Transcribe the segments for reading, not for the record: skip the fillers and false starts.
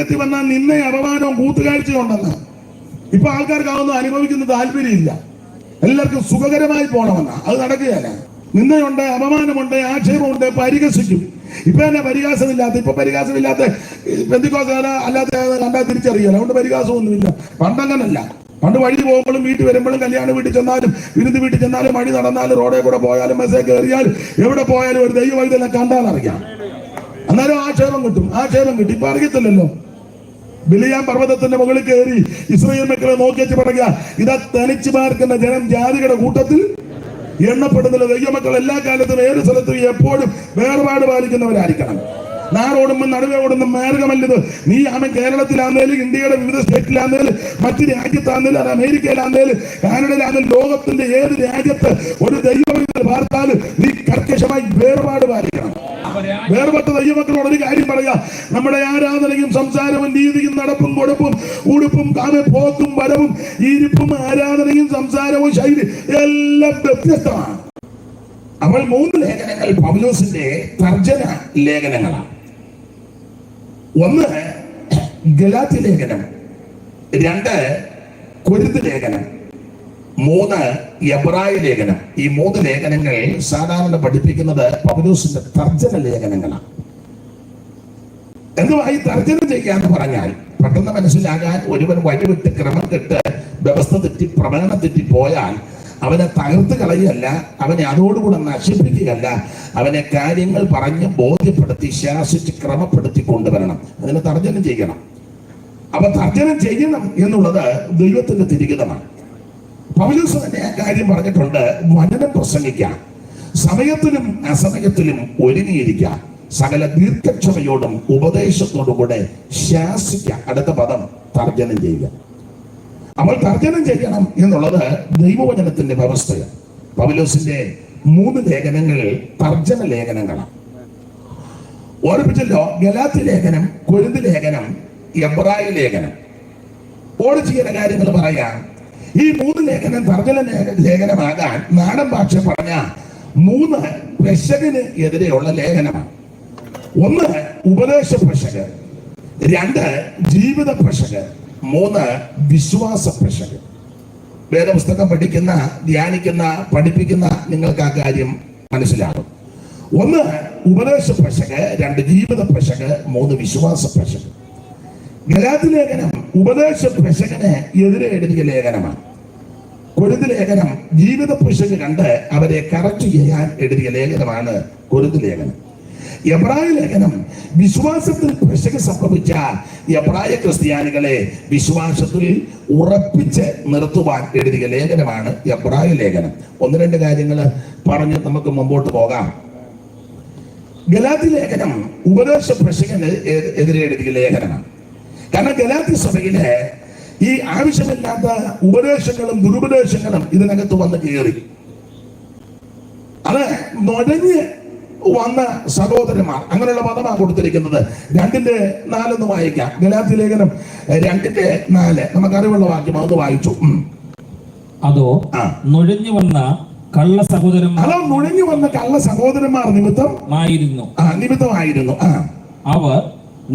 രംഗത്ത് വന്നാൽ നിന്നെ അപമാനവും കൂത്തുകാഴ്ചയുണ്ടെന്ന്. ഇപ്പൊ ആൾക്കാർക്ക് അതൊന്നും അനുഭവിക്കുന്ന താല്പര്യമില്ല. എല്ലാവർക്കും സുഖകരമായി പോകണമെന്ന. അത് നടക്കുകയല്ല. നിന്നയുണ്ട്, അപമാനമുണ്ട്, ആക്ഷേപമുണ്ട്, പരിഹസിക്കും. ഇപ്പൊ തന്നെ പരിഹാസമില്ലാത്ത, ഇപ്പൊ പരിഹാസമില്ലാത്ത പെന്തിക്കോസ്തുകാര അല്ലാത്ത കണ്ടാൽ തിരിച്ചറിയാലോ. അതുകൊണ്ട് പരിഹാസമൊന്നുമില്ല. പണ്ടങ്ങനല്ല. പണ്ട് വഴി പോകുമ്പോഴും വീട്ടിൽ വരുമ്പോഴും കല്യാണ വീട്ടിൽ ചെന്നാലും വിരുന്ന് വീട്ടിൽ ചെന്നാലും വഴി നടന്നാലും റോഡിൽ കൂടെ പോയാലും ബസ്സേ കയറിയാലും എവിടെ പോയാലും ഒരു ദൈവവൈദ്യം കണ്ടാൽ അറിയാം. അന്നേരം ആക്ഷേപം കിട്ടും. ഇപ്പൊ അറിയത്തില്ലല്ലോ. ബിലിയാം പർവ്വതത്തിന്റെ മുകളിൽ കയറി ഇസ്രായേൽ മക്കളെ നോക്കിച്ച് പറയുക, ഇതാ തനിച്ചു പാർക്കുന്ന ജനം ജാതികളുടെ കൂട്ടത്തിൽ എണ്ണപ്പെടുന്നില്ല. ദൈവമക്കൾ എല്ലാ കാലത്തും ഏത് സ്ഥലത്തും എപ്പോഴും വേർപാട് പാലിക്കുന്നവരായിരിക്കണം. നാടോടുമ്പോ നടുവേ ഓടുന്ന മാർഗമല്ലത്. നീ അവൻ കേരളത്തിലാന്നേലും ഇന്ത്യയുടെ വിവിധ സ്റ്റേറ്റിലാന്നേലും മറ്റു രാജ്യത്താന്നേലും അത് അമേരിക്കയിലാന്നേലും കാനഡയിലാന്നേലും ലോകത്തിന്റെ ഏത് രാജ്യത്ത് ഒരു ദൈവമക്കൾ പാർത്താലും നീ കർക്കശമായി വേർപാട് പാലിക്കണം. വേർപെട്ട ദൈവമക്കളോട് ഒരു കാര്യം പറയാ, നമ്മുടെ ആരാധനയും സംസാരവും രീതിയും നടപ്പും കൊടുപ്പും ഉടുപ്പും പോക്കും വരവും ഇരിപ്പും ആരാധനയും സംസാരവും ശൈലി എല്ലാം വ്യത്യസ്തമാണ്. അവൾ 3 ലേഖനങ്ങൾ പൗലോസിന്റെ തർജ്ജമ ലേഖനങ്ങളാണ്. 1 ഗലാത്യ ലേഖനം, 2 കൊരിന്ത് ലേഖനം, 3 എബ്രായ ലേഖനം. ഈ 3 ലേഖനങ്ങൾ സാധാരണ പഠിപ്പിക്കുന്നത് പൗലോസിന്റെ തർജ്ജമ ലേഖനങ്ങളാണ്. എന്തുവായി തർജ്ജമ ചെയ്യാന്ന് പറഞ്ഞാൽ പെട്ടെന്ന് മനസ്സിലാകാൻ ഒരുവൻ വഴിവിട്ട് ക്രമം കെട്ട് വ്യവസ്ഥ തെറ്റി പ്രമാണം തെറ്റി പോയാൽ അവനെ തകർത്ത് കളയല്ല, അവനെ അതോടുകൂടെ നശിപ്പിക്കുകയല്ല, അവനെ കാര്യങ്ങൾ പറഞ്ഞ് ബോധ്യപ്പെടുത്തി ശാസിച്ച് ക്രമപ്പെടുത്തി കൊണ്ടുവരണം. അതിനെ തർജ്ജനം ചെയ്യണം. അപ്പൊ തർജ്ജനം ചെയ്യണം എന്നുള്ളത് ദൈവത്തിന്റെ തിരികിതമാണ്. പൗലോസ് തന്നെ ആ കാര്യം പറഞ്ഞിട്ടുണ്ട്. വചനം പ്രസംഗിക്കാം, സമയത്തിലും അസമയത്തിലും ഒരുങ്ങിയിരിക്കാം, സകല ദീർഘക്ഷമയോടും ഉപദേശത്തോടും കൂടെ ശാസിക്കാം. അടുത്ത പദം തർജ്ജനം ചെയ്യുക. അവൾ തർജ്ജനം ചെയ്യണം എന്നുള്ളത് ദൈവവചനത്തിന്റെ വ്യവസ്ഥയാണ്. പൗലോസിന്റെ 3 ലേഖനങ്ങൾ തർജ്ജമ ലേഖനങ്ങളാണ്. ഓർപ്പിച്ചല്ലോ, ഗലാത്യ ലേഖനം, കൊരിന്ത് ലേഖനം, എബ്രായ ലേഖനം. ചെയ്യുന്ന കാര്യങ്ങൾ പറയാം. ഈ 3 ലേഖനം തർജ്ജമ ലേഖനമാകാൻ നാടൻ ഭാഷ പറഞ്ഞ 3 പെശകിന് എതിരെയുള്ള ലേഖനമാണ്. 1 ഉപദേശ പെശക്, 2 ജീവിത പെശക്, 3 വിശ്വാസ പെശക്. വേദപുസ്തകം പഠിക്കുന്ന, ധ്യാനിക്കുന്ന, പഠിപ്പിക്കുന്ന നിങ്ങൾക്ക് ആ കാര്യം മനസ്സിലാകും. 1 ഉപദേശ പെശക്, 2 ജീവിത പെശക്, 3 വിശ്വാസ പെശക്. ഗലാത്യ ലേഖനം ഉപദേശ പെശകിന് എതിരെ എഴുതിയ ലേഖനമാണ്. കൊരിന്ത് ലേഖനം ജീവിത പെശക് കണ്ട് അവരെ കറക്റ്റ് ചെയ്യാൻ എഴുതിയ ലേഖനമാണ് കൊരിന്ത് ലേഖനം. എബ്രായ ലേഖനം വിശ്വാസത്തിൽ പെശക് സംഭവിച്ച എബ്രായ ക്രിസ്ത്യാനികളെ വിശ്വാസത്തിൽ ഉറപ്പിച്ച് നിർത്തുവാൻ എഴുതിയ ലേഖനമാണ് എബ്രായ ലേഖനം. 1-2 കാര്യങ്ങൾ പറഞ്ഞ് നമുക്ക് മുമ്പോട്ട് പോകാം. ഗലാത്യ ലേഖനം ഉപദേശ പെശകിന് എതിരെ എഴുതിയ ലേഖനമാണ്. കാരണം ഗലാത്യ സഭയിലെ ഈ ആവശ്യമില്ലാത്ത ഉപദേശങ്ങളും ദുരുപദേശങ്ങളും ഇതിനകത്ത് വന്ന് കയറി. അത് നുഴഞ്ഞ് വന്ന സഹോദരന്മാർ, അങ്ങനെയുള്ള പദമാണ് കൊടുത്തിരിക്കുന്നത്. 2:4 വായിക്കാം. ഗലാത്യ ലേഖനം 2:4 നമുക്കറിവുള്ള വാക്യം അതൊന്ന് വായിച്ചു. അതോ നുഴഞ്ഞു വന്ന കള്ള സഹോദരന്മാർ നിമിത്തമായിരുന്നു. അവർ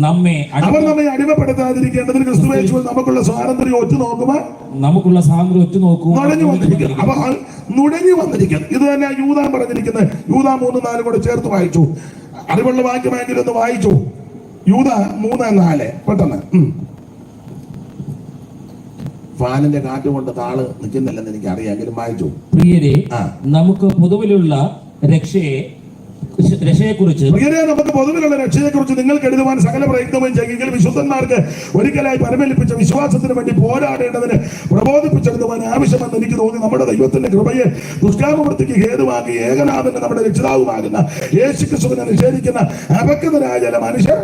നമ്മെ അടിമപ്പെടുത്താതിരിക്കേണ്ടതിന് ക്രിസ്തുയേശുവിൽ നമുക്കുള്ള സ്വാതന്ത്ര്യം ഒറ്റുനോക്കുമ്പോൾ നുഴഞ്ഞു വന്നിരിക്കുന്നു. ഇത് തന്നെ യൂദാ പറഞ്ഞിരിക്കുന്നത്. യൂദാ 3:4 കൂടെ ചേർത്ത് വായിച്ചു. അറിവുള്ള വാക്യമെങ്കിലും ഒന്ന് വായിച്ചു. യൂദാ 3:4 പെട്ടെന്ന്. ഫാനിന്റെ കാറ്റ് കൊണ്ട് താള് നിൽക്കുന്നില്ലെന്ന് എനിക്ക് അറിയാമെങ്കിലും വായിച്ചു. പ്രിയരെ, നമുക്ക് പൊതുവിലുള്ള രക്ഷയെക്കുറിച്ച് നിങ്ങൾക്ക് എഴുതുവാൻ സകല പ്രയത്നവും ചെയ്യെങ്കിലും വിശുദ്ധന്മാർക്ക് ഒരിക്കലായി പരമേൽപ്പിച്ച വിശ്വാസത്തിന് വേണ്ടി പോരാടേണ്ടതിന് പ്രബോധിപ്പിച്ചെടുത്തുവാൻ ആവശ്യമെന്ന് എനിക്ക് തോന്നി. നമ്മുടെ ദൈവത്തിന്റെ കൃപയെ ദുഷ്കാമവൃത്തിക്ക് ഹേതുവാക്കി ഏകനാഥന്റെ നമ്മുടെ രക്ഷിതാവുമാകുന്ന യേശുക്രിസ്തുവിനെ നിഷേധിക്കുന്ന അപക്വതരായ ചില മനുഷ്യർ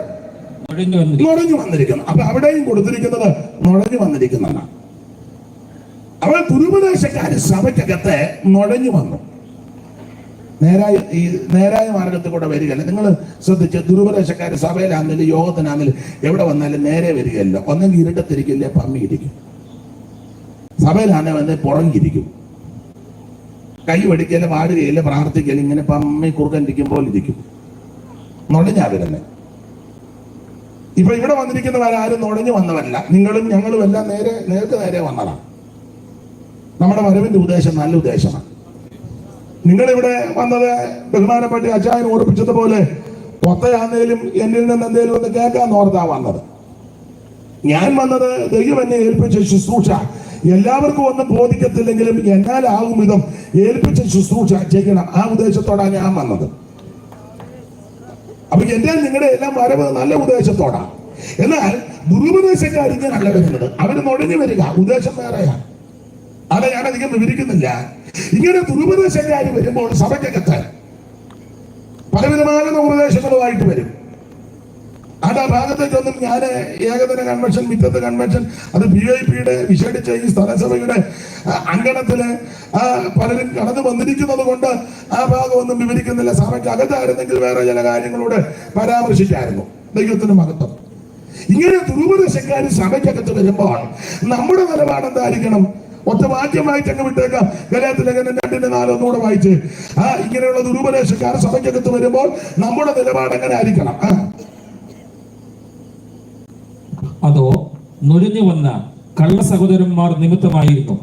നുഴഞ്ഞു വന്നിരിക്കുന്നു. അപ്പൊ അവിടെയും കൊടുത്തിരിക്കുന്നത് നുഴഞ്ഞു വന്നിരിക്കുന്നതാണ്. അവൾ ദുരുപദേശക്കാര് സഭയ്ക്കകത്ത് നുഴഞ്ഞു വന്നു. നേരായ മാർഗത്തിൽ കൂടെ വരികയല്ല. നിങ്ങൾ ശ്രദ്ധിച്ച്, ദുരുപദേശക്കാര് സഭയിലാണെങ്കിലും യോഗത്തിനാണെങ്കിലും എവിടെ വന്നാലും നേരെ വരികയല്ല. ഒന്നെങ്കിൽ ഇരുട്ടത്തിരിക്കില്ലേ, പമ്മിയിരിക്കും. സഭയിലാണെങ്കിൽ വന്ന് പുറങ്ങിയിരിക്കും, കൈ വടിക്കല്, പാടുകയില്ല, പ്രാർത്ഥിക്കല്, ഇങ്ങനെ പമ്മി കുറുക്കൻ ഇരിക്കും പോലെ ഇരിക്കും. നുഴഞ്ഞാ വരുന്നത്. ഇപ്പൊ ഇവിടെ വന്നിരിക്കുന്നവരാരും നുഴഞ്ഞു വന്നവരല്ല. നിങ്ങളും ഞങ്ങളും എല്ലാം നേർക്ക് നേരെ വന്നതാണ്. നമ്മുടെ വരവിന്റെ ഉദ്ദേശം നല്ല ഉദ്ദേശമാണ്. നിങ്ങളിവിടെ വന്നത് ബഹുമാനപ്പെട്ട അച്ചായൻ ഓർപ്പിച്ചതുപോലെ ഒത്തയാന്നേലും എന്നിൽ നിന്ന് എന്തേലും ഒന്ന് കേൾക്കാൻ ഓർത്താ വന്നത്. ഞാൻ വന്നത് ദൈവം എന്നെ ഏൽപ്പിച്ച ശുശ്രൂഷ എല്ലാവർക്കും ഒന്നും ബോധിക്കത്തില്ലെങ്കിലും എന്നാലാകും വിധം ഏൽപ്പിച്ച ശുശ്രൂഷ ചെയ്യണം. ആ ഉദ്ദേശത്തോടാണ് ഞാൻ വന്നത്. അപ്പൊ എന്റെ നിങ്ങളുടെ എല്ലാം വരവ് നല്ല ഉദ്ദേശത്തോടാണ്. എന്നാൽ ദുരുപദേശക്കാർ ഇങ്ങനല്ല വരുന്നത്. അവര് നുഴഞ്ഞു വരിക, ഉദ്ദേശം വേറെയാണ്. അത് ഞാനധികം വിവരിക്കുന്നില്ല. ഇങ്ങനെ ദുരുപദേശക്കാർ വരുമ്പോൾ സഭയ്ക്കകത്ത് പലവിധമായ ഉപദേശങ്ങളുമായിട്ട് വരും. അത് ആ ഭാഗത്തേക്കൊന്നും ഞാൻ ഏകദിന കൺവെൻഷൻ, മിറ്റത്ത് കൺവെൻഷൻ, അത് PIPയുടെ വിശേഷിച്ച ഈ സ്ഥലസഭയുടെ അങ്കണത്തില് പലരും കടന്നു വന്നിരിക്കുന്നത് കൊണ്ട് ആ ഭാഗമൊന്നും വിവരിക്കുന്നില്ല. സഭയ്ക്ക് അകത്തായിരുന്നെങ്കിൽ വേറെ ചില കാര്യങ്ങളോട് പരാമർശിക്കായിരുന്നു. ദൈവത്തിന് മഹത്വം. ഇങ്ങനെ ദുരുപദേശക്കാർ സഭയ്ക്കകത്ത് വരുമ്പോൾ നമ്മുടെ നിലപാട് എന്തായിരിക്കണം? ഒറ്റ വാക്യമായിട്ട് അങ്ങ് വിട്ടേക്കാം. ഗലാത്യലേഖനം 2:4 ഒന്നുകൂടെ വായിച്ച്. ഇങ്ങനെയുള്ള ദുരുപദേശക്കാർ സഭയ്ക്കകത്ത് വരുമ്പോൾ നമ്മുടെ നിലപാട് എങ്ങനെ ആയിരിക്കണം? അതോ നുഴഞ്ഞു വന്ന കള്ള സഹോദരന്മാർ നിമിത്തമായിരുന്നു.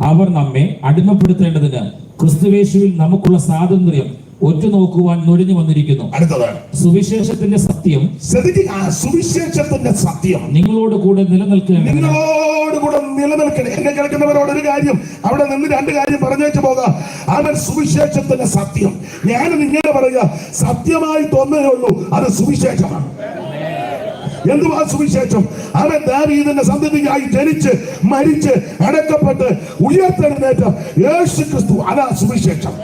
അവർ നമ്മെ അടിമപ്പെടുത്തേണ്ടതിന് ക്രിസ്തുവേശുവിൽ നമുക്കുള്ള സ്വാതന്ത്ര്യം ഒറ്റുനോക്കുവാൻ നുഴഞ്ഞു വന്നിരിക്കുന്നു. അടുത്തതാണ് സുവിശേഷത്തിന്റെ സത്യം. സുവിശേഷത്തിന്റെ സത്യം നിങ്ങളോട് കൂടെ നിലനിൽക്കണം. എന്നെ കേൾക്കുന്നവരോട് ഒരു കാര്യം അവിടെ നിന്ന് 2 കാര്യം പറഞ്ഞേച്ചു പോകാം. അവൻ സുവിശേഷത്തിന്റെ സത്യം. ഞാൻ നിങ്ങളെ പറയുക, സത്യമായി തോന്നേ ഉള്ളൂ, അത് സുവിശേഷമാണ്. എന്തുവാ സുവിശേഷം? അവൻ ദാവീദിന്റെ സന്തതിയായി ജനിച്ച് മരിച്ച് അടക്കപ്പെട്ട് ഉയർത്തെഴുന്നേറ്റ യേശു ക്രിസ്തു. അതാ സുവിശേഷം.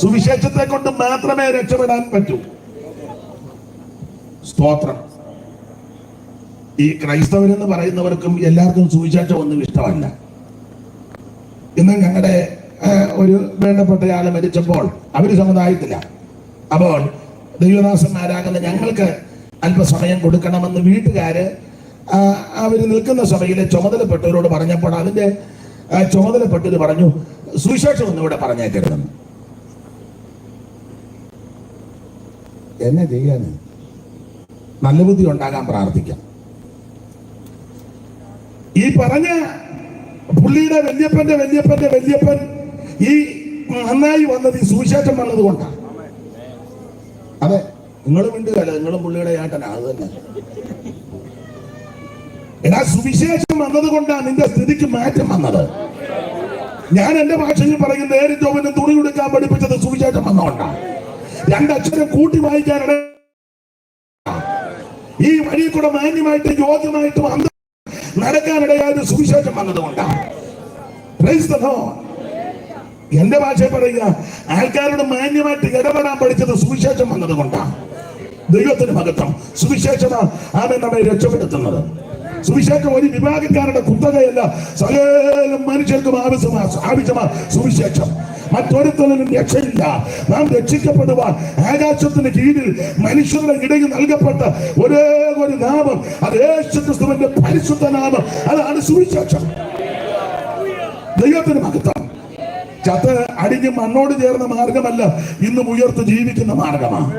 സുവിശേഷത്തെ കൊണ്ട് മാത്രമേ രക്ഷപ്പെടാൻ പറ്റൂ. സ്തോത്രം. ഈ ക്രൈസ്തവരെന്ന് പറയുന്നവർക്കും എല്ലാവർക്കും സുവിശേഷം ഒന്നും ഇഷ്ടമല്ല. ഇന്ന് ഞങ്ങളുടെ ഒരു വേണ്ടപ്പെട്ടയാള് മരിച്ചപ്പോൾ അവര് സമുദായത്തില്ല. അപ്പോൾ ദൈവദാസന്മാരാകുന്ന ഞങ്ങൾക്ക് അല്പസമയം കൊടുക്കണമെന്ന് വീട്ടുകാര് അവര് നിൽക്കുന്ന സഭയിലെ ചുമതലപ്പെട്ടവരോട് പറഞ്ഞപ്പോൾ അതിന്റെ ചുമതലപ്പെട്ടവര് പറഞ്ഞു, സുവിശേഷം ഒന്നും ഇവിടെ പറഞ്ഞേക്കരുതെന്ന്. എന്നെ ചെയ്യാന് നല്ല ബുദ്ധി ഉണ്ടാകാൻ പ്രാർത്ഥിക്കാം. ഈ പറഞ്ഞ പുള്ളിയുടെ വല്യപ്പൻ ഈ നന്നായി വന്നത് ഈ സുവിശേഷം വന്നത് കൊണ്ടാണ്. അതെ, നിങ്ങളും മിണ്ടുകയല്ല, നിങ്ങളും പുള്ളിയുടെ ഏട്ടനാ. അത് തന്നെ. എടാ, സുവിശേഷം വന്നത് കൊണ്ടാണ് നിന്റെ സ്ഥിതിക്ക് മാറ്റം വന്നത്. ഞാൻ എന്റെ ഭാഷയിൽ പറയും, നേരും ചൊവ്വനും തുണി കൊടുക്കാൻ പഠിപ്പിച്ചത് സുവിശേഷം വന്നതുകൊണ്ടാണ്. 2 അക്ഷരം കൂട്ടി വായിക്കാനിട ഈ വഴി കൂടെ മാന്യമായിട്ട് യോഗ്യമായിട്ട് നടക്കാനിടയായത് സുവിശേഷം വന്നതുകൊണ്ടാണ്. എന്റെ ഭാഷയിൽ പറയുക, ആൾക്കാരോട് മാന്യമായിട്ട് ഇടപെടാൻ പഠിച്ചത് സുവിശേഷം വന്നത് കൊണ്ടാണ്. ദൈവത്തിന് മഹത്വം. സുവിശേഷമാണ് അവൻ നമ്മെ രക്ഷപ്പെടുത്തുന്നത്. സുവിശേഷം ഒരു വിഭാഗക്കാരുടെ കുത്തകയല്ല, സകല മനുഷ്യർക്കും ആവശ്യമാണ് സുവിശേഷം. മറ്റൊരുത്തനും രക്ഷയില്ല. നാം രക്ഷിക്കപ്പെടുവാൻ ആകാശത്തിന് കീഴിൽ മനുഷ്യരുടെ ഇടയിൽ നൽകപ്പെട്ട ഒരേ ഒരു നാമം, അത് യേശു ക്രിസ്തുവിന്റെ പരിശുദ്ധ നാമം. അതാണ് സുവിശേഷം. ദൈവത്തിന് മഹത്വം. ചത്ത് അടിഞ്ഞ് മണ്ണോട് ചേർന്ന മാർഗമല്ല, ഇന്നും ഉയർത്ത് ജീവിക്കുന്ന മാർഗമാണ്.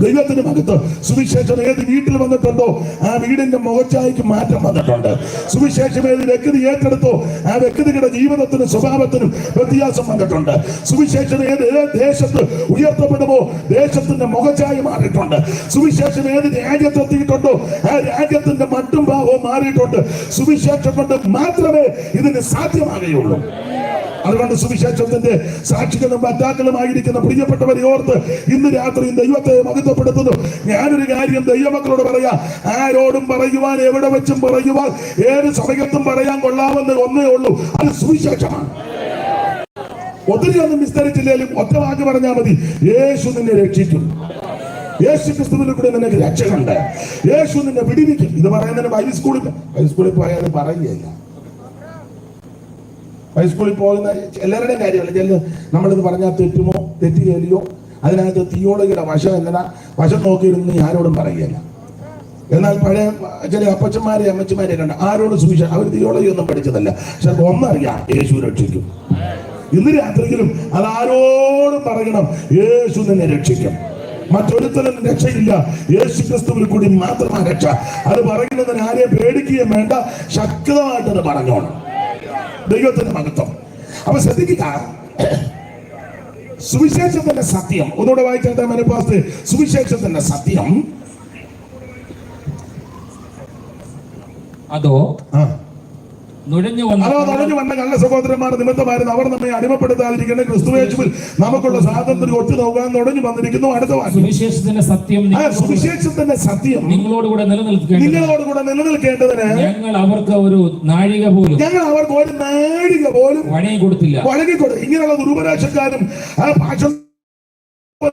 ദൈവത്തിന് മഹത്വം. സുവിശേഷം ഏത് വീട്ടിൽ വന്നിട്ടുണ്ടോ ആ വീടിന്റെ മുഖച്ചായ്ക്ക് മാറ്റം വന്നിട്ടുണ്ട്. സുവിശേഷം ഏത് വ്യക്തി ഏറ്റെടുത്തോ ആ വ്യക്തിയുടെ ജീവിതത്തിനും സ്വഭാവത്തിനും വ്യത്യാസം വന്നിട്ടുണ്ട്. സുവിശേഷം ഏത് ദേശത്ത് ഉയർത്തപ്പെടുമ്പോ ദേശത്തിന്റെ മുഖച്ചായ മാറിയിട്ടുണ്ട്. സുവിശേഷം ഏത് രാജ്യത്തെത്തിയിട്ടുണ്ടോ ആ രാജ്യത്തിന്റെ മട്ടും ഭാവവും മാറിയിട്ടുണ്ട്. സുവിശേഷം കൊണ്ട് മാത്രമേ ഇതിന് സാധ്യമാകുകയുള്ളൂ. അതുകൊണ്ട് സുവിശേഷത്തിന്റെ സാക്ഷികളും വക്താക്കളുമായിരിക്കുന്ന പ്രിയപ്പെട്ടവരെ ഓർത്ത് ഇന്ന് രാത്രി ദൈവത്തെ മഹത്വപ്പെടുത്തുന്നു. ഞാനൊരു കാര്യം ദൈവമക്കളോട് പറയാ, ആരോടും പറയുവാൻ, എവിടെ വെച്ചും പറയുവാൻ, ഏത് സമയത്തും പറയാൻ കൊള്ളാമെന്ന് ഒന്നേ ഉള്ളൂ, അത് സുവിശേഷമാണ്. ഒത്തിരി ഒന്നും വിസ്തരിച്ചില്ലെങ്കിലും ഒറ്റ വാക്ക് പറഞ്ഞാൽ മതി, യേശു നിന്നെ രക്ഷിക്കും. യേശു ക്രിസ്തുവിനെ കൂടെ നിനക്ക് രക്ഷയുണ്ട്. യേശു നിന്നെ വിടിവിക്കും. ഇത് പറയുന്നതിന് ഹൈസ്കൂളിൽ പോയാലും പറയുകയില്ല. ഹൈസ്കൂളിൽ പോകുന്ന എല്ലാവരുടെയും കാര്യമല്ല. ചില നമ്മളിത് പറഞ്ഞാൽ തെറ്റുമോ തെറ്റുകയില്ലയോ, അതിനകത്ത് തിയോളജിയുടെ വശം നോക്കിയിരുന്നു ആരോടും പറയുകയില്ല. എന്നാൽ പഴയ ചില അപ്പച്ചന്മാരെ അമ്മച്ചമാരെ കണ്ട ആരോടും സുവിശേഷം, അവർ തിയോളജി ഒന്നും പഠിച്ചതല്ല, പക്ഷെ ഒന്നറിയാം, യേശു രക്ഷിക്കും. ഇന്ന് രാത്രിയിലും അത് ആരോടും പറയണം, യേശു നിന്നെ രക്ഷിക്കും. മറ്റൊരുത്തരും രക്ഷയില്ല, യേശു ക്രിസ്തുവിൽ കൂടി മാത്രമാണ് രക്ഷ. അത് പറയുന്നതിന് ആരെയും പേടിക്കുകയും വേണ്ട, ശക്തമായിട്ട് അത് പറഞ്ഞോണം. ദൈവത്തിന്റെ മഹത്വം. അപ്പൊ ശ്രദ്ധിക്കുക, സുവിശേഷത്തിന്റെ സത്യം ഒന്നുകൂടെ വായിച്ചാൽ മനപ്പാസ്. സുവിശേഷത്തിന്റെ സത്യം അതോ നുഴഞ്ഞു വന്ന കള്ള സഹോദരന്മാർ നിമിത്തമായിരുന്നു അവർ നമ്മെ അടിമപ്പെടുത്താതിരിക്കണം. ക്രിസ്തുയേശുവിൽ നമുക്കുള്ള സ്വാതന്ത്ര്യം ഒത്തു നോക്കാൻ നുഴഞ്ഞു വന്നിരിക്കുന്നു. അടുത്ത സുവിശേഷത്തിന്റെ സത്യം നിങ്ങളോടുകൂടെ നിലനിൽക്കേണ്ടതിന് ഞങ്ങൾ അവർക്ക് ഒരു നാഴിക പോലും വഴങ്ങി കൊടുത്തില്ല. ഇങ്ങനെയുള്ള ദുരുപദേശക്കാരും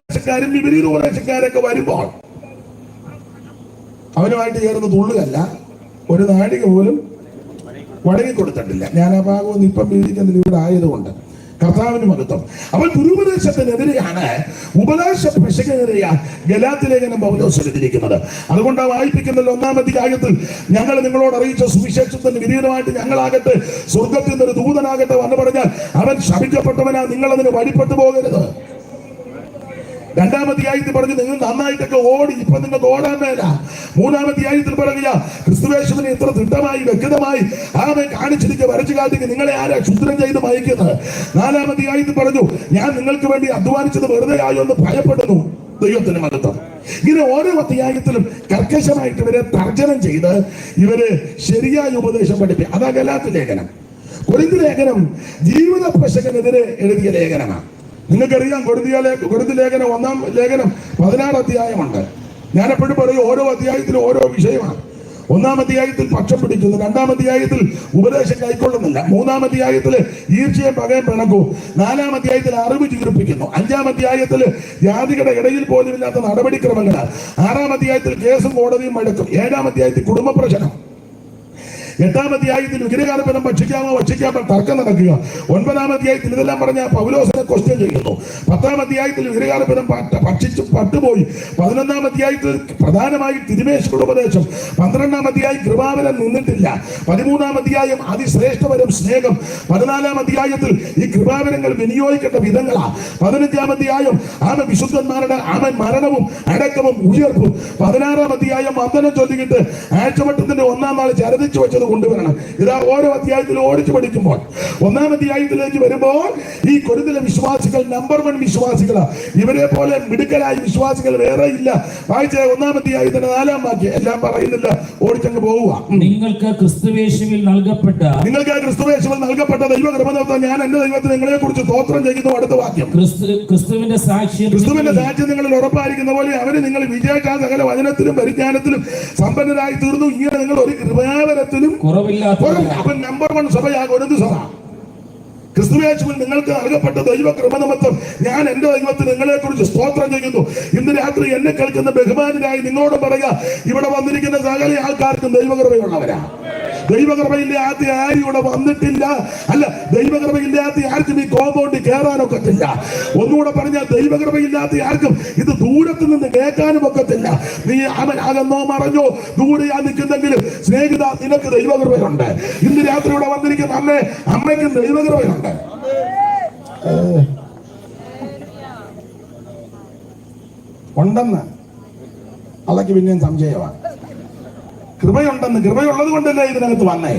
ഭാഷക്കാരും വിപരീത ഉപദേശക്കാരൊക്കെ വരുമ്പോൾ അവനുമായിട്ട് ചേർന്ന് തുള്ളുകല്ല, ഒരു നാഴിക പോലും വഴങ്ങി കൊടുത്തിട്ടില്ല. ഞാൻ ആ ഭാഗം ഇപ്പം വീതിക്കുന്നതിൽ ഇവിടെ ആയതുകൊണ്ട് കർത്താവിന് മഹത്വം. അവൻ ദുരുപദേശത്തിനെതിരെയാണ്, ഉപദേശ പിശകിനെതിരെയാണ് ഗലാത്യലേഖനം പൗലോസ് എഴുതിയിരിക്കുന്നത്. അതുകൊണ്ടാണ് വായിപ്പിക്കുന്നതിൽ 1-ാം അധ്യായത്തിൽ ഞങ്ങൾ നിങ്ങളോട് അറിയിച്ച സുവിശേഷത്തിന് വിപരീതമായിട്ട് ഞങ്ങളാകട്ടെ സ്വർഗത്തിൽ നിന്നൊരു ദൂതനാകട്ടെ വന്നു പറഞ്ഞാൽ അവൻ ശപിക്കപ്പെട്ടവനാ, നിങ്ങൾ അതിന് വഴിപ്പെട്ടു പോകരുത്. 2-ാം അധ്യായത്തിൽ പറഞ്ഞു നിങ്ങൾ നന്നായിട്ടൊക്കെ ഓടി, ഇപ്പൊ നിങ്ങൾക്ക് ഓടാൻ മേല. 3-ാം അധ്യായത്തിൽ പറയുക ക്രിസ്തുയേശുവിനെ ഇത്ര തിട്ടമായി വ്യക്തമായി ആമെ കാണിച്ചിരിക്കുക, വരച്ചു കാട്ടിക്ക് നിങ്ങളെ ആരാ ക്ഷുദ്രം ചെയ്ത് മയക്കുന്നത്. 4-ാം അധ്യായത്തിൽ പറഞ്ഞു ഞാൻ നിങ്ങൾക്ക് വേണ്ടി അധ്വാനിച്ചത് വെറുതെ ആയോ എന്ന് ഭയപ്പെടുന്നു. ദൈവത്തിന് മഹത്വം. ഇങ്ങനെ ഓരോ അധ്യായത്തിലും കർക്കശമായിട്ട് ഇവരെ തർജ്ജനം ചെയ്ത് ഇവര് ശരിയായ ഉപദേശം പഠിപ്പിക്കും. അതാ ഗലാത്യ ലേഖനം. കൊരിന്ത് ലേഖനം ജീവിത പിശകിനെതിരെ എഴുതിയ ലേഖനമാണ്. നിങ്ങൾക്കറിയാം കൊരിന്ത് ലേഖനം 1-ാം ലേഖനം 16 അധ്യായമുണ്ട്. ഞാനെപ്പോഴും പറയും ഓരോ അധ്യായത്തിലും ഓരോ വിഷയമാണ്. 1-ാം അധ്യായത്തിൽ പക്ഷം പിടിക്കുന്നു, 2-ാം അധ്യായത്തിൽ ഉപദേശം കൈക്കൊള്ളുന്നില്ല, 3-ാം അധ്യായത്തിൽ ഈർച്ചയും പകയും പിണക്കവും, 4-ാം അധ്യായത്തിൽ അറിവ് ചീർപ്പിക്കുന്നു, 5-ാം അധ്യായത്തിൽ ജാതികളുടെ ഇടയിൽ പോലും ഇല്ലാത്ത നടപടിക്രമങ്ങൾ, 6-ാം അധ്യായത്തിൽ കേസും കോടതിയും മഴക്കും, 7-ാം അധ്യായത്തിൽ കുടുംബ പ്രശ്നം, 8-ാം അധ്യായത്തിൽ വിഗ്രഹാർപ്പണം ഭക്ഷിക്കാമോ തർക്കം നടക്കുക, 9-ാം അധ്യായത്തിൽ ഇതെല്ലാം പറഞ്ഞ പൗലോസിനെ ക്വസ്റ്റ്യൻ ചെയ്യുന്നു, 10-ാം അധ്യായത്തിൽ വിഗ്രഹാർപ്പണം ഭക്ഷിച്ചു പട്ടുപോയി, 11-ാം അധ്യായത്തിൽ പ്രധാനമായി തിരുമേശയുടെ ഉപദേശം, 12-ാം അധ്യായം കൃപാവരം നിന്നിട്ടില്ല, 13-ാം അധ്യായം അതിശ്രേഷ്ഠവരം സ്നേഹം, 14-ാം അധ്യായത്തിൽ ഈ കൃപാവരങ്ങൾ വിനിയോഗിക്കേണ്ട വിധങ്ങളാ, 15-ാം അധ്യായം ആമ വിശുദ്ധന്മാരുടെ മരണവും അടക്കവും ഉയർപ്പും, 16-ാം അധ്യായം വന്ദനം ചൊല്ലിയിട്ട് ആഴ്ചവട്ടത്തിന്റെ 1-ാം നാൾ ചരതിച്ചു വെച്ചത് കൊണ്ടുവരണം. ഇതാ ഓരോ അധ്യായത്തിലും ഓടിച്ചു പഠിക്കുമ്പോൾ 1-ാം അധ്യായത്തിലേക്ക് വരുമ്പോൾ ഈ കൊരിന്തിലെ വിശ്വാസികൾ നമ്പർ 1 വിശ്വാസികളാ. ഇവരെ പോലെ മിടുക്കലായ വിശ്വാസികൾ വേറെ ഇല്ല. വായിച്ച 1-ാം അധ്യായത്തിന്റെ 4-ാം വാക്യം എല്ലാം പറയുന്നില്ല, ഓടിച്ചങ്ങ് പോവുക. നിങ്ങൾക്ക് ക്രിസ്തുയേശുവിൽ നൽകപ്പെട്ട ദൈവകൃപ ഞാൻ എന്റെ ദൈവത്തിന് നിങ്ങളെ കുറിച്ച് സ്തോത്രം ചെയ്യുന്നു. അടുത്ത വാക്യം ക്രിസ്തുവിന്റെ സാക്ഷ്യം നിങ്ങളിൽ ഉറപ്പായിരിക്കുന്ന പോലെ അവര് നിങ്ങൾ വിജയിക്കാൻ സകല വചനത്തിലും പരിജ്ഞാനത്തിലും സമ്പന്നരായി തീർന്നു. ഇങ്ങനെ നിങ്ങൾ ഒരു കൃപാവരത്തിലും കുറവില്ലാത്ത നമ്പർ 1 സഭയാ കൊരിന്ത് സഭ. ക്രിസ്തുയേശുവിൽ നിങ്ങൾക്ക് നൽകപ്പെട്ട ദൈവകൃപ നിമിത്തം ഞാൻ എന്റെ ദൈവത്തിന് നിങ്ങളെ കുറിച്ച് സ്തോത്രം ചെയ്യുന്നു. ഇന്ന് രാത്രി എന്നെ കേൾക്കുന്ന ബഹുമാനായി നിങ്ങളോട് പറയുക, ഇവിടെ വന്നിരിക്കുന്ന സകല ആൾക്കാർക്കും ദൈവകൃപയുള്ളവരാ. ദൈവകൃപയില്ലാത്ത ആരും ഇവിടെ വന്നിട്ടില്ല. അല്ല, ദൈവകൃപയില്ലാത്ത ആർക്കും ഈ കോമ്പൗണ്ടിൽ കയറാനൊക്കത്തില്ല. ഒന്നുകൂടെ പറഞ്ഞാൽ ദൈവകൃപയില്ലാത്ത ആർക്കും ഇത് ദൂരത്ത് നിന്ന് കേൾക്കാനും ഒക്കത്തില്ല. നീ അവൻ അകന്നോ മറഞ്ഞോ ദൂരെയാ നിൽക്കുന്നെങ്കിലും സ്നേഹിത നിനക്ക് ദൈവകൃപയുണ്ട്. ഇന്ന് രാത്രി ഇവിടെ വന്നിരിക്കുന്ന അമ്മയ്ക്കും ദൈവകൃപയുണ്ട്. ഉണ്ടെന്ന് അതൊക്കെ പിന്നെയും സംശയമാണ്. കൃപയുള്ളത് കൊണ്ടല്ലേ ഇതിനകത്ത് വന്നേ.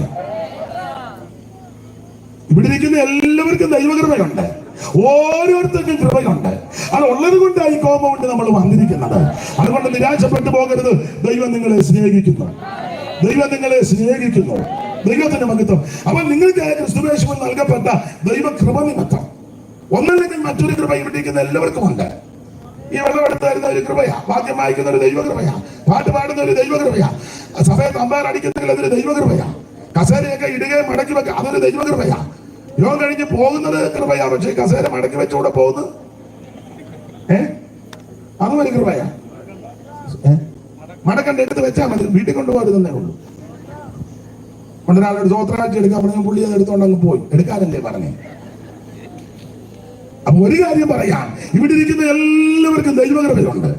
ഇവിടെ ഇരിക്കുന്ന എല്ലാവർക്കും ദൈവകൃപയുണ്ട്, ഓരോരുത്തർക്കും കൃപയുണ്ട്. അത് ഉള്ളത് കൊണ്ടാണ് ഈ കോമ്പൗണ്ട് നമ്മൾ വന്നിരിക്കുന്നത്. അതുകൊണ്ട് നിരാശപ്പെട്ടു പോകരുത്. ദൈവം നിങ്ങളെ സ്നേഹിക്കുന്നു. ദൈവത്തിന്റെ മഹത്വം. അവൻ നിങ്ങൾക്ക് ക്രിസ്തുയേശുവിൽ നൽകപ്പെട്ട ദൈവകൃപ നിമിത്തം ഒന്നല്ലെങ്കിൽ മറ്റൊരു കൃപ ഇവിടെ ഇരിക്കുന്ന എല്ലാവർക്കും ഉണ്ട്. ഈ വെള്ളമെടുത്ത് തരുന്ന ഒരു കൃപയാ, വാക്യം വായിക്കുന്ന ഒരു ദൈവകൃപയാ, പാട്ട് പാടുന്ന ഒരു ദൈവകൃപയാ, സഭയെ അടിക്കുന്നെങ്കിൽ അതൊരു ദൈവകൃപയാ, കസേരയൊക്കെ ഇടുകയും മടക്കി വെക്കുക അതൊരു ദൈവകൃപയാ. യോഗം കഴിഞ്ഞ് പോകുന്നത് കൃപയാ, പക്ഷെ കസേര മടക്കി വെച്ചുകൂടെ പോകുന്നത് അതും ഒരു കൃപയാ. മടക്കണ്ട എടുത്ത് വെച്ചാൽ മതി, വീട്ടിൽ കൊണ്ടുപോകരുതെന്നേ ഉള്ളൂ. കൊണ്ടൊരാളോട് സ്വോത്രാഴ്ച എടുക്കാൻ പറഞ്ഞ പുള്ളി അത് എടുത്തോണ്ട് അങ്ങ് പോയി. എടുക്കാനല്ലേ പറഞ്ഞേ. അപ്പൊ ഒരു കാര്യം പറയാം, ഇവിടെ ഇരിക്കുന്ന എല്ലാവർക്കും ദൈവകൃപയുണ്ട്.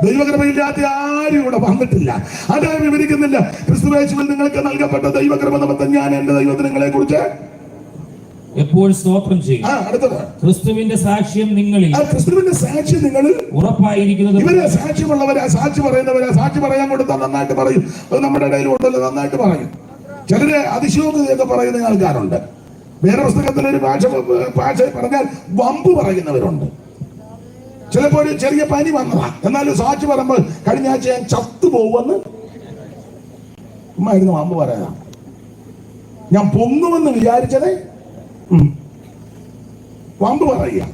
ദൈവകൃപയില്ലാത്ത ആരും ഇവിടെ വന്നിട്ടില്ല. അതായത് വിവരിക്കുന്നില്ല. ക്രിസ്തുയേശുവിൽ നിങ്ങൾക്ക് നൽകപ്പെട്ട ദൈവകൃപ നിമിത്തം ഞാൻ എന്റെ ദൈവത്തിന് നിങ്ങളെ കുറിച്ച് എപ്പോഴും സ്തോത്രം ചെയ്യും. അടുത്തത് ക്രിസ്തുവിന്റെ സാക്ഷ്യം നിങ്ങളിൽ ക്രിസ്തുവിന്റെ സാക്ഷ്യം നിങ്ങളിൽ ഉറപ്പായിരിക്കുന്നത്. ഇവര് സാക്ഷ്യമുള്ളവരാ, സാക്ഷി പറയുന്നവരാ. സാക്ഷി പറയാൻ കൊടുത്താൽ നന്നായിട്ട് പറയും. അത് നമ്മുടെ ഇടയിൽ ഉണ്ടല്ലോ, നന്നായിട്ട് പറയും. ചിലര് അതിശയോക്തിയൊക്കെ പറയുന്ന ആൾക്കാരുണ്ട്. വേറെ പുസ്തകത്തിലൊരു ഭാഷ പറഞ്ഞാൽ വമ്പ് പറയുന്നവരുണ്ട്. ചിലപ്പോൾ ഒരു ചെറിയ പനി വന്നതാ, എന്നാലും സാക്ഷി പറയുമ്പോൾ കഴിഞ്ഞ ആഴ്ച ഞാൻ ചത്തുപോകുമെന്ന് ഉമ്മായിരുന്നു വമ്പ് പറയാ. ഞാൻ പൊങ്ങുമെന്ന് വിചാരിച്ചതേ വമ്പ് പറയുക.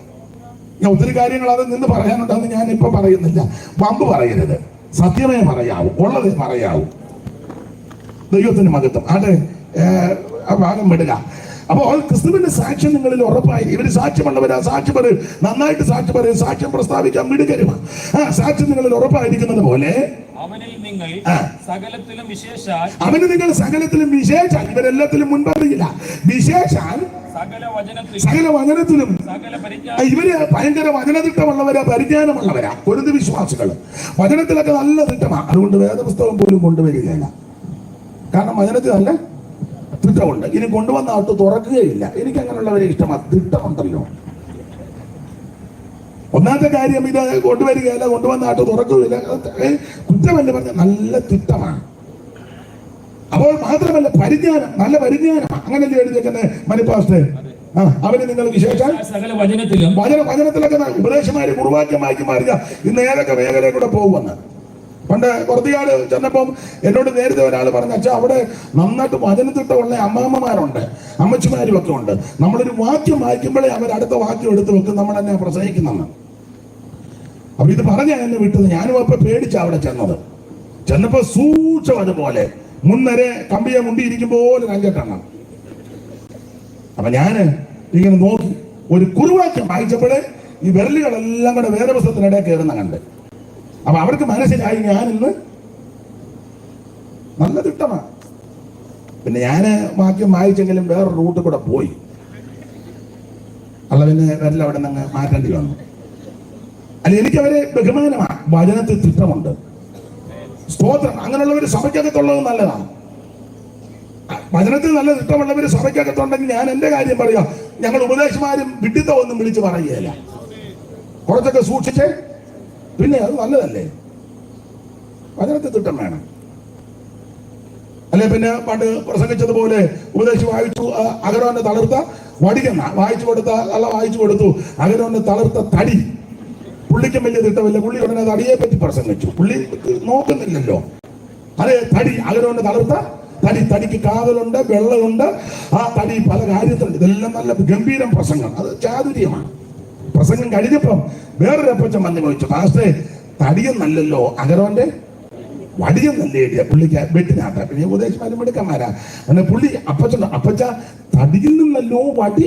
ഞാൻ ഒത്തിരി കാര്യങ്ങൾ അത് നിന്ന് പറയാനുണ്ടെന്ന് ഞാൻ ഇപ്പൊ പറയുന്നില്ല. വമ്പ് പറയരുത്, സത്യമേ പറയാവൂ, ഉള്ളതേ പറയാവൂ. ദൈവത്തിന് മഹത്വം. അതെ, ആ ഭാഗം വിടുക. അപ്പോൾ ക്രിസ്തുവിന്റെ സാക്ഷ്യം നിങ്ങളിൽ ഉറപ്പായി. ഇവര് സാക്ഷ്യമുള്ളവരാ, സാക്ഷി പറയും, നന്നായിട്ട് സാക്ഷി പറയും, സാക്ഷ്യം പ്രസ്താവിക്കാൻ മിടുക്കരുമാ. സാക്ഷ്യം നിങ്ങളിൽ ഉറപ്പായിരിക്കുന്നത് പോലെ അവനിൽ നിങ്ങൾ സകലത്തിലും വിശേഷാൽ, അവന് നിങ്ങൾ സകലത്തിലും വിശേഷാൽ, ഇവരെല്ലാത്തിലും മുൻപറിയില്ല, വിശേഷാൽ സകല വചനത്തിലും. ഇവര് ഭയങ്കര വചനതിട്ടമുള്ളവരാ, പരിജ്ഞാനമുള്ളവരാ. പൊരുത് വിശ്വാസികൾ വചനത്തിലൊക്കെ നല്ല തിട്ടമാണ്. അതുകൊണ്ട് വേദപുസ്തകം പോലും കൊണ്ടുവരികയില്ല. കാരണം വചനത്തിൽ നല്ല തിട്ടമുണ്ട്. ഇനി കൊണ്ടുവന്ന ആട്ട് തുറക്കുകയില്ല. എനിക്ക് അങ്ങനെയുള്ളവരെ ഇഷ്ടമാണ്. തിട്ടമുണ്ടല്ലോ. ഒന്നാമത്തെ കാര്യം, ഇത് കൊണ്ടുവരികയല്ല, കൊണ്ടുവന്ന ആട്ട് തുറക്കുകയില്ല. കുറ്റമല്ല പറഞ്ഞ നല്ല തിട്ടമാണ്. അപ്പോൾ മാത്രമല്ല പരിജ്ഞാനം, നല്ല പരിജ്ഞാനം. അങ്ങനല്ലേ എഴുതിയേക്കുന്നത് മണിപ്പാസ്റ്റേ? അവന് നിങ്ങൾ വിശേഷാൽ വചനത്തിലൊക്കെ ഉപദേശമാര് കുറുവാക്യം വായിക്കും മാറുക. ഇന്ന് ഏതൊക്കെ മേഖലയിൽ കൂടെ പോകുമെന്ന്. പണ്ട് കുറത്തിയാട് ചെന്നപ്പം എന്നോട് നേരത്തെ ഒരാൾ പറഞ്ഞു, അച്ഛാ അവിടെ നന്നായിട്ട് വചനത്തിട്ടുള്ള അമ്മാമ്മമാരുണ്ട്, അമ്മച്ചിമാരും ഒക്കെ ഉണ്ട്. നമ്മളൊരു വാക്യം വായിക്കുമ്പോഴേ അവർ അടുത്ത വാക്യം എടുത്ത് വെക്കും, നമ്മൾ എന്നെ പ്രസംഗിക്കുന്നെന്ന്. അപ്പൊ ഇത് പറഞ്ഞാ എന്നെ വിട്ടത്. ഞാനും അപ്പൊ പേടിച്ച അവിടെ ചെന്നപ്പോ സൂക്ഷം അതുപോലെ മുന്നരെ കമ്പിയെ മുണ്ടിയിരിക്കും പോലെ രംഗട്ടെണ്ണം. അപ്പൊ ഞാന് ഇങ്ങനെ നോക്കി ഒരു കുറുവാക്യം വായിച്ചപ്പോഴേ ഈ വിരലുകളെല്ലാം കൂടെ വേദപുസ്തകത്തിനിടയിൽ കയറുന്ന കണ്ട്. അപ്പൊ അവർക്ക് മനസ്സിലായി ഞാൻ ഇന്ന് നല്ല തിട്ടമാണ്. പിന്നെ ഞാന് വാക്യം വായിച്ചെങ്കിലും വേറെ റൂട്ടിൽ കൂടെ പോയി. അല്ല, പിന്നെ വിരൽ അവിടെ നിന്ന് മാറ്റേണ്ടി വന്നു. അല്ല, എനിക്കവരെ ബഹുമാനമാണ്. വചനത്തിൽ തിട്ടമുണ്ട്. സ്തോത്രം. അങ്ങനെയുള്ളവർ സഭയ്ക്കകത്തുള്ളത് നല്ലതാണ്. വചനത്തിൽ നല്ല തിട്ടമുള്ളവർ സഭയ്ക്കകത്തുണ്ടെങ്കിൽ ഞാൻ എന്റെ കാര്യം പറയാം. ഞങ്ങൾ ഉപദേശമാരും വിഡിത്തം ഒന്നും വിളിച്ച് പറയുകയില്ല. കുറച്ചൊക്കെ സൂക്ഷിച്ച്, പിന്നെ അത് നല്ലതല്ലേ. വചനത്തിൽ തിട്ടം വേണം. അല്ലെ പിന്നെ പണ്ട് പ്രസംഗിച്ചതുപോലെ ഉപദേശം വായിച്ചു, അഹരോന്റെ തളർത്ത വടികെന്ന വായിച്ചു കൊടുത്തു. അഹരോന്റെ തളർത്ത തടി. പുള്ളിക്കും വലിയ തിട്ടമില്ല. പുള്ളി ഉടനെ തടിയെ പറ്റി പ്രസംഗിച്ചു. പുള്ളി നോക്കുന്നില്ലല്ലോ. അതെ, തടി, അഹരോന്റെ തളർത്ത തടി. തടിക്ക് കാതലുണ്ട്, വെള്ളമുണ്ട്. ആ തടി പല കാര്യത്തിലുണ്ട്. ഇതെല്ലാം നല്ല ഗംഭീരം പ്രസംഗം. അത് ചാതുര്യമാണ്. പ്രസംഗം കഴിഞ്ഞപ്പം വേറൊരു അപ്പച്ചൻ വന്ന് ചോദിച്ചു, പാസ്റ്റേ തടിയെന്നല്ലല്ലോ അഹരോന്റെ വടിയെന്നല്ലേ എഴുതിയ പുള്ളിക്ക് വെട്ടിനാട്ട. പിന്നെ ഉപദേശമാരും എടുക്കന്മാരാ. അങ്ങനെ പുള്ളി അപ്പച്ച തടിയിൽ നിന്നല്ലോ വടി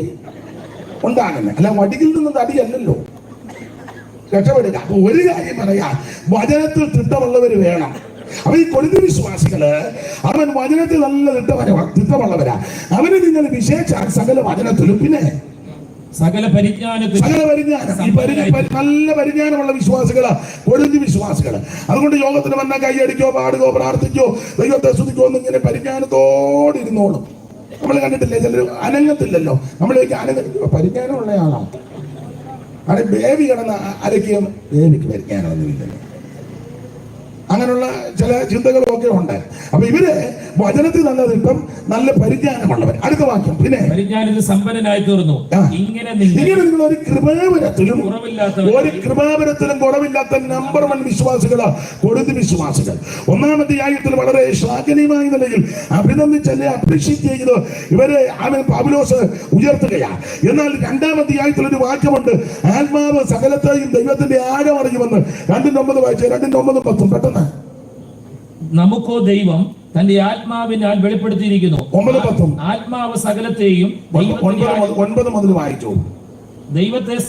ഉണ്ടാകുന്നത്, അല്ല വടിയിൽ നിന്ന് തടിയല്ലല്ലോ. രക്ഷപ്പെടുക. അപ്പൊ ഒരു കാര്യം പറയാ, വചനത്തിൽ തിട്ടമുള്ളവര് വേണം. അപ്പൊ ഈ കൊരിന്ത്യർ വിശ്വാസികള് അവൻ വചനത്തിൽ നല്ല തിട്ടമുള്ളവരാ. അവന് നിങ്ങൾ വിശേഷാൽ സകല വചനത്തിലും, പിന്നെ സകല പരിജ്ഞാനം, നല്ല പരിജ്ഞാനമുള്ള വിശ്വാസികളാ കൊരിന്ത്യർ വിശ്വാസികള്. അതുകൊണ്ട് യോഗത്തിന് വന്നാൽ കൈയടിക്കോ, പാടുകയോ, പ്രാർത്ഥിക്കോ, ദൈവത്തെ സ്തുതിക്കോ ഒന്നും ഇങ്ങനെ പരിജ്ഞാനത്തോടെ ഇരുന്നോളും. നമ്മൾ കണ്ടിട്ടില്ലേ, ചിലർ അനങ്ങത്തില്ലല്ലോ. നമ്മളേക്ക് പരിജ്ഞാനമുള്ള ആളാണ്. അവിടെ ബേബി കിടന്ന് അരയ്ക്കും, ബേബിക്ക് പരിജ്ഞാനമൊന്നുമില്ലല്ലോ. അങ്ങനെയുള്ള ചില ചിന്തകളും ഒക്കെ ഉണ്ട്. അപ്പൊ ഇവര് വചനത്തിൽ നല്ല തിട്ടം, നല്ല പരിജ്ഞാനമുള്ളവർ. അടുത്ത വാക്യം, പിന്നെ പരിജ്ഞാനത്തിൽ സമ്പന്നനായി തീർന്നു. ഇങ്ങനെ നിങ്ങൾ ഒരു കൃപാവരത്തിലും കുറവില്ലാത്ത നമ്പർ 1 വിശ്വാസികളാ കൊരിന്ത്യർ വിശ്വാസികൾ. ഒന്നാമത്തെ ആയത്തിൽ വളരെ ശ്ലാഘനീയമായ നിലയിൽ അഭിനന്ദിച്ചല്ലേ അപ്രീഷിയേറ്റ് ചെയ്ത് ഇവരെ പൗലോസ് ഉയർത്തുകയാ. എന്നാൽ രണ്ടാമത്തെ ആയത്തിൽ ഒരു വാക്യമുണ്ട്, ആത്മാവ് സകലത്തെയും ദൈവത്തിന്റെ ആഴം അറിയുമെന്ന്. 2:9 വായിച്ചേ, 2:9, 10 പെട്ടെന്ന്. നമുക്കോ ദൈവം തന്റെ ആത്മാവിനാൽ വെളിപ്പെടുത്തിയിരിക്കുന്നു. 9, 10. ആത്മാവ് സകലത്തെയും 9 മുതൽ വായിച്ചു. ദൈവം തന്നെ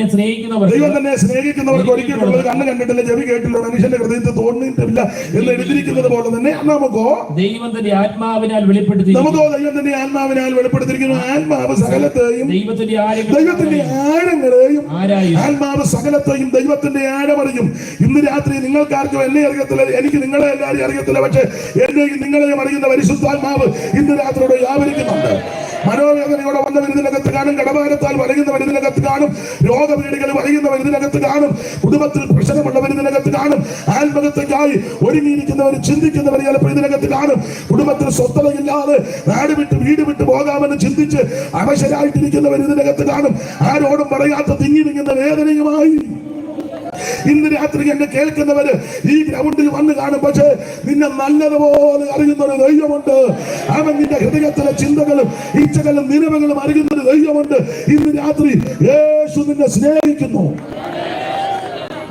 സ്നേഹിക്കുന്നവർക്ക് ഒരുക്കിയിട്ടുള്ളത് കണ്ണ് കണ്ടിട്ടില്ല, ചെവി കേട്ടില്ല, മനുഷ്യന്റെ ഹൃദയത്തിൽ തോന്നിയിട്ടില്ല എന്ന് എഴുതിയിരിക്കുന്നത് പോലെ തന്നെ നമുക്കോ ദൈവം തന്റെ ആത്മാവിനാൽ വെളിപ്പെടുത്തിയിരിക്കുന്നു. ആത്മാവ് സകലത്തെയും ദൈവത്തിന്റെ ആഴങ്ങളെയും ആത്മാവ് സകലത്തെയും ദൈവത്തിന്റെ ആഴമറിയും. ഇന്ന് രാത്രി നിങ്ങൾക്കാർക്കും എന്നെ അറിയത്തില്ല, എനിക്ക് നിങ്ങളെ എല്ലാവരും അറിയത്തില്ല, പക്ഷെ എന്നെയും നിങ്ങളെയും അറിയുന്ന പരിശുദ്ധാത്മാവ് ഇന്ന് രാത്രിയോടെ വ്യാപരിക്കുന്നുണ്ട്. മനോവേദനയോടെ വന്നവർ ഇതിനകത്ത് കാണും, കടഭാരത്താൽ വലയുന്നവർ ഇതിനകത്ത് കാണും, രോഗപീഠകൾ വലയുന്നവർ ഇതിനകത്ത് കാണും, കുടുംബത്തിൽ പ്രശ്നമുള്ളവർ ഇതിനകത്ത് കാണും, ആത്മഹത്യക്കായി ഒരുങ്ങിയിരിക്കുന്നവർ ചിന്തിക്കുന്നവർ ചിലപ്പോൾ ഇതിനകത്ത് കാണും, കുടുംബത്തിൽ സ്വസ്ഥതയില്ലാതെ നാട് വിട്ട് വീട് വിട്ട് പോകാമെന്ന് ചിന്തിച്ച് അവശരായിട്ടിരിക്കുന്നവർ ഇതിനകത്ത് കാണും, ആരോടും പറയാത്ത തിങ്ങി നിൽക്കുന്ന വേദനയുമായി ഇന്ന് രാത്രി എന്നെ കേൾക്കുന്നവര് ഈ ഗ്രൗണ്ടിൽ വന്ന് കാണും. പക്ഷേ നിന്നെ നല്ലതുപോലെ അറിയുന്ന ഒരു ദൈവമുണ്ട്. അവൻ നിന്റെ ഹൃദയത്തിലെ ചിന്തകളും ഇച്ഛകളും നിലവുകളും അറിയുന്ന ഒരു ദൈവമുണ്ട്. ഇന്ന് രാത്രി യേശു നിന്നെ സ്നേഹിക്കുന്നു.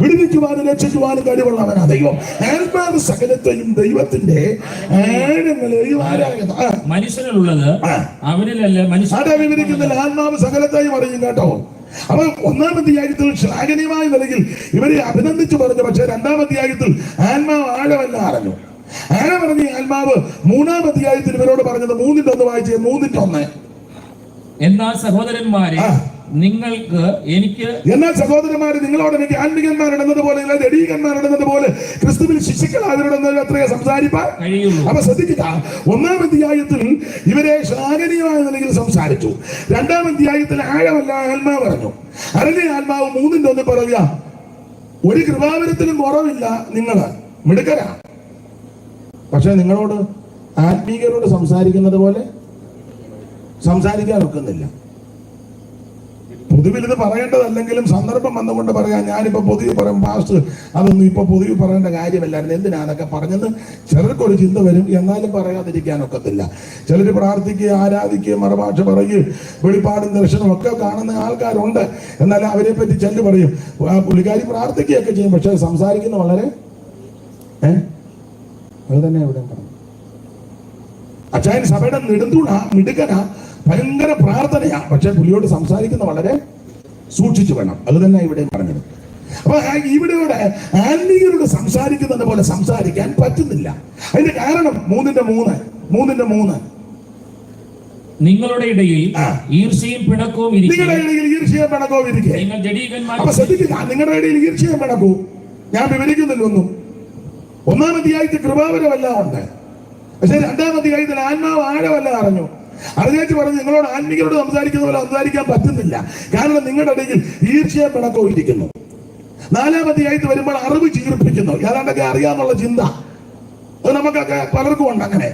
വിടുവിക്കുവാനും രക്ഷിക്കുവാനും കഴിവുള്ളവനാ ദൈവം. ആത്മാവ് സകലത്തെയും ദൈവത്തിന്റെ ആഴങ്ങളെയും മനുഷ്യനുള്ളത് അവനിലല്ല. മനുഷ്യ വിവരിക്കുന്നില്ല. ആത്മാവ് സകലത്തെയും അറിയും കേട്ടോ. അപ്പൊ ഒന്നാം അധ്യായത്തിൽ ശ്ലാഘനീയമായ നിലയിൽ ഇവരെ അഭിനന്ദിച്ചു പറഞ്ഞു. പക്ഷെ രണ്ടാം അധ്യായത്തിൽ ആത്മാവ് ആഴമല്ല അറിഞ്ഞു. ആഴം പറഞ്ഞ ആത്മാവ് മൂന്നാം അധ്യായത്തിൽ ഇവരോട് പറഞ്ഞത് 3:1 വായിച്ചേ. 3:1. എന്നാൽ സഹോദരന്മാരെ നിങ്ങൾക്ക് എനിക്ക് എന്നാൽ സഹോദരന്മാരെ നിങ്ങളോട് എനിക്ക് ആത്മികന്മാരിടുന്നത് പോലെ ജഡീകന്മാരിടുന്നത് പോലെ ക്രിസ്തുവിൽ ശിശുക്കൾ അവരുടെ അത്രയെ സംസാരിപ്പാൻ കഴിയുള്ളൂ. അപ്പൊ ശ്രദ്ധിക്കുക, ഒന്നാം അധ്യായത്തിൽ ഇവരെ ശ്ലാഘനീയമായ നിലയിൽ സംസാരിച്ചു. രണ്ടാം അധ്യായത്തിൽ ആഴമല്ല ആത്മാവ് പറഞ്ഞു. അറിഞ്ഞ ആത്മാവ് 3:1 പറയുക, ഒരു കൃപാവരത്തിനും കുറവില്ല, നിങ്ങള് മിടുക്കരാ, പക്ഷെ നിങ്ങളോട് ആത്മീകരോട് സംസാരിക്കുന്നത് പോലെ സംസാരിക്കാൻ ഒക്കുന്നില്ല. പൊതുവിൽ ഇത് പറയേണ്ടതല്ലെങ്കിലും സന്ദർഭം വന്നുകൊണ്ട് പറയാം. ഞാനിപ്പോ പൊതുവെ പറയും, പാസ്റ്റർ അതൊന്നും ഇപ്പൊ പൊതുവെ പറയേണ്ട കാര്യമല്ലായിരുന്നു, എന്തിനാണൊക്കെ പറഞ്ഞത് ചിലർക്കൊരു ചിന്ത വരും. എന്നാലും പറയാതിരിക്കാനൊക്കത്തില്ല. ചിലർ പ്രാർത്ഥിക്കുക, ആരാധിക്കുക, മറുഭാഷ പറയുകയും വെളിപ്പാടും ദർശനവും ഒക്കെ കാണുന്ന ആൾക്കാരുണ്ട്. എന്നാൽ അവരെ പറ്റി ചെല്ലു പറയും, പുള്ളിക്കാരി പ്രാർത്ഥിക്കുകയൊക്കെ ചെയ്യും, പക്ഷെ സംസാരിക്കുന്ന വളരെ അത് തന്നെ ഇവിടെ പറഞ്ഞു. അച്ചായൻ സഭയുടെ നെടുന്തൂണ, മിടുക്കനാ, ഭയങ്കര പ്രാർത്ഥനയാ, പക്ഷെ പുള്ളിയോട് സംസാരിക്കുന്ന വളരെ സൂക്ഷിച്ചു വേണം. അത് തന്നെ ഇവിടെ പറഞ്ഞത്. അപ്പൊ ഇവിടെയോടെ ആത്മീയരോട് സംസാരിക്കുന്നത് പോലെ സംസാരിക്കാൻ പറ്റുന്നില്ല. അതിന്റെ കാരണം 3:3 നിങ്ങളുടെ ഇടയിൽ ഈർഷ്യയും പിണക്കവും ഇരിക്കെ നിങ്ങൾ ജഡീകന്മാർ. അപ്പൊ ശ്രദ്ധിക്കുക, നിങ്ങളുടെ ഇടയിൽ ഈർഷ്യയും പിണക്കവും ഞാൻ വിവരിക്കുന്നില്ല ഒന്നും. ഒന്നാം അധ്യായത്തിൽ കൃപാവരമല്ല ഉണ്ട്, പക്ഷെ രണ്ടാം അധ്യായത്തിൽ ആത്മാവ് ആഴമല്ല അറിഞ്ഞു. അറിഞ്ഞേച്ച് പറഞ്ഞു നിങ്ങളോട് ആത്മീയരോട് സംസാരിക്കുന്ന പോലെ സംസാരിക്കാൻ പറ്റുന്നില്ല. കാരണം നിങ്ങളുടെ ഇടയിൽ ഈർഷ്യയും പിണക്കവും ഇരിക്കുന്നു. 4-ാം അധ്യായത്തിൽ വരുമ്പോൾ അറിവ് ചീർപ്പിക്കുന്നു. ഏതാണ്ടൊക്കെ അറിയാന്നുള്ള ചിന്ത അത് നമുക്കൊക്കെ പലർക്കും ഉണ്ട്. അങ്ങനെ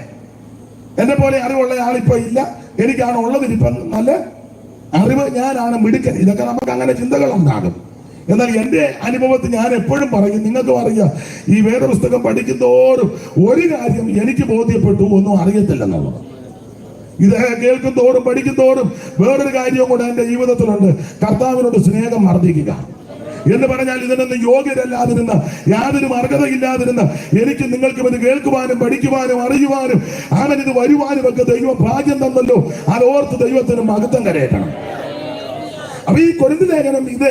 എന്നെ പോലെ അറിവുള്ള ആളിപ്പോ ഇല്ല, എനിക്കാണ് ഉള്ളതിരിപ്പം നല്ല അറിവ്, ഞാനാണ് മിടുക്കൻ. ഇതൊക്കെ നമുക്ക് അങ്ങനെ ചിന്തകൾ ഉണ്ടാകും. എന്നാൽ എൻ്റെ അനുഭവത്തിൽ ഞാൻ എപ്പോഴും പറയും, നിങ്ങൾക്കും അറിയാം, ഈ വേദപുസ്തകം പഠിക്കുന്നതോറും ഒരു കാര്യം എനിക്ക് ബോധ്യപ്പെട്ടു, ഒന്നും അറിയത്തില്ലെന്നുള്ളത്. ഇത് കേൾക്കും തോറും പഠിക്കും തോറും വേറൊരു കാര്യവും കൂടെ എൻ്റെ ജീവിതത്തിലുണ്ട്, കർത്താവിനോട് സ്നേഹം വർദ്ധിക്കുക എന്ന് പറഞ്ഞാൽ ഇതിനൊന്നും യോഗ്യരല്ലാതിരുന്ന, യാതൊരു അർഹതയില്ലാതിരുന്ന എനിക്ക് നിങ്ങൾക്കും ഇത് കേൾക്കുവാനും പഠിക്കുവാനും അറിയുവാനും അവനിത് വരുവാനും ഒക്കെ ദൈവം ഭാഗ്യം തന്നല്ലോ. അതോർത്ത് ദൈവത്തിന് മഹത്വം കരയറ്റണം. അപ്പൊ ഈ കൊരിന്ത് ലേഖനം ഇത്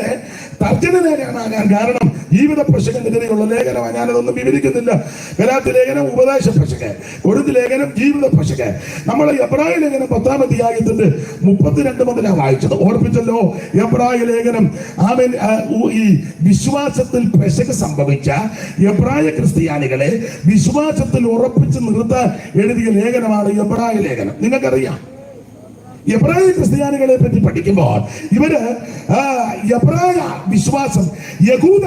തർജ്ജമ ലേഖനമാകാൻ കാരണം ജീവിത പ്രശ്നത്തിനെതിരെയുള്ള ലേഖനമാണ്. ഞാനതൊന്നും വിവരിക്കുന്നില്ല. ഗലാത്യ ലേഖനം ഉപദേശ പ്രശ്നം, കൊരിന്ത് ലേഖനം ജീവിത പ്രശ്നം. നമ്മൾ എബ്രായ ലേഖനം 10-ാം അധ്യായത്തിന്റെ 32 മുതലാണ് വായിച്ചത്. ഓർപ്പിച്ചല്ലോ, എബ്രായ ലേഖനം ഈ വിശ്വാസത്തിൽ പെശക് സംഭവിച്ച എബ്രായ ക്രിസ്ത്യാനികളെ വിശ്വാസത്തിൽ ഉറപ്പിച്ച് നിർത്താൻ എഴുതിയ ലേഖനമാണ് എബ്രായ ലേഖനം. നിങ്ങൾക്കറിയാം, എബ്രായ ക്രിസ്ത്യാനികളെ പറ്റി പഠിക്കുമ്പോൾ ഇവര് എബ്രായ വിശ്വാസം യഹൂദ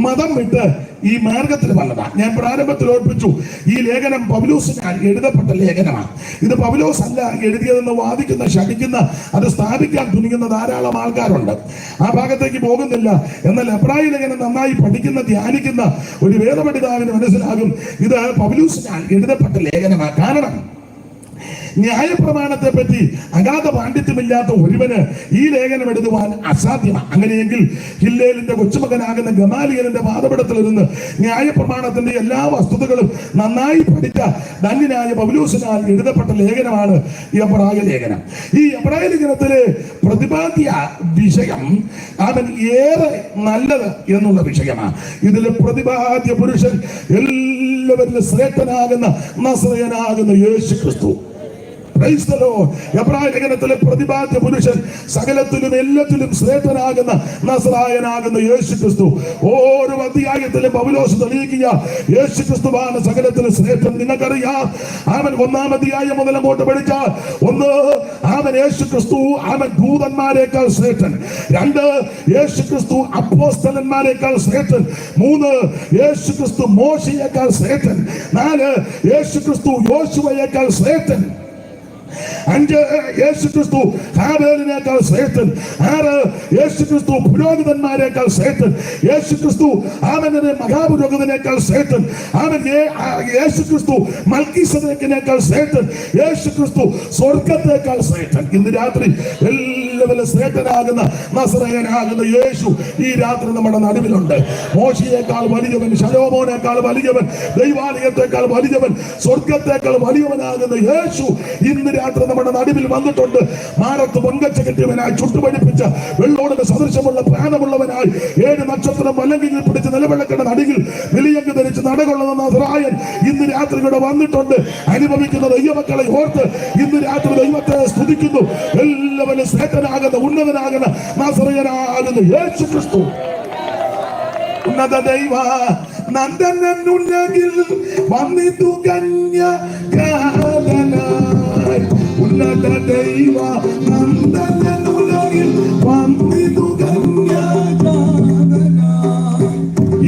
മതം വിട്ട് ഈ മാർഗത്തിൽ വന്നതാണ്. ഞാൻ പ്രാരംഭത്തിൽ ഓർപ്പിച്ചു, ഈ ലേഖനം പൗലോസിനാൽ എഴുതപ്പെട്ട ലേഖനമാണ്. ഇത് പൗലോസ് അല്ല എഴുതിയതെന്ന് വാദിക്കുന്ന, ശഠിക്കുന്ന, അത് സ്ഥാപിക്കാൻ തുനിയുന്ന ധാരാളം ആൾക്കാരുണ്ട്. ആ ഭാഗത്തേക്ക് പോകുന്നില്ല. എന്നാൽ എബ്രായ ലേഖനം നന്നായി പഠിക്കുന്ന, ധ്യാനിക്കുന്ന ഒരു വേദപണ്ഡിതാവിന് മനസ്സിലാകും ഇത് പൗലോസിനാൽ എഴുതപ്പെട്ട ലേഖനമാണ്. കാരണം ന്യായപ്രമാണത്തെ പറ്റി അഗാധ പാണ്ഡിത്യമില്ലാത്ത ഒരുവന് ഈ ലേഖനം എഴുതുവാൻ അസാധ്യമാണ്. അങ്ങനെയെങ്കിൽ ഹില്ലേലിന്റെ കൊച്ചുമകനാകുന്ന ഗമാലിയലിന്റെ പാദപീഠത്തിലിരുന്ന് ന്യായപ്രമാണത്തിന്റെ എല്ലാ വസ്തുതകളും നന്നായി പഠിച്ച ധന്യനായ പൗലോസിനാൽ എഴുതപ്പെട്ട ലേഖനമാണ് എബ്രായ ലേഖനം. ഈ എബ്രായ ലേഖനത്തിലെ പ്രതിപാദ്യ വിഷയം അവൻ ഏറെ നല്ലത് എന്നുള്ള വിഷയമാണ്. ഇതിലെ പ്രതിപാദ്യ പുരുഷൻ എല്ലാവരിലും ശ്രേഷ്ഠനാകുന്ന നസറേയനാകുന്ന യേശു ക്രിസ്തു. Praise the Lord. എബ്രായ ലേഖനത്തിലെ പ്രതിപാദ്യ പുരുഷൻ സകലത്തിലും എല്ലാത്തിലും ശ്രേഷ്ഠനാകുന്ന നസറായനാകുന്ന യേശു ക്രിസ്തു. ഓരോ അധ്യായത്തിലും പൗലോസ് തെളിയിക്കുക യേശു ക്രിസ്തുവാണ് സകലത്തിലും ശ്രേഷ്ഠൻ. നിങ്ങൾക്കറിയാം, അവൻ 1-ാം അധ്യായം മുതൽ അങ്ങോട്ട് പഠിച്ചാൽ, 1, അവൻ യേശു ക്രിസ്തു അവൻ ദൂതന്മാരെക്കാൾ ശ്രേഷ്ഠൻ. 2, യേശു ക്രിസ്തു അപ്പോസ്തലന്മാരെക്കാൾ ശ്രേഷ്ഠൻ. 3, യേശു ക്രിസ്തു മോശയേക്കാൾ ശ്രേഷ്ഠൻ. 4, യേശു ക്രിസ്തു യോശുവയേക്കാൾ ശ്രേഷ്ഠൻ. 5, യേശു ക്രിസ്തു ഹാബേലിനേക്കാൾ ശ്രേഷ്ഠൻ. 6, യേശു ക്രിസ്തു പുരോഹിതന്മാരെക്കാൾ ശ്രേഷ്ഠൻ. യേശു ക്രിസ്തു അവനെ മഹാപുരോഹിതനേക്കാൾ ശ്രേഷ്ഠൻ. യേശു ക്രിസ്തു മൽക്കീസേദെക്കിനേക്കാൾ ശ്രേഷ്ഠൻ. യേശു ക്രിസ്തു സ്വർഗത്തേക്കാൾ ശ്രേഷ്ഠൻ. ഇന്ന് രാത്രി എല്ലാവരും ശ്രേഷ്ഠനാകുന്ന നസറയനാകുന്ന യേശു ഈ രാത്രി നമ്മുടെ നടുവിലുണ്ട്. മോശയേക്കാൾ വലിയവൻ, ശലോമോനേക്കാൾ വലിയവൻ, ദൈവാലയത്തെക്കാൾ വലിയവൻ, സ്വർഗത്തേക്കാൾ വലിയവനാകുന്ന യേശു ഇന്ന് രാത്രി നമ്മുടെ നടുവിൽ വന്നിട്ടുണ്ട്. മാറത്ത് പൊങ്കച്ച കെട്ടിയവനായി, ചുട്ടുപഴിപ്പിച്ച വെള്ളോടിന് സദൃശമുള്ള പ്രാണമുള്ളവനായി, 7 നക്ഷത്രം വല്ലങ്കിൽ പിടിച്ച് നിലവിളക്കുന്ന നടിയിൽ വെളിയങ്ക് ധരിച്ച് നടകൊള്ളുന്ന നസറായൻ ഇന്ന് രാത്രി ഇവിടെ വന്നിട്ടുണ്ട്. അനുഭവിക്കുന്ന ദൈവമക്കളെ ഓർത്ത് ഇന്ന് രാത്രി ദൈവത്തെ സ്തുതിക്കുന്നു. എല്ലാവരും ശ്രേഷ്ഠനാകുന്ന ഉന്നതനാകുന്ന നസറയനാകുന്ന യേശു ക്രിസ്തു. ഉന്നത ദൈവ നന്ദനുണ്ടെങ്കിൽ വന്നിതു കന്യകാതനായി. ഉന്നത ദൈവ നന്ദനുണ്ടെങ്കിൽ വന്നിതു കന്യകാതനായി.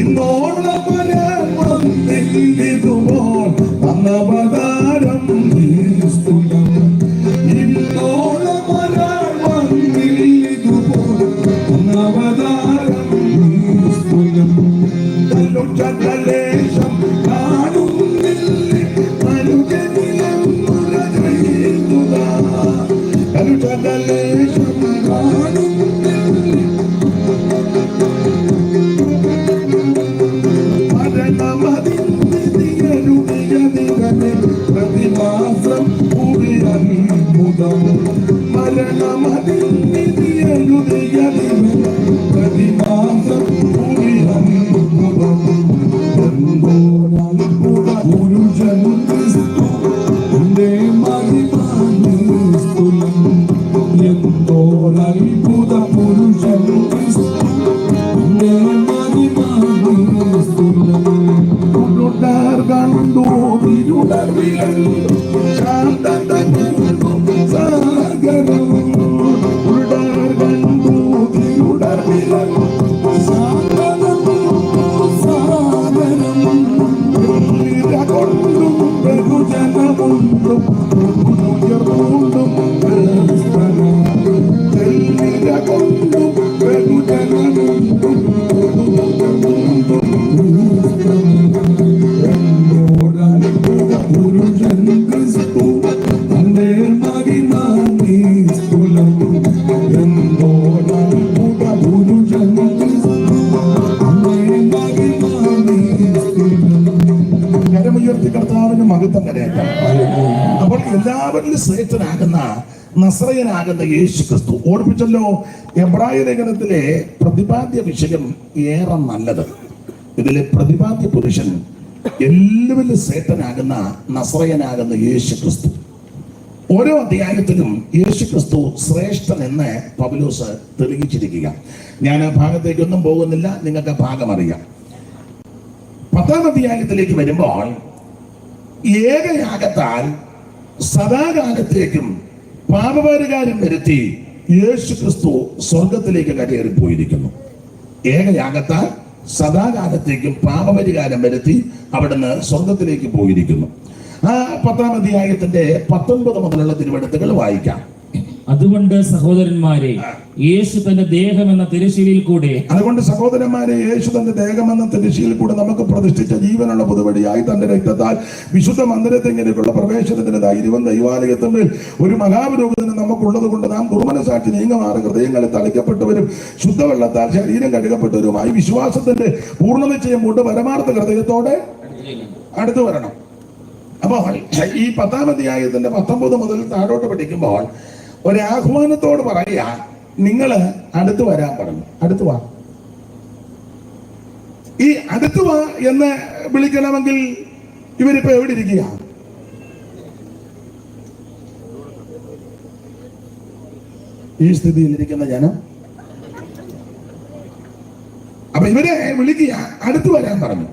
ഇന്നോളം വരാൻ വന്നിതുപോൽ അന്നവതാരം നിസ്തുലം. ഇന്നോളം വരാൻ വന്നിതുപോൽ അന്നവതാരം നിസ്തുലം. കല്ലുചകലേശം കാണുന്നില്ലേ മനുജനിലെന്നുരജയിതുക. കല്ലുചകലേശം കാണുന്നില്ലേ മരണമതിന്ദിയരുടിയതികനെ പ്രതിമാസം ഭൂമിയത്ഭുതം. മരണമതിന്ദിയരുടിയതികനെ പ്രതിമാസം ഭൂമിയത്ഭുതം. എന്തോരത്ഭുത പുരുഷൻ ക്രിസ്തു എന്റെ മഹിമാനിസ്തുലം. എന്തോരത്ഭുത പുരുഷൻ ക്രിസ്തു എന്റെ മഹിമാനിസ്തുലം. ഉരുടർ കണ്ടു ഇരുടർ വിളങ്ങു ശാന്തത കണ്ടു സാഗരം. ഉരുടർ കണ്ടു ഇരുടർ വിളങ്ങു സാഗരം സാഗരം. കൊണ്ടും ബഹുജനമുണ്ടും ഉയർന്നുണ്ടും കൊണ്ടും ബഹുജനമുണ്ടും പുരുഷൻ ക്രിസ്തു തന്റെ മഹിമാനിസ്തുലം. എന്തോരത്ഭുത പുരുഷൻ ക്രിസ്തു തന്റെ മഹിമാനിസ്തുലം. കരമുയർത്തി കർത്താവിന് മഹത്വം കരയറ്റാം. അപ്പോൾ എല്ലാവരിലും ശ്രേഷ്ഠനാകുന്ന നസറയനാകുന്ന യേശു ക്രിസ്തു. ഓർപ്പിച്ചല്ലോ, എബ്രായ ലേഖനത്തിലെ പ്രതിപാദ്യ വിഷയം ഏറെ നല്ലത്. ഇതിലെ പ്രതിപാദ്യ പുരുഷൻ എല്ലാവരിലും ശ്രേഷ്ഠനാകുന്ന നസറയനാകുന്ന യേശു ക്രിസ്തു. ഓരോ അധ്യായത്തിലും യേശു ക്രിസ്തു ശ്രേഷ്ഠൻ എന്ന് പൗലോസ് തെളിയിച്ചിരിക്കുക. ഞാൻ ആ ഭാഗത്തേക്കൊന്നും പോകുന്നില്ല, നിങ്ങൾക്ക് ഭാഗം അറിയാം. 10-ാം അധ്യായത്തിലേക്ക് വരുമ്പോൾ ഏകയാഗത്താൽ സദാകാലത്തേക്കും പാപപരിഹാരം വരുത്തി യേശു ക്രിസ്തു സ്വർഗത്തിലേക്ക് കയറിപ്പോയിരിക്കുന്നു. ഏകയാഗത്താൽ സദാകാലത്തേക്കും പാപപരിഹാരം വരുത്തി അവിടുന്ന് സ്വർഗത്തിലേക്ക് പോയിരിക്കുന്നു. ആ 10-ാം അധ്യായത്തിന്റെ 19 മുതലുള്ള തിരുവെടുത്തുകൾ വായിക്കാം. അതുകൊണ്ട് സഹോദരന്മാരെ, യേശു തന്റെ ദേഹം എന്ന തിരശ്ശീലയിൽ കൂടെ യേശു തന്റെ ദേഹം എന്ന തിരശ്ശീലയിൽ കൂടെ നമുക്ക് പ്രതിഷ്ഠിച്ച ജീവനുള്ള പുതുവടിയായി തന്റെ രക്തത്താൽ വിശുദ്ധ മന്ദിരത്തിലേക്കുള്ള പ്രവേശനത്തിന് ധൈര്യവും ദൈവാലയത്തിന്മേൽ ഒരു മഹാപുരോഹിതന് നമുക്കുള്ളത് കൊണ്ട് നാം ദുർമനസാക്ഷി നീങ്ങമാറ് ഹൃദയങ്ങളിൽ തളിക്കപ്പെട്ടവരും ശുദ്ധവെള്ളത്താൽ ശരീരം കഴുകപ്പെട്ടവരുമായി വിശ്വാസത്തിന്റെ പൂർണ്ണ നിശ്ചയം കൊണ്ട് പരമാർത്ഥ ഹൃദയത്തോടെ അടുത്തു വരണം. അപ്പോൾ ഈ 10-ാം അധ്യായത്തിന്റെ 19 മുതൽ താഴോട്ട് പഠിക്കുമ്പോൾ ഒരാഹ്വാനത്തോട് പറയുക, നിങ്ങള് അടുത്ത് വരാൻ പറഞ്ഞു. അടുത്ത് വാ. ഈ അടുത്ത് വാ എന്ന് വിളിക്കണമെങ്കിൽ ഇവരിപ്പോ എവിടെ ഇരിക്കുക? ഈ സ്ഥിതിയിലിരിക്കുന്ന ജനം. അപ്പൊ ഇവരെ വിളിക്കുക, അടുത്ത് വരാൻ പറഞ്ഞു.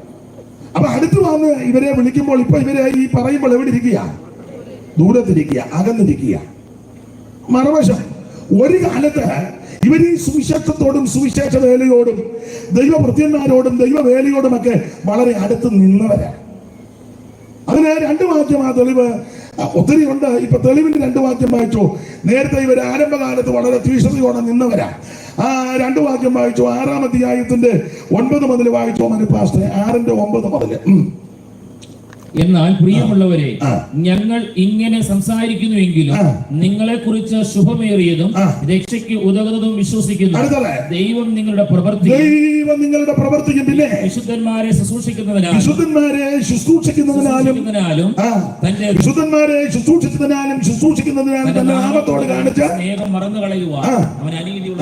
അപ്പൊ അടുത്ത് വന്ന് ഇവരെ വിളിക്കുമ്പോൾ ഇപ്പൊ ഇവരെ ഈ പറയുമ്പോൾ എവിടെ ഇരിക്കുക? ദൂരത്തിരിക്കുക, അകന്നിരിക്കുക. മറുവശം ഒരു കാലത്ത് ഇവർ ഈ സുവിശേഷത്തോടും സുവിശേഷ വേലയോടും ദൈവഭൃത്യന്മാരോടും ദൈവവേലയോടും ഒക്കെ വളരെ അടുത്ത് നിന്നവരാണ്. അതിന് രണ്ട് വാക്യം ആ തെളിവ് ഒത്തിരി ഉണ്ട്. ഇപ്പൊ തെളിവിന്റെ രണ്ട് വാക്യം വായിച്ചു. നേരത്തെ ഇവർ ആരംഭകാലത്ത് വളരെ തീഷ്ണതയോടെ നിന്നവരാ. ആ രണ്ട് വാക്യം വായിച്ചു. 6-ാം അധ്യായത്തിന്റെ 9 മുതൽ വായിച്ചു. പാസ്റ്റർ 6-9 മുതൽ. എന്നാൽ പ്രിയമുള്ളവരെ, ഞങ്ങൾ ഇങ്ങനെ സംസാരിക്കുന്നുവെങ്കിലും നിങ്ങളെ കുറിച്ച് ശുഭമേറിയതും രക്ഷയ്ക്ക് ഉതകുന്നതും വിശ്വസിക്കുന്നു. ദൈവം നിങ്ങളുടെ പ്രവൃത്തിക്കും പിന്നെ വിശുദ്ധന്മാരെ ശുശ്രൂഷിക്കുന്നതിനാലും തന്റെ നാമത്തോട് കാണിച്ച സ്നേഹം മറന്നു കളയുവാൻ അവൻ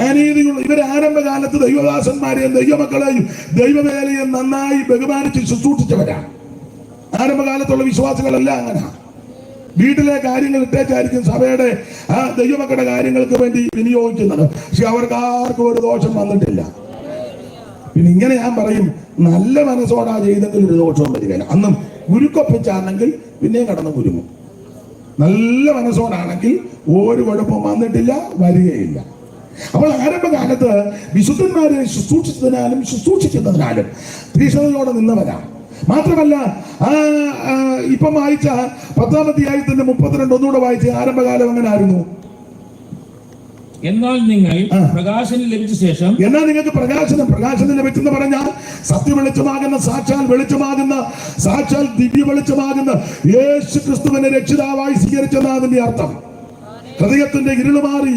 അനീതിയുള്ള ഇവർ ആരംഭകാലത്ത് ദൈവദാസന്മാരെയും ദൈവമക്കളെയും ദൈവവേലയും നന്നായി ബഹുമാനിച്ച് ശുശ്രൂഷിച്ചവരാണ്. ആരംഭകാലത്തുള്ള വിശ്വാസികളെല്ലാം അങ്ങനെ വീട്ടിലെ കാര്യങ്ങൾ ഇട്ടേച്ചായിരിക്കും സഭയുടെ ആ ദൈവമക്കളുടെ കാര്യങ്ങൾക്ക് വേണ്ടി വിനിയോഗിക്കുന്നത്. പക്ഷെ അവർക്ക് ആർക്കും ഒരു ദോഷം വന്നിട്ടില്ല. പിന്നെ ഇങ്ങനെ ഞാൻ പറയും, നല്ല മനസ്സോടാ ചെയ്തെങ്കിൽ ഒരു ദോഷവും വരികയില്ല. അന്നും ഗുരുക്കൊപ്പിച്ചാണെങ്കിൽ പിന്നെയും കടന്നു കുരുങ്ങും. നല്ല മനസ്സോടാണെങ്കിൽ ഒരു കുഴപ്പം വന്നിട്ടില്ല, വരികയില്ല. അപ്പോൾ ആരംഭകാലത്ത് വിശുദ്ധന്മാരെ ശുശ്രൂഷിക്കുന്നതിനാലും തീഷ്ണതയോടെ നിന്നവരാണ്. മാത്രമല്ല ഇപ്പം വായിച്ച 10-ാം അധ്യായത്തിന്റെ 32 ഒന്നുകൂടെ വായിച്ച്. ആരംഭകാലം എങ്ങനെ ആയിരുന്നു? എന്നാൽ നിങ്ങൾ പ്രകാശനം ലഭിച്ച ശേഷം, എന്നാൽ നിങ്ങൾക്ക് പ്രകാശനം ലഭിച്ചെന്ന് പറഞ്ഞാൽ സത്യ വെളിച്ചമാകുന്ന സാക്ഷാൽ ദിവ്യ വെളിച്ചമാകുന്ന യേശു ക്രിസ്തുവിനെ രക്ഷിതാവായി സ്വീകരിച്ചെന്നാണ് അതിന്റെ അർത്ഥം. ഹൃദയത്തിന്റെ ഇരുള് മാറി,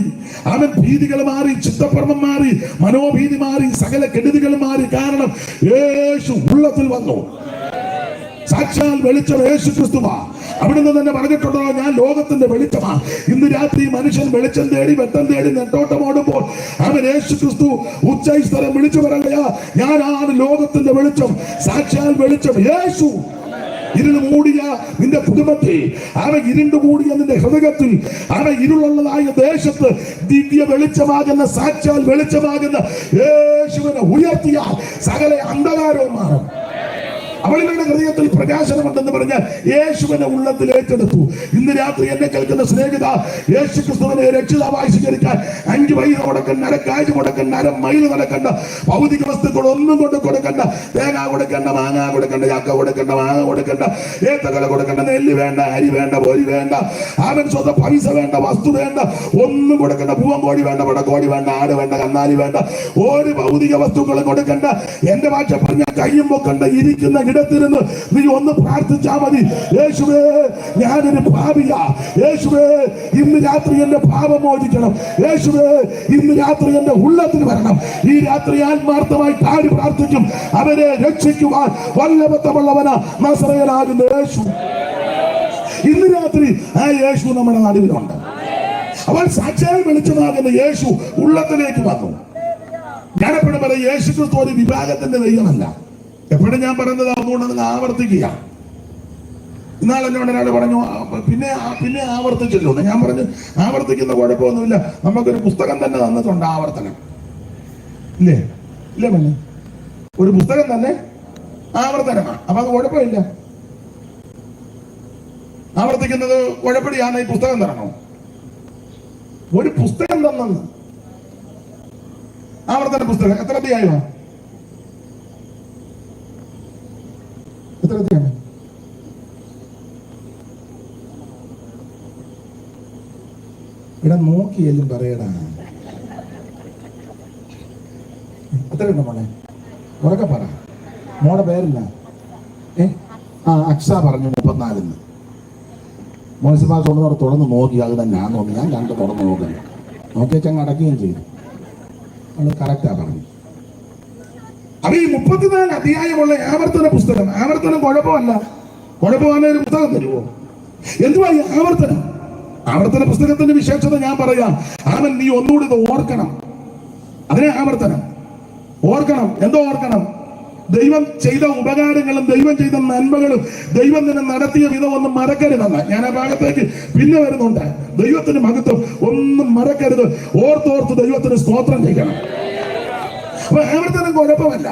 അവൻ ഭീതികൾ മാറി, ചിത്തപ്രമം മാറി, മനോഭീതി മാറി, സകല കെടുതികൾ മാറി. കാരണം യേശു ഉള്ളത്തിൽ വന്നു. സാക്ഷാൽ വെളിച്ചം യേശു ക്രിസ്തുവാ. അവിടുന്ന് തന്നെ പറഞ്ഞിട്ടുണ്ടോ, ഞാൻ ലോകത്തിന്റെ വെളിച്ചമാ. ഇന്ന് രാത്രി മനുഷ്യൻ വെളിച്ചം തേടി വെട്ടം തേടി നെട്ടോട്ടമോടുമ്പോൾ അവൻ യേശു ക്രിസ്തു ഉച്ചസ്ഥലം വിളിച്ചു പറയുകയാ, ഞാനാണ് ലോകത്തിന്റെ വെളിച്ചം, സാക്ഷാൽ വെളിച്ചം യേശു. ഇരുൾ മൂടിയ നിന്റെ കുടുംബത്തിൽ, അവ ഇരുണ്ടു മൂടിയ നിന്റെ ഹൃദയത്തിൽ, അവ ഇരുളുള്ളതായ ദേശത്ത് ദിവ്യ വെളിച്ചമാകുന്ന സാക്ഷാൽ വെളിച്ചമാകുന്ന യേശുവിനെ ഉയർത്തിയ സകല അന്ധകാരവും മാറും. അവളുടെ ഹൃദയത്തിൽ പ്രകാശനമുണ്ടെന്ന് പറഞ്ഞാൽ യേശുവിനെ ഉള്ളത്തിൽ ഏറ്റെടുത്തു. ഇന്ന് രാത്രി എന്നെ കേൾക്കുന്ന സ്നേഹിത, യേശു ക്രിസ്തുവിനെ രക്ഷിതാവായി സ്വീകരിക്കാൻ 5 മൈൽ കൊടുക്കണ്ട, 1 കൊടുക്കണ്ട, 1/2 മൈൽ നടക്കണ്ട, ഭൗതിക വസ്തുക്കൾ ഒന്നും കൊണ്ട് കൊടുക്കണ്ട. തേങ്ങ കൊടുക്കണ്ട, മാങ്ങ കൊടുക്കണ്ട, ചക്ക കൊടുക്കണ്ട, മാങ്ങ കൊടുക്കണ്ട, ഏത്തക്കല കൊടുക്കണ്ട, നെല്ല് വേണ്ട, അരി വേണ്ട, പൊരി വേണ്ട, അവൻ സ്വന്തം പൈസ വേണ്ട, വസ്തു വേണ്ട, ഒന്നും കൊടുക്കണ്ട. പൂവൻകോഴി വേണ്ട, പടക്കോഴി വേണ്ട, ആട് വേണ്ട, കന്നാലി വേണ്ട, ഒരു ഭൗതിക വസ്തുക്കളും കൊടുക്കണ്ട. എന്റെ ഭാഷ പറഞ്ഞ കയ്യും പൊക്കണ്ട, ഇരിക്കുന്ന ഇടത്തിരുന്ന് നീ ഒന്ന് പ്രാർത്ഥിച്ചാ മതി. യേശുവേ, ഞാനൊരു പാപിയാ. യേശുവേ, ഇന്ന് രാത്രി എന്റെ പാപം മോചിക്കണം. യേശുവേ, ഇന്ന് രാത്രി എന്റെ ഉള്ളത്തിൽ വരണം. ഈ രാത്രി ആത്മാർത്ഥമായി പാടി പ്രാർത്ഥിക്കും. അവരെ രക്ഷിക്കുവാൻ വല്ലഭത്വമുള്ളവനാ നസറേയനാകുന്ന യേശു. ഇന്ന് രാത്രി ആ യേശു നമ്മുടെ നടുവിലുണ്ട്. അവൻ സാക്ഷാൽ വെളിച്ചമാകുന്ന യേശു ഉള്ളത്തിലേക്ക് വന്നു. ഞാനെപ്പോഴും പറയും, യേശു ക്രിസ്തു ഒരു വിഭാഗത്തിന്റെ ദൈവമല്ല. എപ്പോഴും ഞാൻ പറയുന്നത് അതുകൊണ്ട് നിങ്ങൾ ആവർത്തിക്കുക. ഇന്നാൾ എന്നോട് ഒരാൾ പറഞ്ഞു, പിന്നെ ആവർത്തിച്ചല്ലോ. ഞാൻ പറഞ്ഞു, ആവർത്തിക്കുന്ന കുഴപ്പമൊന്നുമില്ല, നമുക്കൊരു പുസ്തകം തന്നെ തന്നിട്ടുണ്ട് ആവർത്തനം. ഇല്ലേ പിന്നെ ഒരു പുസ്തകം തന്നെ ആവർത്തനമാണ്. അപ്പൊ അത് കുഴപ്പമില്ല. ആവർത്തിക്കുന്നത് കുഴപ്പടിയാണ്. ഈ പുസ്തകം തരണോ? ഒരു പുസ്തകം തന്നെന്ന്. ആവർത്തന പുസ്തകം എത്ര അധ്യായമാ? എത്ര അധ്യായം? ഇവിടെ നോക്കിയെല്ലാം പറയടാ. എത്രയുണ്ട് മോളെ? ഉറക്കെ പറ. മോടെ പേരില്ല. അക്ഷ പറഞ്ഞു 34. മുനിസിപ്പാൽ തൊണ്ണൂറ് തുറന്ന് നോക്കി. അത് തന്നെ ഞാൻ നോക്കി. ഞാൻ 2 തുറന്ന് നോക്കുന്നു. നോക്കിയങ്ങ് അടക്കുകയും ചെയ്തു. അത് കറക്റ്റാ പറഞ്ഞു. അപ്പൊ ഈ 34 അധ്യായമുള്ള ആവർത്തന പുസ്തകം, ആവർത്തനം കുഴപ്പമല്ല. കുഴപ്പമാണ് ഒരു പുസ്തകം തരുമോ? എന്തുവാ ഈ ആവർത്തനം? ആവർത്തന പുസ്തകത്തിന്റെ വിശേഷത ഞാൻ പറയാം. അവൻ നീ ഒന്നുകൂടി ഇത് ഓർക്കണം. അതിനെ ആവർത്തനം ഓർക്കണം. എന്തോ ഓർക്കണം? ദൈവം ചെയ്ത ഉപകാരങ്ങളും ദൈവം ചെയ്ത നന്മകളും ദൈവം തന്നെ നടത്തിയ വിധം ഒന്നും മറക്കരുതെന്ന്. ഞാൻ ആ ഭാഗത്തേക്ക് പിന്നെ വരുന്നുണ്ട്. ദൈവത്തിന് മഹത്വം ഒന്നും മറക്കരുത്. ഓർത്തോർത്ത് ദൈവത്തിന് സ്തോത്രം ചെയ്യണം. അപ്പൊ ആവർത്തനം കുഴപ്പമല്ല.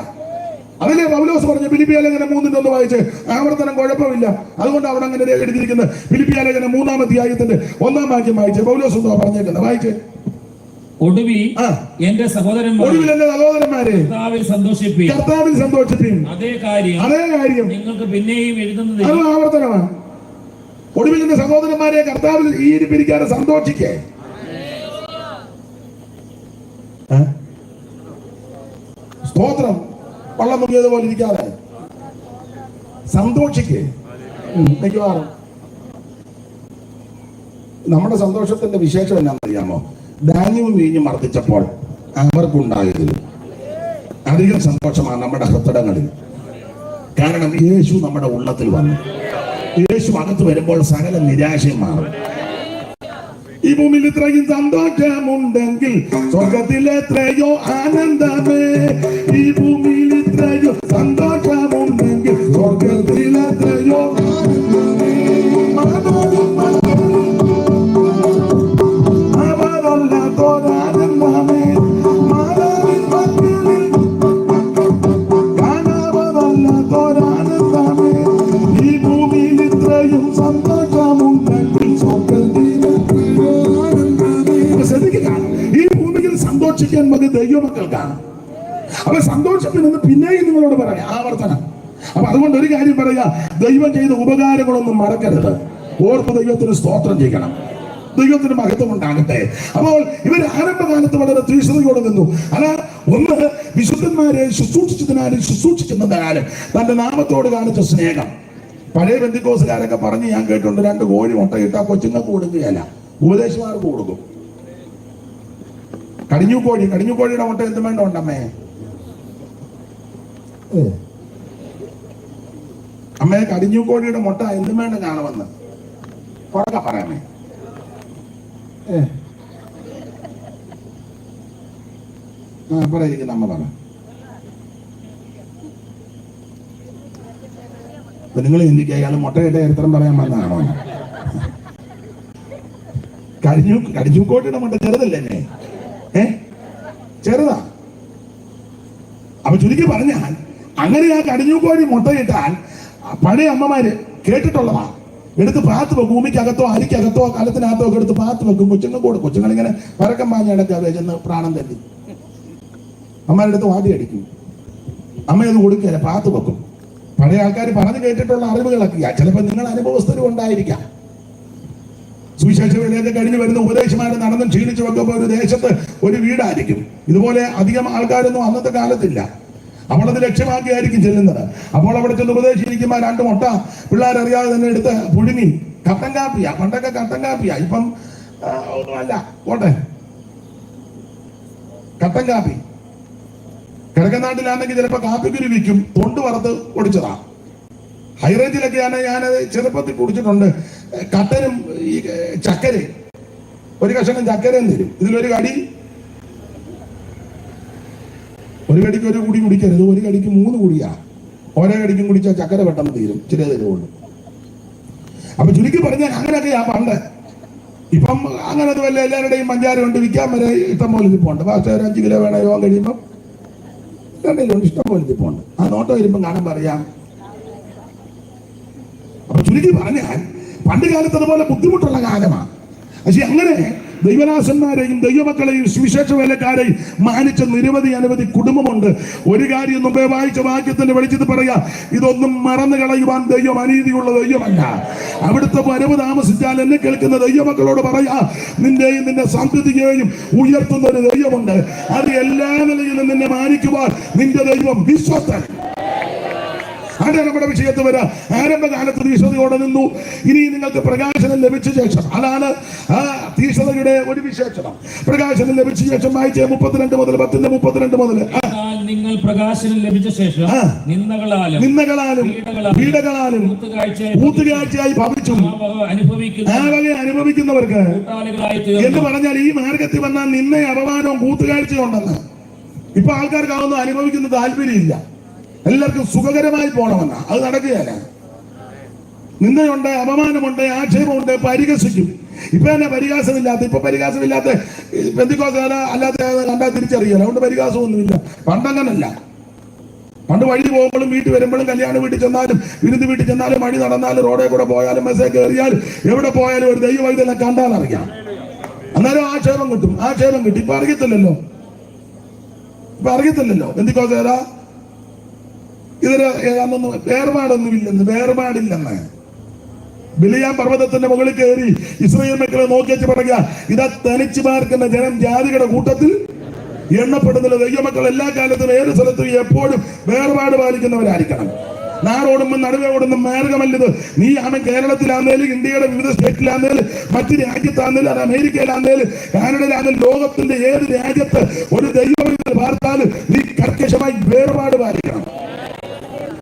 അതിലെ പൗലോസ് പറഞ്ഞു ഫിലിപ്പിയ ലേഖനം 3:1 വായിച്ച്, ആവർത്തനം കുഴപ്പമില്ല. അതുകൊണ്ട് അവിടെ അങ്ങനെ എഴുതിയിരിക്കുന്നത്. ഫിലിപ്പിയ ലേഖനം 3-ാം അധ്യായത്തിന്റെ 1-ാം വാക്യം വായിച്ച് പൗലോസ് എന്താ പറഞ്ഞേക്കുന്നത് വായിച്ച്. ഒടുവിൽ എന്റെ സഹോദരന്മാരെ കർത്താവിൽ സന്തോഷിപ്പിൻ. അതേ കാര്യം നിങ്ങൾക്ക് പിന്നെയും എഴുതുന്നത് അത് ആവർത്തനമാണ്. ഒടുവിൽ എന്റെ സഹോദരന്മാരെ കർത്താവിൽ ഈ ഇരിപ്പിരിക്കാതെ സന്തോഷിക്കേ. സ്തോത്രം. വള്ളം മുങ്ങിയതുപോലെ ഇരിക്കാതെ സന്തോഷിക്കേ. മിക്കവാറും നമ്മുടെ സന്തോഷത്തിന്റെ വിശേഷം എന്നാണെന്നറിയാമോ? ധാന്യവും വീഞ്ഞും മർദ്ദിച്ചപ്പോൾ അവർക്കുണ്ടായതിൽ അധികം സന്തോഷമാണ് നമ്മുടെ ഹൃദയങ്ങളിൽ. കാരണം യേശു നമ്മുടെ ഉള്ളത്തിൽ വന്നു. യേശു അകത്ത് വരുമ്പോൾ സകല നിരാശയും മാറും. ഈ ഭൂമിയിൽ ഇത്രയും സന്തോഷമുണ്ടെങ്കിൽ സ്വർഗത്തിൽ എത്രയോ ആനന്ദമേ. ഈ ഭൂമിയിൽ ഇത്രയോ സന്തോഷമുണ്ടെങ്കിൽ സ്വർഗത്തിൽ എത്രയോ ഈ ഭൂമിയിൽ ഇത്രയും സന്തോഷമുണ്ടെങ്കിൽ ഈ ഭൂമിയിൽ സന്തോഷിക്കാൻ മതി ദൈവമക്കൾക്കാണ്. അപ്പൊ സന്തോഷിക്കണമെന്ന് പിന്നെയും നിങ്ങളോട് പറയാം, ആവർത്തനം. അപ്പൊ അതുകൊണ്ട് ഒരു കാര്യം പറയാ, ദൈവം ചെയ്ത ഉപകാരങ്ങളൊന്നും മറക്കരുത്. ഓർത്ത് ദൈവത്തിന് സ്തോത്രം ചെയ്യണം. ദൈവത്തിന് മഹത്വം ഉണ്ടാകട്ടെ. അപ്പോൾ ഇവർ ആരംഭകാലത്ത് വളരെ തീഷ്ണതയോടെ നിന്നു. അല്ല, ഒന്ന് വിശുദ്ധന്മാരെ ശുശ്രൂഷിക്കുന്നതിനാലും തന്റെ നാമത്തോട് കാണിച്ച സ്നേഹം. പഴയ പെന്തിക്കോസുകാരൊക്കെ പറഞ്ഞ് ഞാൻ കേട്ടിട്ടുണ്ട്, 2 കോഴി മുട്ടയിട്ടാ കൊച്ചുങ്ങൾക്ക് കൊടുക്കുകയല്ല, ഉപദേശമാർക്ക് കൊടുക്കും. കടിഞ്ഞൂക്കോഴിയുടെ മുട്ട എന്ത് വേണ്ട ഉണ്ടമ്മേ? അമ്മയെ കടിഞ്ഞൂക്കോഴിയുടെ മുട്ട എന്ത് വേണ്ട കാണുമെന്ന് ഉറക്കെ പറയാമേ. പറയിരിക്കുന്ന അമ്മ പറ. നിങ്ങൾ ചിന്തിക്കുക അയാൾ മുട്ടയിട്ട ചരിത്രം പറയാൻ വന്നതാണോ? കടിഞ്ഞൂക്കോഴിയുടെ മുട്ട ചെറുതല്ലേ? ചെറുതാ. അപ്പൊ ചുരുക്കി പറഞ്ഞാൽ അങ്ങനെ ആ കടിഞ്ഞൂക്കോഴി മുട്ടയിട്ടാൽ പഴയ അമ്മമാര് കേട്ടിട്ടുള്ളതാ. എടുത്ത് പാത്ത് വെക്കും, ഭൂമിക്കകത്തോ അരിക്കകത്തോ കലത്തിനകത്തോ ഒക്കെ എടുത്ത് പാത്ത് വെക്കും. കൊച്ചുങ്ങൾ ഇങ്ങനെ പരക്കം പാഞ്ഞടക്കാതെ ചെന്ന് പ്രാണം തല്ലി അമ്മയുടെ വാടി അടിക്കും. അമ്മയത് കൊടുക്കുകയല്ല, പാത്ത് വെക്കും. പഴയ ആൾക്കാർ പറഞ്ഞു കേട്ടിട്ടുള്ള അറിവുകളൊക്കെയാ. ചിലപ്പോൾ നിങ്ങൾ അനുഭവസ്ഥരും ഉണ്ടായിരിക്കാം. സുവിശേഷ വേലയൊക്കെ കഴിഞ്ഞ് വരുന്ന ഉപദേശമാര് നടന്നും ക്ഷീണിച്ചു വെക്കുമ്പോൾ ഒരു ദേശത്ത് ഒരു വീടായിരിക്കും. ഇതുപോലെ അധികം ആൾക്കാരൊന്നും അന്നത്തെ കാലത്തില്ല. അവളത് ലക്ഷ്യമാക്കിയായിരിക്കും ചെല്ലുന്നത്. അപ്പോൾ അവിടെ ചെന്ന് ഉപദേശിച്ചിരിക്കുമ്പോൾ 2 മുട്ട പിള്ളേരറിയാതെ തന്നെ എടുത്ത് പുഴുങ്ങി. കട്ടൻ കാപ്പിയാ, പണ്ടൊക്കെ കട്ടൻ കാപ്പിയാ, ഇപ്പം ഒന്നുമല്ല. പോട്ടെ, കട്ടൻ കാപ്പി. കിഴക്കനാട്ടിലാണെങ്കിൽ ചിലപ്പോൾ കാപ്പിക്കുരു വിൽക്കും, തൊണ്ട് വറുത്ത് പൊടിച്ചതാ. ഹൈറേഞ്ചിലൊക്കെയാണ് ഞാനത് ചെറുപ്പത്തിൽ കുടിച്ചിട്ടുണ്ട്. കട്ടനും ഈ ചക്കര, ഒരു കഷണം ചക്കരയും തരും. ഇതിലൊരു കടി, ഒരു കടിക്ക് ഒരു കുടി കുടിക്കരുത്, ഒരു കടിക്ക് 3 കുടിയാ. ഓരോ കടിക്കും കുടിച്ചാൽ ചക്കര പെട്ടെന്ന് തീരും, ഇച്ചിരി തരുള്ളൂ. അപ്പൊ ചുരുക്കി പറഞ്ഞാൽ അങ്ങനെയൊക്കെയാ പണ്ട്. ഇപ്പം അങ്ങനെ വല്ല എല്ലാവരുടെയും പഞ്ചാര കൊണ്ട് വിൽക്കാൻ വരെ ഇഷ്ടം പോലെ തിപ്പുണ്ട്. ഫാസ്റ്റ് ഒരു 5 കിലോ വേണം യോഗം കഴിയുമ്പോൾ രണ്ടിലുണ്ട്, ഇഷ്ടം പോലെ തിപ്പുണ്ട്. ആ നോട്ടം വരുമ്പം കാണാൻ പറയാം. അപ്പൊ ചുരുക്കി പറഞ്ഞാൽ പണ്ട് കാലത്ത് അതുപോലെ ബുദ്ധിമുട്ടുള്ള കാലമാണ്. പക്ഷെ അങ്ങനെ ദൈവദാസന്മാരെയും ദൈവമക്കളെയും സുവിശേഷ വേലക്കാരെയും മാനിച്ച അനവധി കുടുംബമുണ്ട്. ഒരു കാര്യം മുമ്പേ വായിച്ച വാക്യത്തിന്റെ വെളിച്ചത്തിൽ പറയാ, ഇതൊന്നും മറന്നു കളയുവാൻ ദൈവം അനീതിയുള്ള ദൈവമല്ല. അവിടുത്തെ വരവ് താമസിച്ചാൽ എന്നെ കേൾക്കുന്ന ദൈവമക്കളോട് പറയാ, നിന്റെയും നിന്റെ സന്തതിയെയും ഉയർത്തുന്ന ഒരു ദൈവമുണ്ട്. അത് എല്ലാ നിലയിലും നിന്നെ മാനിക്കുവാൻ നിന്റെ ദൈവം വിശ്വസ്തൻ. അതെ, നമ്മുടെ വിഷയത്തിൽ വരാം. ആരംഭകാലത്ത് തീഷ്ണതയോടെ നിന്നു. ഇനി നിങ്ങൾക്ക് പ്രകാശനം ലഭിച്ച ശേഷം, അതാണ് ആ തീഷ്ണതയുടെ ഒരു വിശേഷണം. പ്രകാശനം ലഭിച്ച ശേഷം വായിച്ച 32 മുതൽ 10:32 മുതൽ നിങ്ങൾ പ്രകാശനം ലഭിച്ച ശേഷം നിന്ദകളാലും പീഡകളാലും കൂത്തുകാഴ്ചയായി ഭവിച്ചു അനുഭവിക്കുന്നവർക്ക് എന്ന് പറഞ്ഞാൽ ഈ മാർഗത്തിൽ വന്നാൽ നിന്നെ അപമാനവും കൂത്തുകാഴ്ചയും ഉണ്ടെന്ന് ഇപ്പൊ ആൾക്കാർക്കാവുന്ന അനുഭവിക്കുന്ന താല്പര്യമില്ല. എല്ലാവർക്കും സുഖകരമായി പോണമെന്ന അത് നടക്കുകയല്ല. നിന്നയുണ്ട്, അപമാനമുണ്ട്, ആക്ഷേപമുണ്ട്, പരിഹസിക്കും. ഇപ്പൊ തന്നെ പരിഹാസമില്ലാത്ത, ഇപ്പൊ പരിഹാസമില്ലാത്ത പെന്തിക്കോസ്തുകാര അല്ലാത്ത കണ്ടാൽ തിരിച്ചറിയാലോ. അതുകൊണ്ട് പരിഹാസമൊന്നുമില്ല. പണ്ടങ്ങനല്ല. പണ്ട് വഴി പോകുമ്പോഴും വീട്ടിൽ വരുമ്പോഴും കല്യാണ വീട്ടിൽ ചെന്നാലും വിരുന്ന് വീട്ടിൽ ചെന്നാലും വഴി നടന്നാലും റോഡേ കൂടെ പോയാലും ബസ്സേ കയറിയാലും എവിടെ പോയാലും ഒരു ദൈവവൈദ്യം കണ്ടാൽ അറിയാം. അന്നേരം ആക്ഷേപം കിട്ടും. ഇപ്പൊ അറിയത്തില്ലല്ലോ. പെന്തിക്കോസ്തുകാരാ ഇതിന് ഏതാണെന്ന് വേർപാടില്ലെന്ന് ബിലിയാം പർവ്വതത്തിന്റെ മുകളിൽ കയറി ഇസ്രായേൽ മക്കളെ നോക്കിച്ച് പറയുക, ഇതാ തനിച്ചു പാർക്കുന്ന ജനം ജാതികളുടെ കൂട്ടത്തിൽ എണ്ണപ്പെടുന്നില്ല. ദൈവമക്കൾ എല്ലാ കാലത്തും ഏത് സ്ഥലത്തും എപ്പോഴും വേർപാട് പാലിക്കുന്നവരായിരിക്കണം. നാടോടുമ്പോ നടുവേ ഓടുന്ന മാർഗമല്ലത്. നീ കേരളത്തിലാന്നേലും ഇന്ത്യയുടെ വിവിധ സ്റ്റേറ്റിലാന്നേലും മറ്റു രാജ്യത്താന്നേലും അത് അമേരിക്കയിലാന്നേലും കാനഡയിലാന്നേലും ലോകത്തിന്റെ ഏത് രാജ്യത്ത് ഒരു ദൈവത്തിൽ പാർത്താലും നീ കർക്കശമായി വേർപാട് പാലിക്കണം.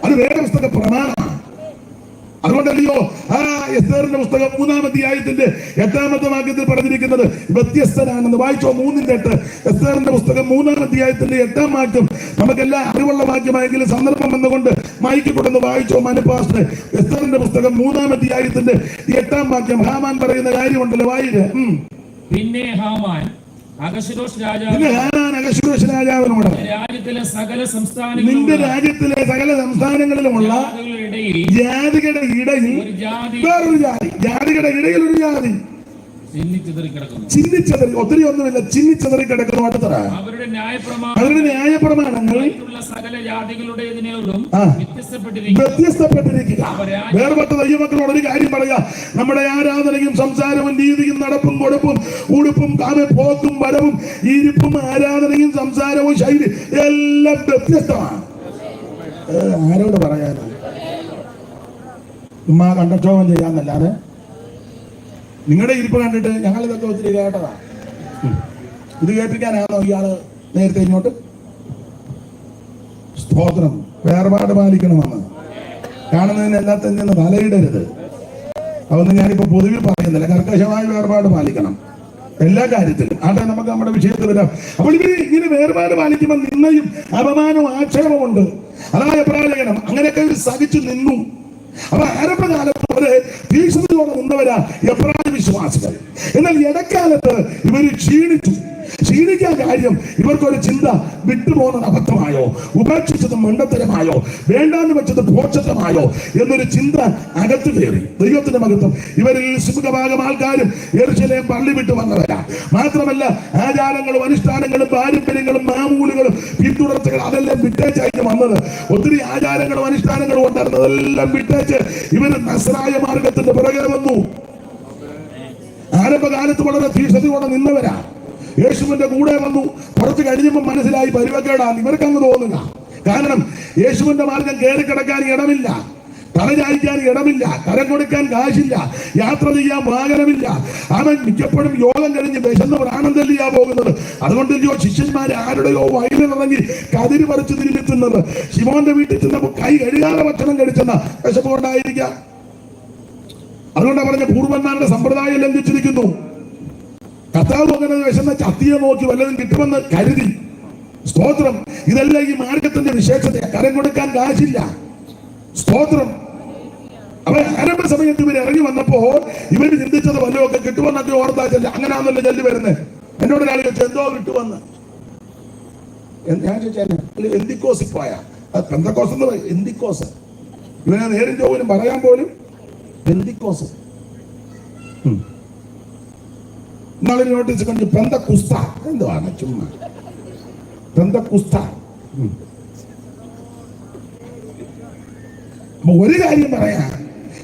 അത് വേദപുസ്തക പ്രമാണമാണ്. അതുകൊണ്ടല്ലയോ എസ്തേറിന്റെ പുസ്തകം 3-ാം അധ്യായത്തിന്റെ 8-ാമത്തെ വാക്യത്തിൽ പറഞ്ഞിരിക്കുന്നത് വ്യത്യസ്തനാണെന്ന്. വായിച്ചോ 3:8. എസ്തേറിന്റെ പുസ്തകം 3-ാം അധ്യായത്തിന്റെ 8-ാം വാക്യം നമുക്കെല്ലാം അറിവുള്ള വാക്യമായെങ്കിലും സന്ദർഭം വന്നുകൊണ്ട് മയക്കിക്കൊണ്ടെന്ന് വായിച്ചോ മനപ്പാസ്റ്റ്. എസ്തേറിന്റെ പുസ്തകം 3-ാം അധ്യായത്തിന്റെ 8-ാം വാക്യം. ഹാമാൻ പറയുന്ന കാര്യമുണ്ടല്ലോ, വായില്. പിന്നെ ഹാമാൻ അഹശ്വേരോശ് രാജാവിനോട് രാജ്യത്തിലെ സകല നിന്റെ രാജ്യത്തിലെ സകല സംസ്ഥാനങ്ങളിലുമുള്ള ജാതികളുടെ ഇടയിൽ വേറൊരു ജാതി, ജാതികളുടെ ഇടയിൽ ഒരു ജാതി ചിന്നിച്ചതറി, ഒത്തിരി ഒന്നുമില്ല, ചിന്നിച്ചതറി കിടക്കുന്നു. അടുത്തറ അവരുടെ ന്യായപ്രമാണങ്ങൾ വ്യത്യസ്തപ്പെട്ടിരിക്കുക. വേർപെട്ട ദൈവമക്കളോട് ഒരു കാര്യം പറയാ, നമ്മുടെ ആരാധനയും സംസാരവും രീതിയും നടപ്പും കൊടുപ്പും ഉടുപ്പും പോക്കും വരവും ഇരിപ്പും ആരാധനയും സംസാരവും ശൈലി എല്ലാം വ്യത്യസ്തമാണ്. ആരോട് പറയാനാ? ഉമ്മാ കണ്ടക്ഷോഭം ചെയ്യാന്നല്ലാതെ നിങ്ങളുടെ ഇരിപ്പ് കണ്ടിട്ട് ഞങ്ങൾ ഇതൊക്കെ ഒത്തിരി കേട്ടതാ. ഇത് കേൾപ്പിക്കാനാണോ ഇയാള് നേരത്തെ ഇങ്ങോട്ട്? സ്തോത്രം. വേർപാട് പാലിക്കണമെന്ന് കാണുന്നതിന് എല്ലാത്തിൽ നിന്ന് തലയിടരുത്. അതൊന്നും ഞാനിപ്പോ പൊതുവിൽ പറയുന്നില്ല. കർക്കശമായ വേർപാട് പാലിക്കണം എല്ലാ കാര്യത്തിലും. ആട്ടെ, നമുക്ക് നമ്മുടെ വിഷയത്തിൽ വരാം. അപ്പോൾ ഇങ്ങനെ വേർപാട് പാലിക്കുമ്പോൾ നിന്നയും അപമാനവും ആക്ഷേപമുണ്ട്. അതായ പ്രവാചകനം അങ്ങനെയൊക്കെ സഹിച്ചു നിന്നു. അപ്പൊ ആരംഭകാലത്ത് അവര് ഭീഷണിയോടെ നിന്നവരാ എബ്രായ വിശ്വാസികൾ. എന്നാൽ ഇടക്കാലത്ത് ഇവര് ക്ഷീണിക്കാൻ കാര്യം ഇവർക്കൊരു ചിന്ത, വിട്ടുപോകുന്നത് അബദ്ധമായോ, ഉപേക്ഷിച്ചത് മണ്ടത്തരമായോ, വേണ്ടാന്ന് വെച്ചത് ഭോഷത്വമായോ എന്നൊരു ചിന്ത അകത്തു കയറി. ദൈവത്തിന്റെ മഹത്വം. ഇവരിൽ സിംഹഭാഗം ആൾക്കാരും യെരൂശലേം പള്ളി വിട്ടു വന്നവരാ. മാത്രമല്ല ആചാരങ്ങളും അനുഷ്ഠാനങ്ങളും പാരമ്പര്യങ്ങളും മാമൂലുകളും പിന്തുടർച്ചകൾ അതെല്ലാം വിട്ടേച്ചായിട്ട് വന്നത്. ഒത്തിരി ആചാരങ്ങളും അനുഷ്ഠാനങ്ങളും ഉണ്ടായിരുന്നത് അതെല്ലാം വിട്ടേച്ച് ഇവര് നസ്രായ മാർഗത്തിന്റെ പുറകെ വന്നു. ആരംഭകാലത്ത് വളരെ തീക്ഷണതയോടെ നിന്നവരാ. യേശുവിന്റെ കൂടെ വന്നു. കുറച്ച് കഴിഞ്ഞപ്പോൾ മനസ്സിലായി പരിവക്കേടാണ് ഇവർക്കങ്ങ് തോന്നുക. കാരണം യേശുവിന്റെ മാർഗം കയറി കിടക്കാൻ ഇടമില്ല, തലചായ്ക്കാൻ ഇടമില്ല, കരം കൊടുക്കാൻ കാശില്ല, യാത്ര ചെയ്യാൻ വാഹനമില്ല. അവൻ മിക്കപ്പോഴും യോഗം കഴിഞ്ഞ് വിശന്ന് പ്രാണം തല്ലിയാ പോകുന്നത്. അതുകൊണ്ട് ശിഷ്യന്മാരെ ആരുടെയോ വയലിറങ്ങി കതിര് പറിച്ചു തിരിഞ്ഞെത്തുന്നത്. ശിമോന്റെ വീട്ടിൽ ചെന്നപ്പോൾ കൈ കഴുകാതെ ഭക്ഷണം കഴിച്ചെന്ന വിശപ്പ് കൊണ്ടായിരിക്കാം. അതുകൊണ്ടാണ് പറഞ്ഞ പൂർവന്മാരുടെ സമ്പ്രദായം ലംഘിച്ചിരിക്കുന്നു. കർത്താവ് അങ്ങനെ വിശന്ന ചത്തിയെ നോക്കി വല്ലതും കിട്ടുമെന്ന് കരുതി. സ്തോത്രം. ഇതെല്ലാം ഈ മാർഗത്തിന്റെ വിശേഷതയാണ്. കരം കൊടുക്കാൻ കാശില്ല. സ്തോത്രം. അപ്പൊ ആരംഭ സമയത്ത് ഇവർ ഇറങ്ങി വന്നപ്പോ ഇവര് ചിന്തിച്ചത് വല്ലതൊക്കെ കിട്ടുമെന്നൊക്കെ ഓർത്താ ചെല്ലു. അങ്ങനെയാണല്ലോ ചെല്ലു വരുന്നത്. എന്നോട് ഒരാൾ ചോദിച്ചു എന്തോ കിട്ടുമെന്ന്. ഞാൻ ചോദിച്ചാൽ എന്തിക്കോസിൽ പോയാ പെന്തക്കോസ് എന്ന് പറയും. എന്തിക്കോസ് ഇവനെ നേരും ചോദിലും പറയാൻ പോലും പെന്തിക്കോസ്. ഇന്നാളൊരു നോട്ടീസ് കണ്ടു, പെന്തക്കുസ്ത. എന്തുവാണ് ചുമ്മാ പെന്തക്കുസ്ത. ഒരു കാര്യം പറയാ,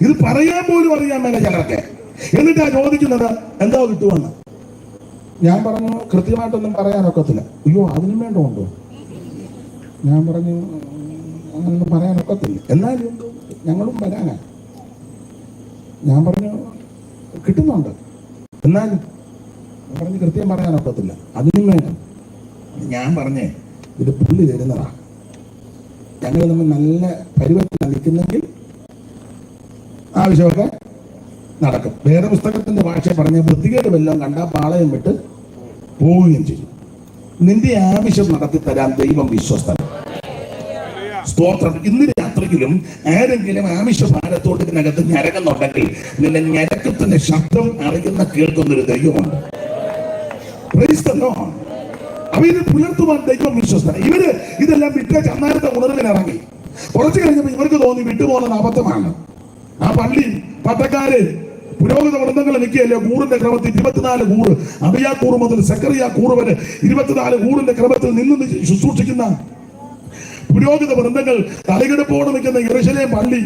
ഇത് പറയാൻ പോലും അറിയാൻ മേലെ ചിലർക്ക്. എന്നിട്ടാ ചോദിക്കുന്നത് എന്തോ കിട്ടുമെന്ന്. ഞാൻ പറഞ്ഞു കൃത്യമായിട്ടൊന്നും പറയാനൊക്കത്തില്ല. അയ്യോ അതിനും വേണ്ടമുണ്ടോ? ഞാൻ പറഞ്ഞു അങ്ങനൊന്നും പറയാനൊക്കത്തില്ല. എന്നാലും ഞങ്ങളും വരാനാ. ഞാൻ പറഞ്ഞു കിട്ടുന്നുണ്ട്, എന്നാലും പറഞ്ഞ് കൃത്യം പറയാനൊക്കത്തില്ല. അതിനും വേണം. ഞാൻ പറഞ്ഞേ ഇത് പുള്ളി തരുന്നതാ. ഞങ്ങൾ നമ്മൾ നല്ല പരിവർത്തനം നിൽക്കുന്നെങ്കിൽ ആവശ്യമൊക്കെ നടക്കും. വേറെ പുസ്തകത്തിന്റെ ഭാഷ പറഞ്ഞ വൃത്തികേട് വല്ലതും കണ്ടാൽ പാളയം വിട്ട് പോവുകയും ചെയ്യും. നിന്റെ ആവശ്യം നടത്തി തരാൻ ദൈവം വിശ്വസ്തൻ. സ്തോത്രം. ഇന്ന് രാത്രിയിലും ആരെങ്കിലും ആമിഷഭാരത്തോട് ഇതിനകത്ത് ഞരങ്ങുന്നുണ്ടെങ്കിൽ നിന്റെ ഞരക്കത്തിന്റെ ശബ്ദം അറിയുന്ന കേൾക്കുന്നൊരു ദൈവമുണ്ട്. Praise the Lord. അപ്പൊ ഇത് പുലർത്തുവാൻ ദൈവം വിശ്വസ്തന. ഇവര് ഇതെല്ലാം വിട്ട് ചന്നാരത്തെ ഉണർവിനിറങ്ങി. കുറച്ചു കഴിഞ്ഞപ്പോ ഇവർക്ക് തോന്നി വിട്ടുപോകുന്നത് അബദ്ധമാണ്. ആ പള്ളി പട്ടക്കാര് പുരോഹിത വൃന്ദങ്ങൾ നിൽക്കുകയല്ലേ കൂറിന്റെ ക്രമത്തിൽ 24 കൂറ്, അബിയാ കൂറ് മുതൽ സെക്കറിയ കൂറ് വരെ 24 കൂറിന്റെ ക്രമത്തിൽ നിന്ന് ശുശ്രൂഷിക്കുന്ന പുരോഹിത വൃന്ദങ്ങൾ തലകെടുപ്പോടെ നിൽക്കുന്ന യെരൂശലേം പള്ളി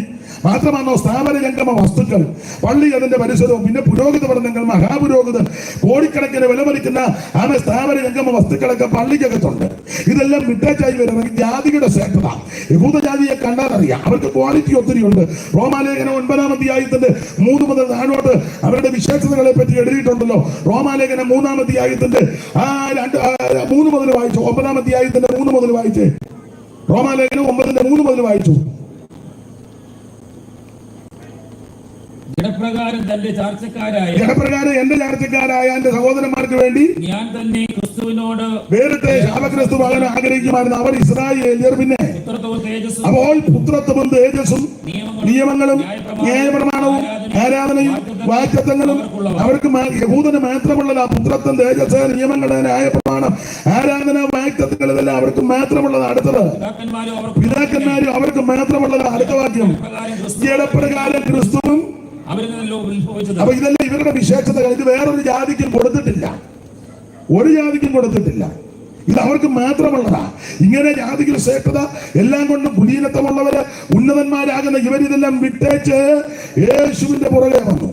മാത്രമാണോ സ്ഥാപന ജംഗമ വസ്തുക്കൾ, പള്ളി അതിന്റെ പരിസരവും, പിന്നെ പുരോഹിത വൃന്ദങ്ങൾ, മഹാപുരോഹിതൻ, കോടിക്കണക്കിന് വിലമതിക്കുന്ന ആ സ്ഥാപന ജംഗമ വസ്തുക്കളൊക്കെ പള്ളിക്കകത്തുണ്ട്. ഇതെല്ലാം വിട്ടേച്ചായി വരുന്ന ജാതിയുടെ ശ്രേഷ്ഠത. യഹൂദ ജാതിയെ കണ്ടാലറിയാം, അവർക്ക് ക്വാളിറ്റി ഒത്തിരി ഉണ്ട്. റോമാലേഖനം 9-ാം അധ്യായത്തിന്റെ 3 മുതൽ താഴോട്ട് അവരുടെ വിശേഷതകളെ പറ്റി എഴുതിയിട്ടുണ്ടല്ലോ. റോമാലേഖനം 3-ാം അധ്യായത്തിന്റെ 3 മുതൽ വായിച്ചു. 9-ാം അധ്യായത്തിന്റെ 3 മുതൽ വായിച്ചേ. റോമാലേഖനം 9-ന്റെ 3 മുതൽ വായിച്ചു. ജഡപ്രകാരം എന്റെ ചാർച്ചക്കാരായ എന്റെ സഹോദരന്മാർക്ക് വേണ്ടി ഞാൻ തന്നെ ക്രിസ്തുവിനോട് വേറിട്ട് ശാപക്രിസ്തുവാകാൻ ആഗ്രഹിക്കുമായിരുന്നു അവർ ഇസ്രായേല്യർ. പിന്നെ അപ്പോൾ പുത്രത്വവും തേജസ്സും നിയമങ്ങളും ന്യായപ്രമാണവും ആരാധനയും വാഗ്ദത്തങ്ങളും അവർക്ക് യഹൂദന് മാത്രമുള്ളതാ. പുത്രത്വം, തേജസ്, നിയമങ്ങളുടെ ന്യായപ്രമാണം, ആരാധന, വാഗ്ദത്തങ്ങൾ ഇതെല്ലാം അവർക്ക് മാത്രമുള്ളത്. അടുത്തത് പിതാക്കന്മാരും അവർക്ക് മാത്രമുള്ളത്. അടുത്ത വാക്യം ജഡപ്രകാരം ക്രിസ്തുവും. അപ്പൊ ഇതെല്ലാം ഇവരുടെ വിശേഷതകൾ. ഇത് വേറൊരു ജാതിക്കും കൊടുത്തിട്ടില്ല, ഒരു ജാതിക്കും കൊടുത്തിട്ടില്ല. ഇത് അവർക്ക് മാത്രമുള്ളതാ. ഇങ്ങനെ ജാതികൾ ശ്രേഷ്ഠത എല്ലാം കൊണ്ടും കുലീനത്വമുള്ളവര് ഉന്നതന്മാരാകുന്ന ഇവരിതെല്ലാം വിട്ടേച്ച് യേശുവിന്റെ പുറകെ വന്നു.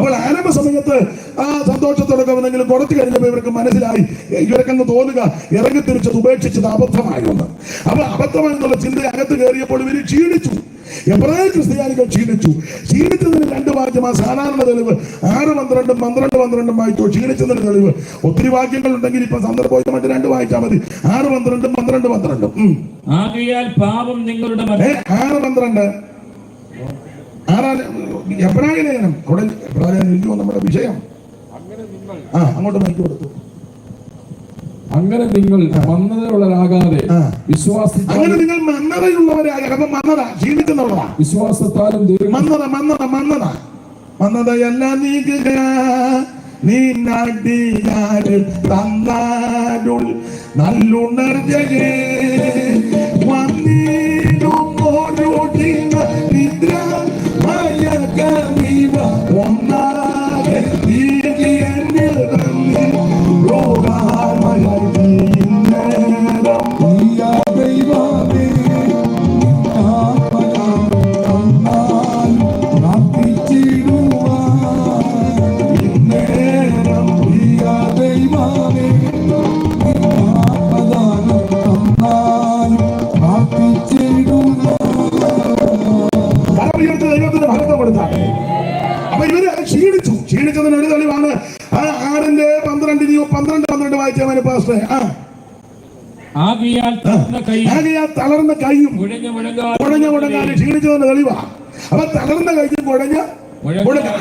അവൾ ആരംഭ സമയത്ത് ആ സന്തോഷത്തോടൊക്കെ വന്നെങ്കിലും കുറച്ചു കഴിഞ്ഞപ്പോൾ ഇവർക്ക് മനസ്സിലായി, ഇവർക്കങ്ങ് തോന്നുക ഇറങ്ങിത്തിരിച്ചത് ഉപേക്ഷിച്ചത് അബദ്ധമായിരുന്നു. അപ്പൊ അബദ്ധമായെന്നുള്ള ചിന്ത അകത്ത് കയറിയപ്പോൾ ഇവര് ക്ഷീണിച്ചു. എബ്രായ ക്രിസ്ത്യാനികൾ ക്ഷീണിച്ചതിന് 2 വാക്യം. ആ സാധാരണ തെളിവ് 6:12, 12:12 വായിച്ചോ. ക്ഷീണിച്ചതിന് തെളിവ് ഒത്തിരി വാക്യങ്ങൾ ഉണ്ടെങ്കിൽ ഇപ്പൊ സന്ദർഭമായിട്ട് 2 വായിച്ചാൽ മതി. 6:12, 12:12. ആകയാൽ പാപം നിങ്ങളുടെ 6:12 എബ്രായ ലേഖനം. അവിടെ എബ്രായ ലേഖനം നമ്മുടെ വിഷയം. അങ്ങോട്ട് മൈക്ക് കൊടുത്തു. അങ്ങനെ നിങ്ങൾ മന്ദതയുള്ളവരാകാതെ അങ്ങനെ നിങ്ങൾ മന്ദതയുള്ളവരാകാതെ. അപ്പൊ മന്ദത ക്ഷീണിക്കുന്നുള്ളതാ. വിശ്വാസത്താലും മന്ദതയെല്ലാം നീക്കുക. നീ നടിയാര് തന്നാലുൾ നല്ലുണർജകേ വന്നീടും ഓരോ നിദ്ര മയക്കമീവ ഒന്നാകെ നീകിയെന്നിൽ തന്നി അപ്പൊ ഇവര് ക്ഷീണിച്ചതിന് ഒരു തെളിവാണ് 6:12 വായിച്ചാൽ മതി പാസ്റ്റേ. ആകയാൽ തളർന്ന കൈയും കുഴഞ്ഞ മുഴങ്ങാനും ക്ഷീണിച്ചതിന്റെ തെളിവാ. അപ്പൊ തളർന്ന കൈയും കുഴഞ്ഞ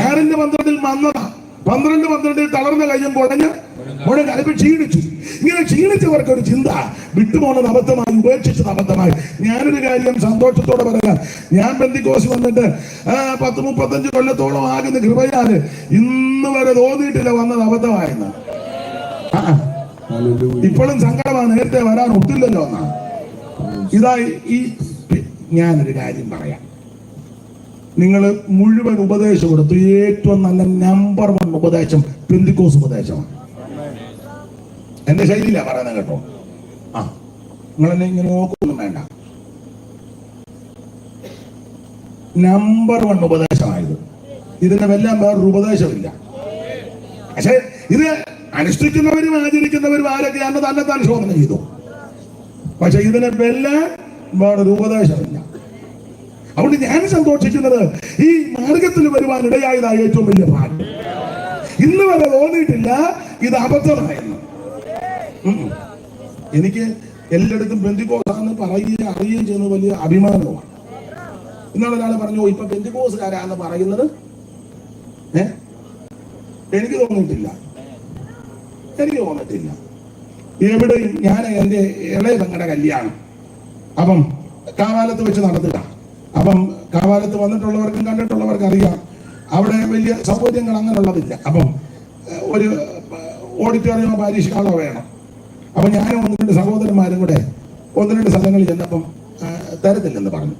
6:12 മന്ദത, 12:12 തളർന്ന കൈയും കുഴഞ്ഞ മുഴങ്ങാൻ. ഇപ്പൊ ക്ഷീണിച്ചു. ഇങ്ങനെ ക്ഷീണിച്ചവർക്ക് ഒരു ചിന്ത വിട്ടുപോകുന്നത് അബദ്ധമായി, ഉപേക്ഷിച്ചത് അബദ്ധമായി. ഞാനൊരു കാര്യം സന്തോഷത്തോടെ പറയാം. ഞാൻ പെന്തിക്കോസ് വന്നിട്ട് 10-35 കൊല്ലത്തോളം ആകുന്ന കൃപയാല് ഇന്ന് വരെ തോന്നിയിട്ടില്ല വന്നത് അബദ്ധമായെന്ന്. ഇപ്പോഴും സങ്കടമാണ്, നേരത്തെ വരാൻ ഒത്തില്ലല്ലോ എന്നാ. ഇതായി ഞാനൊരു കാര്യം പറയാം. നിങ്ങൾ മുഴുവൻ ഉപദേശം കൊടുത്തു. ഏറ്റവും നല്ല നമ്പർ 1 ഉപദേശം പെന്തിക്കോസ് ഉപദേശമാണ്. എന്റെ ശൈലിയില്ല പറയുന്നത് കേട്ടോ. നിങ്ങളെന്നെ ഇങ്ങനെ നോക്കൊന്നും വേണ്ട. നമ്പർ 1 ഉപദേശമായത്. ഇതിന്റെ വെല്ലാം വേറൊരു ഉപദേശമില്ല. പക്ഷെ ഇത് അനുഷ്ഠിക്കുന്നവരും ആചരിക്കുന്നവരും ആരൊക്കെയാണ് തന്നെത്താൻ ശോധന ചെയ്തു. പക്ഷെ ഇതിനെ വെല്ലാൻ വേറൊരു ഉപദേശമില്ല. അതുകൊണ്ട് ഞാൻ സന്തോഷിക്കുന്നത് ഈ മാർഗത്തിൽ വരുവാൻ ഇടയായതായ ഏറ്റവും വലിയ ഭാഗ്യം. ഇന്ന് വരെ തോന്നിയിട്ടില്ല ഇത് അബദ്ധമായെന്ന്. എനിക്ക് എല്ലായിടത്തും പെന്തിക്കോസാന്ന് പറയുകയും അറിയുകയും ചെയ്യുന്നത് വലിയ അഭിമാനമാണ്. ഇന്നാണ് ഒരാൾ പറഞ്ഞു, ഇപ്പൊ പെന്തിക്കോസുകാരാന്ന് പറയുന്നത് എനിക്ക് തോന്നിയിട്ടില്ല. എവിടെയും ഞാൻ എൻ്റെ ഇളയ പെങ്ങളുടെ കല്യാണം, അപ്പം കാവാലത്ത് വെച്ച് നടത്തുക. അപ്പം കാവാലത്ത് വന്നിട്ടുള്ളവർക്കും കണ്ടിട്ടുള്ളവർക്കും അറിയാം, അവിടെ വലിയ സൗകര്യങ്ങൾ അങ്ങനെയുള്ളതില്ല. അപ്പം ഒരു ഓഡിറ്റോറിയമോ പാരീഷ് ഹാളോ വേണം. അപ്പം ഞാനും 1-2 സഹോദരന്മാരും കൂടെ 1-2 സ്ഥലങ്ങളിൽ ചെന്നപ്പം തരത്തില്ലെന്ന് പറഞ്ഞു.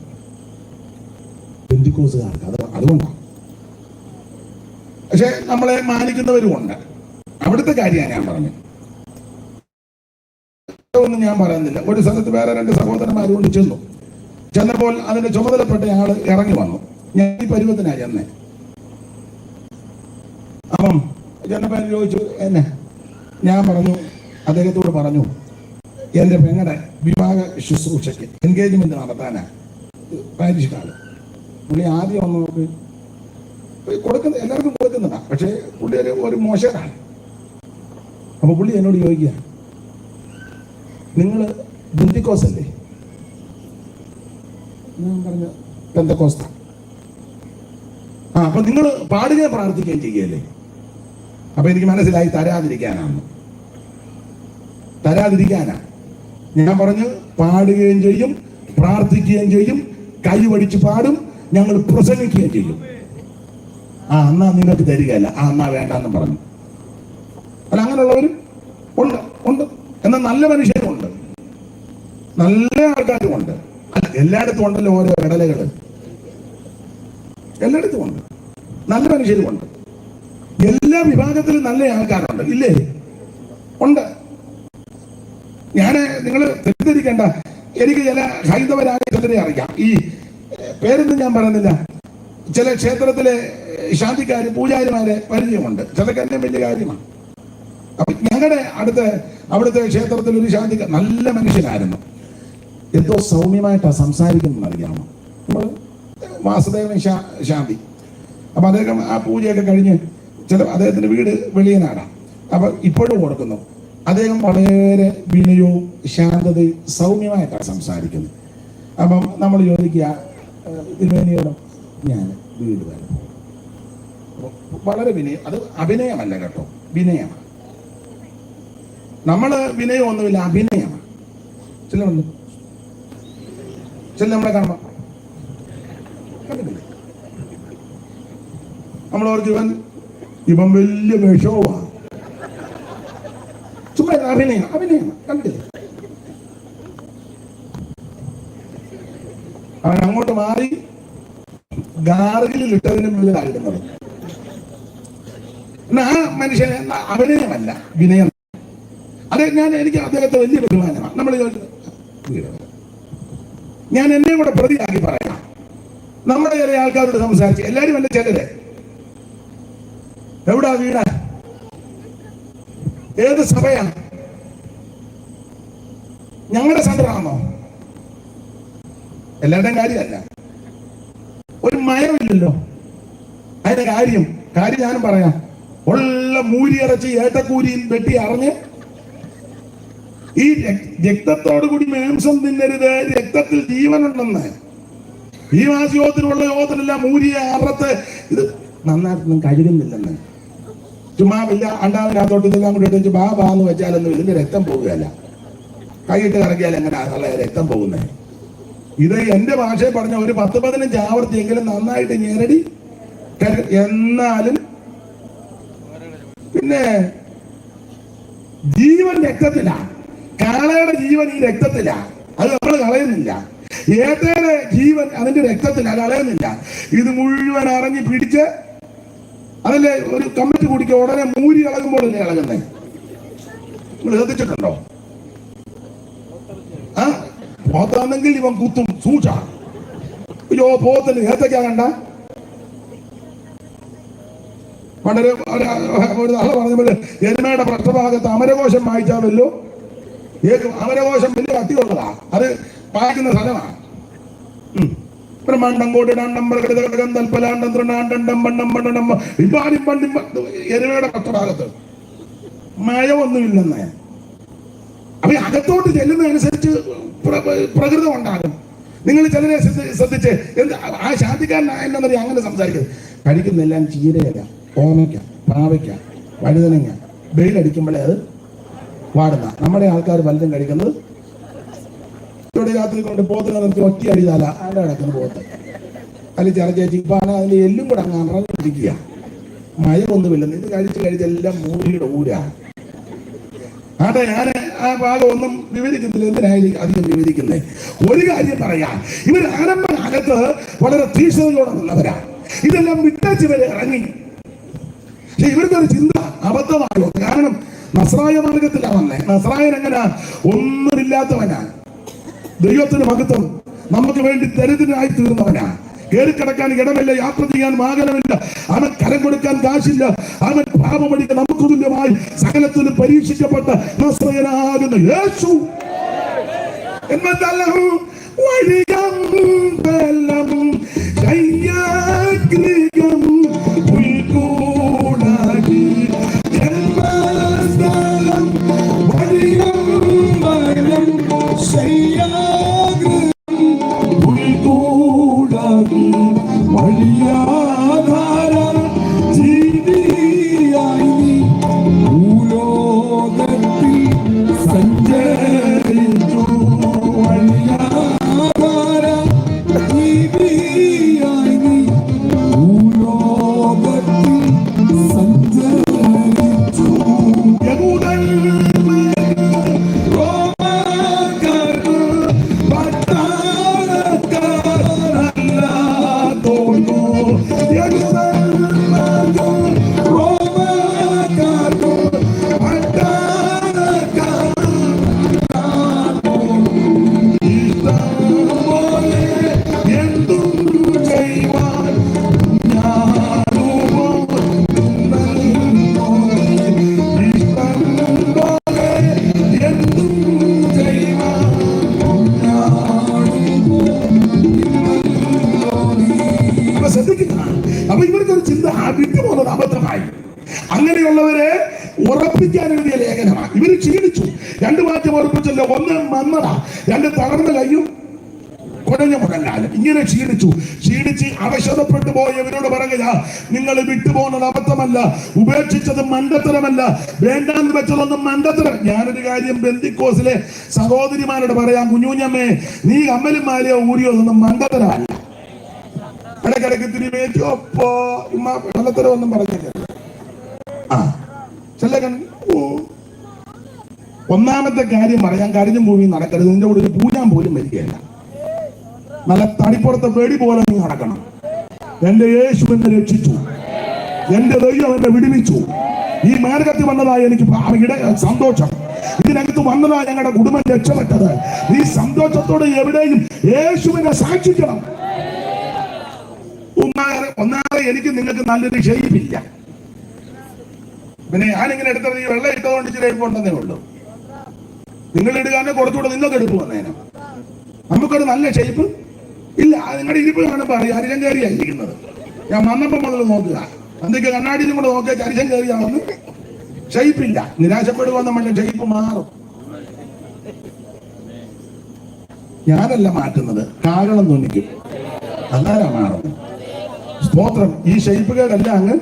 പെന്തിക്കോസുകാർക്ക് അതുകൊണ്ടാണ്. പക്ഷെ നമ്മളെ മാനിക്കുന്നവരും ഉണ്ട്. അവിടുത്തെ കാര്യമാണ് ഞാൻ പറഞ്ഞത്, ഒന്നും ഞാൻ പറയുന്നില്ല. ഒരു സ്ഥലത്ത് വേറെ 2 സഹോദരന്മാരും കൊണ്ട് ചെന്നപ്പോൾ അതിന്റെ ചുമതലപ്പെട്ട ആള് ഇറങ്ങി വന്നു. ഞാൻ ഈ പരുവത്തിനാ ചെന്നേ. അപ്പം ചെന്നപ്പോ ചോദിച്ചു എന്നെ. ഞാൻ പറഞ്ഞു, അദ്ദേഹത്തോട് പറഞ്ഞു, എന്റെ പെങ്ങളുടെ വിവാഹ ശുശ്രൂഷയ്ക്ക് എൻഗേജ്മെന്റ് നടത്താനാ പാരീഷ് കാലം. പുള്ളി ആദ്യം ഒന്ന് നോക്ക് കൊടുക്കുന്ന, എല്ലാവർക്കും കൊടുക്കുന്നതാ, പക്ഷെ പുള്ളി ഒരു മോശമാണ്. അപ്പൊ പുള്ളി എന്നോട് ചോദിക്കുക, നിങ്ങള് ബെന്തിക്കോസ് അല്ലേ? ഞാൻ പറഞ്ഞു പെന്തക്കോസ്ത. അപ്പൊ നിങ്ങൾ പാടുകയും പ്രാർത്ഥിക്കുകയും ചെയ്യല്ലേ? അപ്പൊ എനിക്ക് മനസ്സിലായി തരാതിരിക്കാനാണ്. ഞാൻ പറഞ്ഞു, പാടുകയും ചെയ്യും, പ്രാർത്ഥിക്കുകയും ചെയ്യും, കൈവടിച്ച് പാടും, ഞങ്ങൾ പ്രസംഗിക്കുകയും ചെയ്യും. എന്നാ നിങ്ങൾക്ക് തരികയല്ല, എന്നാ വേണ്ടെന്നും പറഞ്ഞു. അല്ല, അങ്ങനെയുള്ളവരും ഉണ്ട്. എന്നാൽ നല്ല മനുഷ്യരും ഉണ്ട്, നല്ല ആൾക്കാരും ഉണ്ട്. അല്ല, എല്ലായിടത്തും ഉണ്ടല്ലോ ഓരോ ഇടലകള്. എല്ലായിടത്തും ഉണ്ട്, നല്ല മനുഷ്യരും ഉണ്ട്. എല്ലാ വിഭാഗത്തിലും നല്ല ആൾക്കാരുണ്ട്, ഇല്ലേ? ഉണ്ട്. നിങ്ങൾ തെറ്റിദ്ധരിക്കേണ്ട. എനിക്ക് ചില ഹൈന്ദവരായ ചിലരെ അറിയാം. ഈ പേരൊന്നും ഞാൻ പറയുന്നില്ല. ചില ക്ഷേത്രത്തിലെ ശാന്തിക്കാര്, പൂജാരിമാരെ പരിചയമുണ്ട്. ചിലക്ക് എന്നെ വലിയ കാര്യമാണ്. അപ്പൊ ഞങ്ങളുടെ അവിടുത്തെ ക്ഷേത്രത്തിൽ ഒരു ശാന്തിക്കാർ നല്ല മനുഷ്യനായിരുന്നു. എന്തോ സൗമ്യമായിട്ടാണ് സംസാരിക്കുന്നത് അറിയാമോ? നമ്മൾ വാസുദേവൻ ശാന്തി. അപ്പൊ അദ്ദേഹം ആ പൂജയൊക്കെ കഴിഞ്ഞ് അദ്ദേഹത്തിന്റെ വീട് വെളിയനാടാണ്. അപ്പൊ ഇപ്പോഴും കൊടുക്കുന്നു. അദ്ദേഹം വളരെ വിനയവും ശാന്തതയും സൗമ്യമായിട്ടാണ് സംസാരിക്കുന്നത്. അപ്പം നമ്മൾ ചോദിക്കുക, തിരുമേനിയോടും ഞാൻ വീട് വരും. വളരെ വിനയം. അത് അഭിനയമല്ല കേട്ടോ, വിനയമാണ്. നമ്മള് വിനയമൊന്നുമില്ല, അഭിനയമാണ്. ചിലരുണ്ട്, ചില നമ്മളെ കാണുമ്പോ നമ്മളോർക്ക് ഇവൻ വലിയ വിഷവുമാണ്. ചുമ്മാ അഭിനയമാണ്. കണ്ടില്ലേ? അവൻ അങ്ങോട്ട് മാറി ഗാർഗിലിൽ ഇട്ടതിനും വലുതായിരുന്നത്. ആ മനുഷ്യനെ അഭിനയമല്ല, വിനയം. അതെ, എനിക്ക് അദ്ദേഹത്തെ വലിയ ബഹുമാനമാണ്. നമ്മൾ ഞാൻ എന്നെ കൂടെ പ്രതിയാക്കി പറയാം. നമ്മുടെ ചില ആൾക്കാരോട് സംസാരിച്ച്, എല്ലാവരും അല്ല, ചിലര് എവിടാ വീടാ, ഏത് സഭയാണ്, ഞങ്ങളുടെ സെന്ററാണോ? എല്ലാവരുടെയും കാര്യമല്ല, ഒരു മയമില്ലല്ലോ. അതിന്റെ കാര്യം ഞാനും പറയാം. ഉള്ള മൂരിയിറച്ചി ഏട്ടക്കൂരിയിൽ വെട്ടി അറിഞ്ഞ് ഈ രക്തത്തോടു കൂടി മാംസം തിന്നരുത്, രക്തത്തിൽ ജീവനുണ്ടെന്ന്. ഈ മാസയോധത്തിനുള്ള യോധനെല്ലാം മൂരിയെ അറത്ത് ഇത് നന്നായിട്ടൊന്നും കഴുകുന്നില്ലെന്ന്. ചുമ്മാ വലിയ അണ്ടാവിനകത്തോട്ട് ഇതെല്ലാം കൂടി ഇട്ട് ബാന്ന് വെച്ചാലൊന്നും ഇതിന്റെ രക്തം പോകുകയല്ല. കൈയിട്ട് കറക്കിയാൽ എങ്ങനെയാണുള്ള രക്തം പോകുന്നത്? ഇത് എന്റെ ഭാഷയിൽ പറഞ്ഞ ഒരു 10-15 ആവർത്തിയെങ്കിലും നന്നായിട്ട് ഞെരടി. എന്നാലും പിന്നെ ജീവൻ രക്തത്തിലാ, കാളയുടെ ജീവൻ ഈ രക്തത്തിലാ. അത് നമ്മൾ കളയുന്നില്ല. ഏതേടെ ജീവൻ അതിന്റെ രക്തത്തിലാ, കളയുന്നില്ല. ഇത് മുഴുവൻ അറിഞ്ഞ് പിടിച്ച് അതല്ലേ ഒരു കമ്മിറ്റി കുടിക്കുക. ഉടനെ മൂരി ഇളകുമ്പോഴല്ലേ ഇളകുന്നേ? നിങ്ങൾ ശ്രദ്ധിച്ചിട്ടുണ്ടോ? പോത്താണെങ്കിൽ ഇവൻ കുത്തും, സൂക്ഷ. അയ്യോ, പോത്തിന് ഏത്തക്കാ കണ്ട വളരെ ഒരു നാളെ പറഞ്ഞപ്പോൾ എരുമയുടെ പൃഷ്ഠഭാഗത്ത് അമരകോശം വായിച്ചാവല്ലോ. അമരകോശം വലിയ കട്ടിയുള്ളതാ, അത് വായിക്കുന്ന സ്ഥലമാണ്. ബ്രഹ്മാണ്ടം കോടിടാണ്ടം പ്രകൃതഘടകം തൽപ്പലാണ്ടം തൃണാണ്ടം പണ്ടം പണ്ടം ഇപ്പാരും പണ്ടും എരുമയുടെ പൃഷ്ഠഭാഗത്ത് മഴയൊന്നുമില്ലെന്ന്. അപ്പൊ അകത്തോട്ട് ചെല്ലുന്നതനുസരിച്ച് പ്രകൃതം ഉണ്ടാകും. നിങ്ങൾ ചിലരെ ശ്രദ്ധിച്ച് ആ ശാന്തിക്കാരനായ അങ്ങനെ സംസാരിക്കുന്നത്. കഴിക്കുന്നെല്ലാം ചീരയല്ല, ഓമയ്ക്ക, പാവയ്ക്ക, വഴുതനങ്ങ. വെയിലടിക്കുമ്പോഴേ അത് വാടുന്ന. നമ്മുടെ ആൾക്കാർ പലതും കഴിക്കുന്നത് ഇവിടെ രാത്രി കൊണ്ട് പോത്തിന് നിർത്തി ഒറ്റ അടിതാല അവിടെ കിടക്കുന്ന പോത്ത് അതിൽ ചേച്ചി ഇപ്പൊ അതിന്റെ എല്ലും കൂടെ അങ്ങ് അറങ്ങിരിക്കുക. മയമൊന്നുമില്ല. ഇത് കഴിച്ചെല്ലാം മൂടിയുടെ ഊരാ. അതെ, ഞാൻ ആ ഭാഗം ഒന്നും വിവരിക്കുന്നില്ല. എന്തിനായാലും അധികം വിവരിക്കുന്നേ. ഒരു കാര്യം പറയാം, ഇവർ ആരംഭകാലത്ത് വളരെ തീക്ഷ്ണതയോടുള്ളവരാ. ഇതെല്ലാം വിട്ടച്ച് വരെ ഇറങ്ങി. പക്ഷെ ഇവരുടെ ഒരു ചിന്ത അബദ്ധമായോ? കാരണം നസ്രായ മാർഗത്തിലാണ് വന്നേ. നസ്രായൻ എങ്ങനാ? ഒന്നുമില്ലാത്തവനാ. ദൈവത്തിന് മഹത്വം. നമുക്ക് വേണ്ടി ദരിദ്രനായി തീർന്നവനാ. കയറിക്കിടക്കാൻ ഇടമില്ല, യാത്ര ചെയ്യാൻ വാഹനമില്ല, അവൻ കരം കൊടുക്കാൻ കാശില്ല, അവൻ പാപമടിക്കാൻ നമുക്ക് തുല്യമായി സകലത്തിലും പരീക്ഷിക്കപ്പെട്ട നസ്രയനാകുന്ന യേശു അപ്പൊ ഇവർക്കൊരു ചിന്ത വിട്ടുപോകുന്നത് അബദ്ധമായി. അങ്ങനെയുള്ളവരെ ഉറപ്പിക്കാൻ എഴുതിയ ലേഖനമാണ്. ഇവർ ക്ഷീണിച്ചു. രണ്ട് വാക്യം ഉറപ്പിച്ചല്ലോ. ഒന്ന് മന്ദത, രണ്ട് തളർന്ന കയ്യും കുടഞ്ഞ മുടങ്ങാലും. ഇങ്ങനെ ക്ഷീണിച്ച് അവശതപ്പെട്ടു പോയവരോട് പറയുക, നിങ്ങൾ വിട്ടുപോകുന്നത് അബദ്ധമല്ല, ഉപേക്ഷിച്ചത് മണ്ടത്തരമല്ല, വേണ്ടാന്ന് വെച്ചതൊന്നും മണ്ടത്തരം. ഞാനൊരു കാര്യം ബെന്തിക്കോസിലെ സഹോദരിമാരോട് പറയാം, കുഞ്ഞുഞ്ഞമ്മേ, നീ കമ്മലും മാലയോ ഊരിയോ ഒന്നും മണ്ടത്തരമല്ല. ഇടയ്ക്കിടയ്ക്ക് ഇത്തിരി വേറ്റോ മണ്ടത്തരം ഒന്നും പറഞ്ഞില്ല. ഒന്നാമത്തെ കാര്യം പറയാൻ, കരിഞ്ഞും ഭൂമി നടക്കരുത്. നിന്റെ കൂടെ ഒരു പൂജാൻ പോലും വരികയല്ല. നല്ല തടിപ്പുറത്തെ പേടി പോലെ നീ നടക്കണം. എന്റെ യേശു എന്നെ രക്ഷിച്ചു, എന്റെ ദൈവം എന്നെ വിടുവിച്ചു. ഈ മാർഗത്തിൽ വന്നതായി എനിക്ക് സന്തോഷം. ഇതിനകത്ത് വന്നതായി ഞങ്ങളുടെ കുടുംബം രക്ഷപ്പെട്ടത്. ഈ സന്തോഷത്തോടെ എവിടെയും യേശുവിനെ സാക്ഷിക്കണം. ഒന്നാമത് എനിക്ക് നിങ്ങൾക്ക് നല്ലൊരു ഷെയ്പ്പില്ല. പിന്നെ ഞാനിങ്ങനെ എടുത്തത് ഈ വെള്ളം ഇട്ടതുകൊണ്ട് ഇച്ചിരി എടുപ്പുണ്ടെന്നേ ഉള്ളൂ. നിങ്ങൾ ഇടുകാന്നെ കുറച്ചുകൂടെ നിങ്ങൾക്ക് എടുപ്പ് വന്നേനെ. നമുക്കൊരു നല്ല ഷെയ്പ്പ് ഇല്ല. നിങ്ങളുടെ ഇരിപ്പ് കാണുമ്പോൾ അറിയാം അരിശം കയറിയായിരിക്കുന്നത്. ഞാൻ വന്നപ്പോൾ മുതൽ നോക്കുക, എന്തൊക്കെ കണ്ണാടിയിലും കൂടെ നോക്കിയാൽ അരിശം കയറിയാണെന്ന്. ഷെയ്പ്പില്ല. നിരാശപ്പെടുക നമ്മുടെ ഷെയ്പ്പ് മാറും. ഞാനല്ല മാറ്റുന്നത്, കാരണം തോന്നിക്കും. അതാരാ മാറുന്നത്? സ്തോത്രം. ഈ ഷെയ്പ്പുകളെല്ലാം അങ്ങ്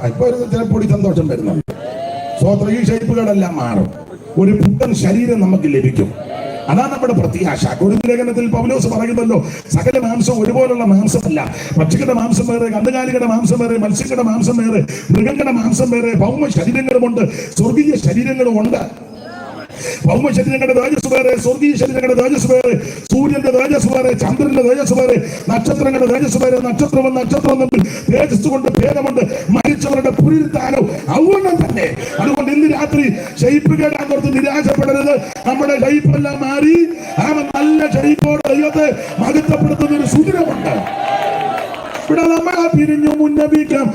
ഇപ്പൊ ഒരു ചിലപ്പോൾ സന്തോഷം വരുന്നുണ്ട്. സ്തോത്രം. ഈ ഷെയ്പ്പുകളെല്ലാം മാറും. ഒരു പുത്തൻ ശരീരം നമുക്ക് ലഭിക്കും. അതാണ് നമ്മുടെ പ്രത്യാശ. കൊരിന്ത്യർ ലേഖനത്തിൽ പൗലോസ് പറയുന്നല്ലോ, സകല മാംസം ഒരുപോലുള്ള മാംസമല്ല. പക്ഷികളുടെ മാംസം വേറെ, കന്നുകാലികളുടെ മാംസം വേറെ, മത്സ്യങ്ങളുടെ മാംസം വേറെ, മൃഗങ്ങളുടെ മാംസം വേറെ. ഭൗമ ശരീരങ്ങളുമുണ്ട്, സ്വർഗീയ ശരീരങ്ങളുമുണ്ട്. ഭൗമ ശരീരങ്ങളുടെ തേജസ് വേറെ, സ്വർഗീയ ശരീരങ്ങളുടെ തേജസ് വേറെ. സൂര്യന്റെ തേജസ് വേറെ, ചന്ദ്രന്റെ തേജസ് വേറെ, നക്ഷത്രങ്ങളുടെ തേജസ് വേറെ. നക്ഷത്രം തമ്മിൽ തേജസ് കൊണ്ട് ഭേദമുണ്ട്. മരിച്ചവരുടെ പുനരുത്ഥാനം ഔവണ്ണം തന്നെ. അതുകൊണ്ട് ഇന്ന് രാത്രി ഷെയ്പ്പ് കേട്ടാൻ കുറച്ച് നിരാശപ്പെടരുത്. നമ്മുടെ ഷെയ്പ്പെല്ലാം മാറി നല്ല ഷെയ്പ്പോടെ ദൈവത്തെ മഹത്വപ്പെടുത്തുന്ന ഒരു സുദിനമുണ്ട്. ഇവിടെ നമ്മളെ പിരിഞ്ഞു മുന്നപിക്കാം.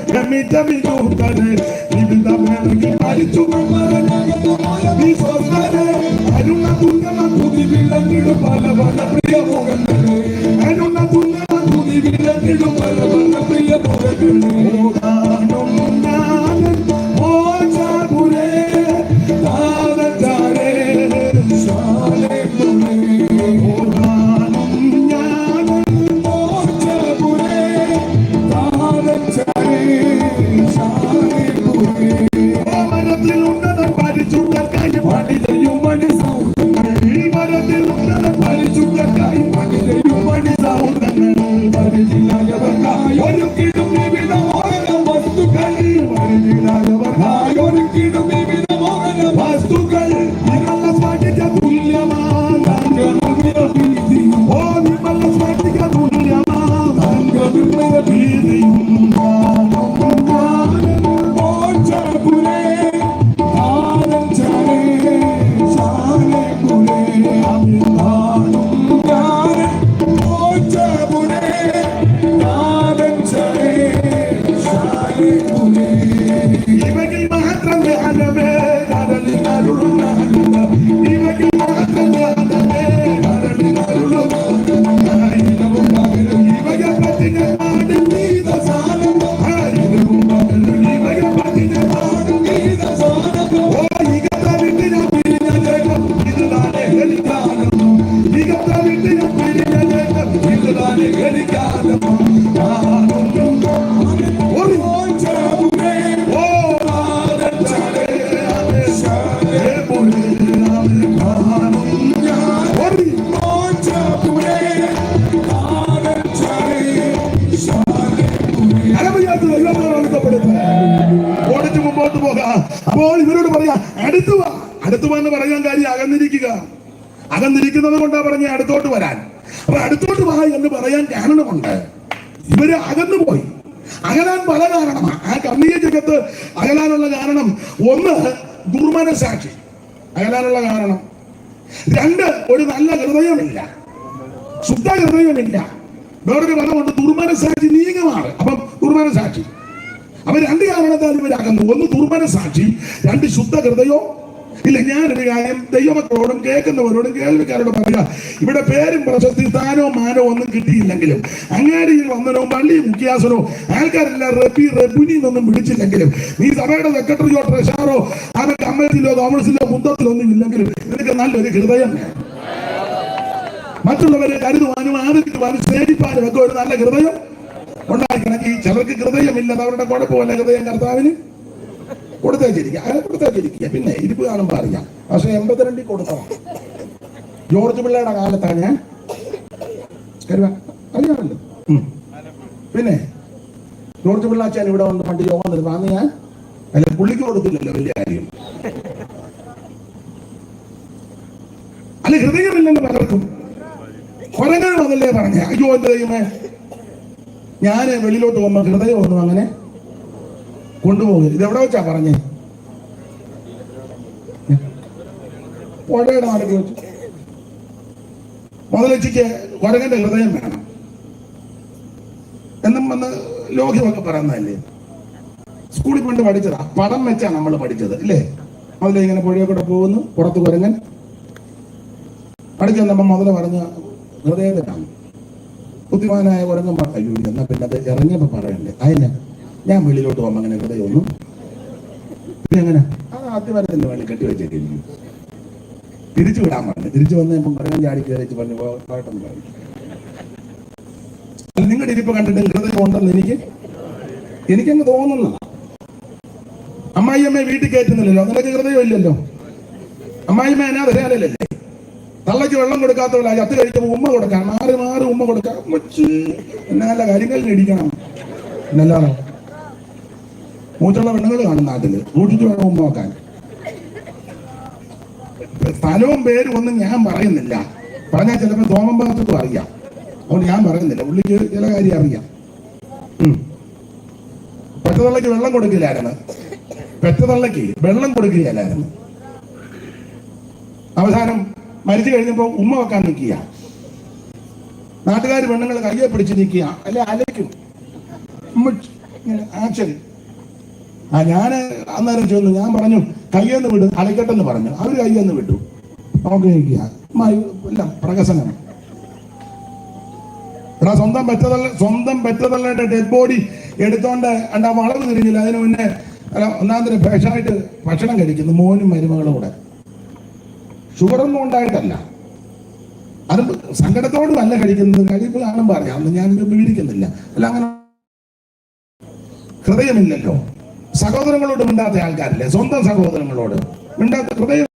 ും മാത്രം ജ്ഞാനമേ കടലിനരുളുന്ന ഇവയ്ക്ക് മാത്രം ജ്ഞാനമേ കടലിനരുളുന്ന ഇവയെ പറ്റി ഞാൻ പാടും ഗീതസാരം ഇവയെ പറ്റി ഞാൻ പാടും ഗീതസാരം ഓ ഇകത്തെ വിട്ട് ഞാൻ പിരിഞ്ഞ ജേക്കം ഇതുതാനെ എനിക്കാനന്ദം ഇകത്തെ വിട്ട് ഞാൻ പിരിഞ്ഞ ജേക്കം ഇതുതാനെ എനിക്കാനന്ദം ഓടിച്ചു മുമ്പോട്ട് പോകാം. അപ്പോൾ ഇവരോട് പറയാ അടുത്തു വാ. അടുത്തു വന്ന് പറയാൻ കാര്യം അകന്നിരിക്കുക. അകന്നിരിക്കുന്നത് കൊണ്ടാ പറഞ്ഞ അടുത്തോട്ട് വരാൻ. അപ്പൊ അടുത്തോട്ട് വാ എന്ന് പറയാൻ കാരണമുണ്ട്. ഇവര് അകന്നു പോയി. അകലാൻ പല കാരണമാണ്. ആ കർമ്മീയ ജഗത്ത് അകലാനുള്ള കാരണം ഒന്ന് ദുർമനസാക്ഷി അകലാനുള്ള കാരണം. രണ്ട് ഒരു നല്ല ഹൃദയമില്ല, ശുദ്ധ ഹൃദയമില്ല. വേറൊരു പദമുണ്ട് ദുർമനസാക്ഷി നീങ്ങുമാണ്. അപ്പം ദുർമനസാക്ഷി അപ്പൊ രണ്ട് കാരണത്താൽ ഇവരാകുന്നു. ഒന്ന് ദുർമനസാക്ഷി, രണ്ട് ശുദ്ധ ഹൃദയവും ഇല്ല. ഞാനൊരു കാര്യം ദൈവമക്കളോടും കേൾക്കുന്നവരോടും കേൾവിക്കാരോടും പറയാം. ഇവിടെ പേരും പ്രശസ്തി സ്ഥാനവും മാനവും ഒന്നും കിട്ടിയില്ലെങ്കിലും അങ്ങാടിയിൽ വന്നനോ പള്ളി മുഖ്യാസനോ ആൾക്കാരെല്ലാം റെബുനി എന്നൊന്നും വിളിച്ചില്ലെങ്കിലും നീ സഭയുടെ സെക്രട്ടറിയോ ട്രഷറോ അവൻ കമ്മിറ്റിയിലോ കോൺഗ്രസിലോ കുന്തത്തിലോ ഒന്നും ഇല്ലെങ്കിലും നിനക്ക് നല്ലൊരു ഹൃദയം വേണം. മറ്റുള്ളവരെ കരുതുവാനും ആദരിക്കുവാനും സ്നേഹിപ്പാനും ഒക്കെ ഒരു നല്ല ഹൃദയം ഉണ്ടായിരിക്കണം. ഈ ചിലർക്ക് ഹൃദയമില്ലത് അവരുടെ കുഴപ്പമല്ല. ഹൃദയം കർത്താവിന് കൊടുത്തേച്ചിരിക്കുക. പിന്നെ ഇരിപ്പ് കാണുമ്പോൾ അറിയാം. പക്ഷെ 82 കൊടുത്തതാണ്. ജോർജ് പിള്ളയുടെ കാലത്താണ് ഞാൻ അറിയാമല്ലോ. പിന്നെ ജോർജ് പിള്ളാച്ചാൻ ഇവിടെ വന്ന് പണ്ട് യോഗം നിർത്താൻ ഞാൻ അല്ല പുള്ളിക്ക് കൊടുത്തില്ലല്ലോ വലിയ കാര്യം. അല്ല ഹൃദയമില്ലെന്ന് പലർക്കും കൊരങ്ങാൻ അതല്ലേ പറഞ്ഞ. അയ്യോ എന്ത് ചെയ്യുമേ, ഞാൻ വെളിയിലോട്ട് പോകുമ്പോൾ ഹൃദയം ഒന്നും അങ്ങനെ കൊണ്ടുപോകരുത്. ഇതെവിടെ വെച്ചാ പറഞ്ഞേ? പുഴയുടെ നാട്ടിൽ വെച്ചു. മുതലച്ചിക്ക് കൊരങ്ങന്റെ ഹൃദയം വേണം എന്നും വന്ന് ലോഹ്യമൊക്കെ പറയുന്നതല്ലേ. സ്കൂളിൽ കൊണ്ട് പഠിച്ചതാ. പടം വെച്ചാ നമ്മൾ പഠിച്ചത് ഇല്ലേ. മുതല ഇങ്ങനെ പുഴയെ കൂടെ പോകുന്നു, പുറത്ത് കുരങ്ങൻ പഠിക്കാൻ നമ്മൾ മുതല പറഞ്ഞ ഹൃദയത്തിലാണ്. ബുദ്ധിമാനായ കുരങ്ങൻ പറഞ്ഞു എന്നാ പിന്നെ അത് ഇറങ്ങിയപ്പോ പറയണ്ടേ. അതിനെ ഞാൻ വെളിയിലോട്ട് പോകുമ്പോ അങ്ങനെ ഹൃദയമൊന്നും എങ്ങനെ അത് ആദ്യമരത്തിന്റെ വേണ്ടി കെട്ടിവെച്ചിരിക്കുന്നു. തിരിച്ചു വിടാൻ പറഞ്ഞു. തിരിച്ചു വന്ന് പറയാൻ ചാടി കയറിച്ച് പറഞ്ഞു പോകട്ടെന്ന് പറഞ്ഞു. നിങ്ങളുടെ ഇരിപ്പ് കണ്ടിട്ട് ഹൃദയം ഉണ്ടെന്ന് എനിക്കങ്ങ് തോന്നുന്നു. അമ്മായിയമ്മയെ വീട്ടിൽ കയറ്റുന്നില്ലല്ലോ, നിനക്ക് ഹൃദയമില്ലല്ലോ. അമ്മായിയമ്മ എന്നാ തരാനല്ലേ. തള്ളയ്ക്ക് വെള്ളം കൊടുക്കാത്തവല്ല ചത്ത് കഴിക്കുമ്പോൾ ഉമ്മ കൊടുക്കാം. മാറി മാറി ഉമ്മ കൊടുക്കാം. എന്നല്ല കാര്യങ്ങൾ ഇടിക്കണം. എന്നല്ലാതെ മൂച്ചുള്ള പെണ്ണുങ്ങൾ കാണും നാട്ടില്. സൂക്ഷിച്ചു വേണം ഉമ്മ വെക്കാൻ. സ്ഥലവും പേരും ഒന്നും ഞാൻ പറയുന്നില്ല. പറഞ്ഞാൽ ചിലപ്പോൾ തോമം ഭാഗത്തും അറിയാം. അതുകൊണ്ട് ഞാൻ പറയുന്നില്ല. പുള്ളിക്ക് ചില കാര്യം അറിയാം. പെറ്റതള്ളയ്ക്ക് വെള്ളം കൊടുക്കില്ലായിരുന്നു. പെറ്റതള്ളയ്ക്ക് വെള്ളം കൊടുക്കുകയല്ലായിരുന്നു. അവസാനം മരിച്ചു കഴിഞ്ഞപ്പോ ഉമ്മ വെക്കാൻ നിൽക്കുക. നാട്ടുകാർ പെണ്ണുങ്ങൾ കയ്യെ പിടിച്ച് നിൽക്കുക. അല്ലെ അലയ്ക്കും ആക്ഷൻ. ഞാൻ അന്നേരം ചെന്നു. ഞാൻ പറഞ്ഞു കയ്യെന്ന് വിടും അലക്കട്ടെന്ന് പറഞ്ഞു. അവര് കയ്യെന്ന് വിട്ടു. നോക്കി നിൽക്കുക. എല്ലാം പ്രകസനം. എടാ സ്വന്തം പെറ്റതള്ളയുടെ ഡെഡ് ബോഡി എടുത്തോണ്ട് ആ വളവ് തിരിഞ്ഞില്ല. അതിന് മുന്നേ ഒന്നാന്തരം ഭേഷായിട്ട് ഭക്ഷണം കഴിക്കുന്നു മോനും മരുമകളും കൂടെ. ഷുഗറൊന്നും ഉണ്ടായിട്ടല്ല, അത് സങ്കടത്തോടും അല്ല കഴിക്കുന്നത്. കഴിപ്പ് കാണുമ്പോൾ അറിയാം. അന്ന് ഞാനിത് പീഡിക്കുന്നില്ല. അല്ല അങ്ങനെ ഹൃദയമില്ലല്ലോ. സഹോദരങ്ങളോട് മിണ്ടാത്ത ആൾക്കാരില്ലേ, സ്വന്തം സഹോദരങ്ങളോട് മിണ്ടാത്ത ഹൃദയം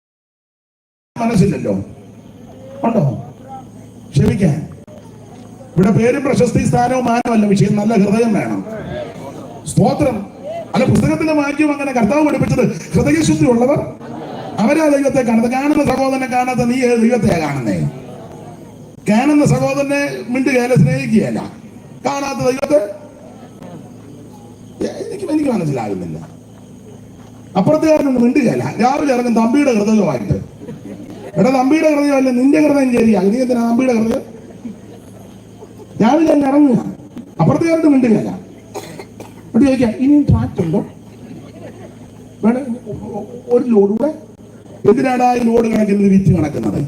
മനസ്സില്ലല്ലോ. ഉണ്ടോ ക്ഷമിക്കാൻ? ഇവിടെ പേരും പ്രശസ്തി സ്ഥാനവും മാനമല്ല വിഷയം, നല്ല ഹൃദയം വേണം. സ്തോത്രം. അല്ല പുസ്തകത്തിന്റെ മാറ്റവും അങ്ങനെ കർത്താവ് പഠിപ്പിച്ചത് ഹൃദയശുദ്ധി ഉള്ളവർ അവരാ ദൈവത്തെ കാണുന്നത്. കാണുന്ന സഹോദരനെ കാണാത്ത നീ ഏത് ദൈവത്തെയാ കാണുന്നേ? കാണുന്ന സഹോദരനെ മിണ്ടുകയല്ല, സ്നേഹിക്കുകയല്ല. കാണാത്ത ദൈവത്തെ എനിക്ക് മനസ്സിലാകുന്നില്ല. അപ്പുറത്തുകാരനൊന്നും മിണ്ടുകയല്ല. രാവിലെ ഇറങ്ങും തമ്പിയുടെ ഹൃദയമായിട്ട്. എടാ തമ്പിയുടെ ഹൃദയമല്ല നിന്റെ ഹൃദയം ശരിയാ. നീ എന്തിനാ തമ്പിയുടെ ഹൃദയം? രാവിലെ അങ്ങ് ഇറങ്ങുക. അപ്പുറത്തുകാരന് മിണ്ടുകയല്ല. എന്നിട്ട് ചോദിക്കാം ഇനിയും ട്രാക്ട് ഉണ്ടോ? വേണേ ഒരു ലോഡ് കൂടെ. എന്തിനാടാ ഈ ലോഡ് കണക്കുന്നത്, വിറ്റ് കണക്കുന്നത്?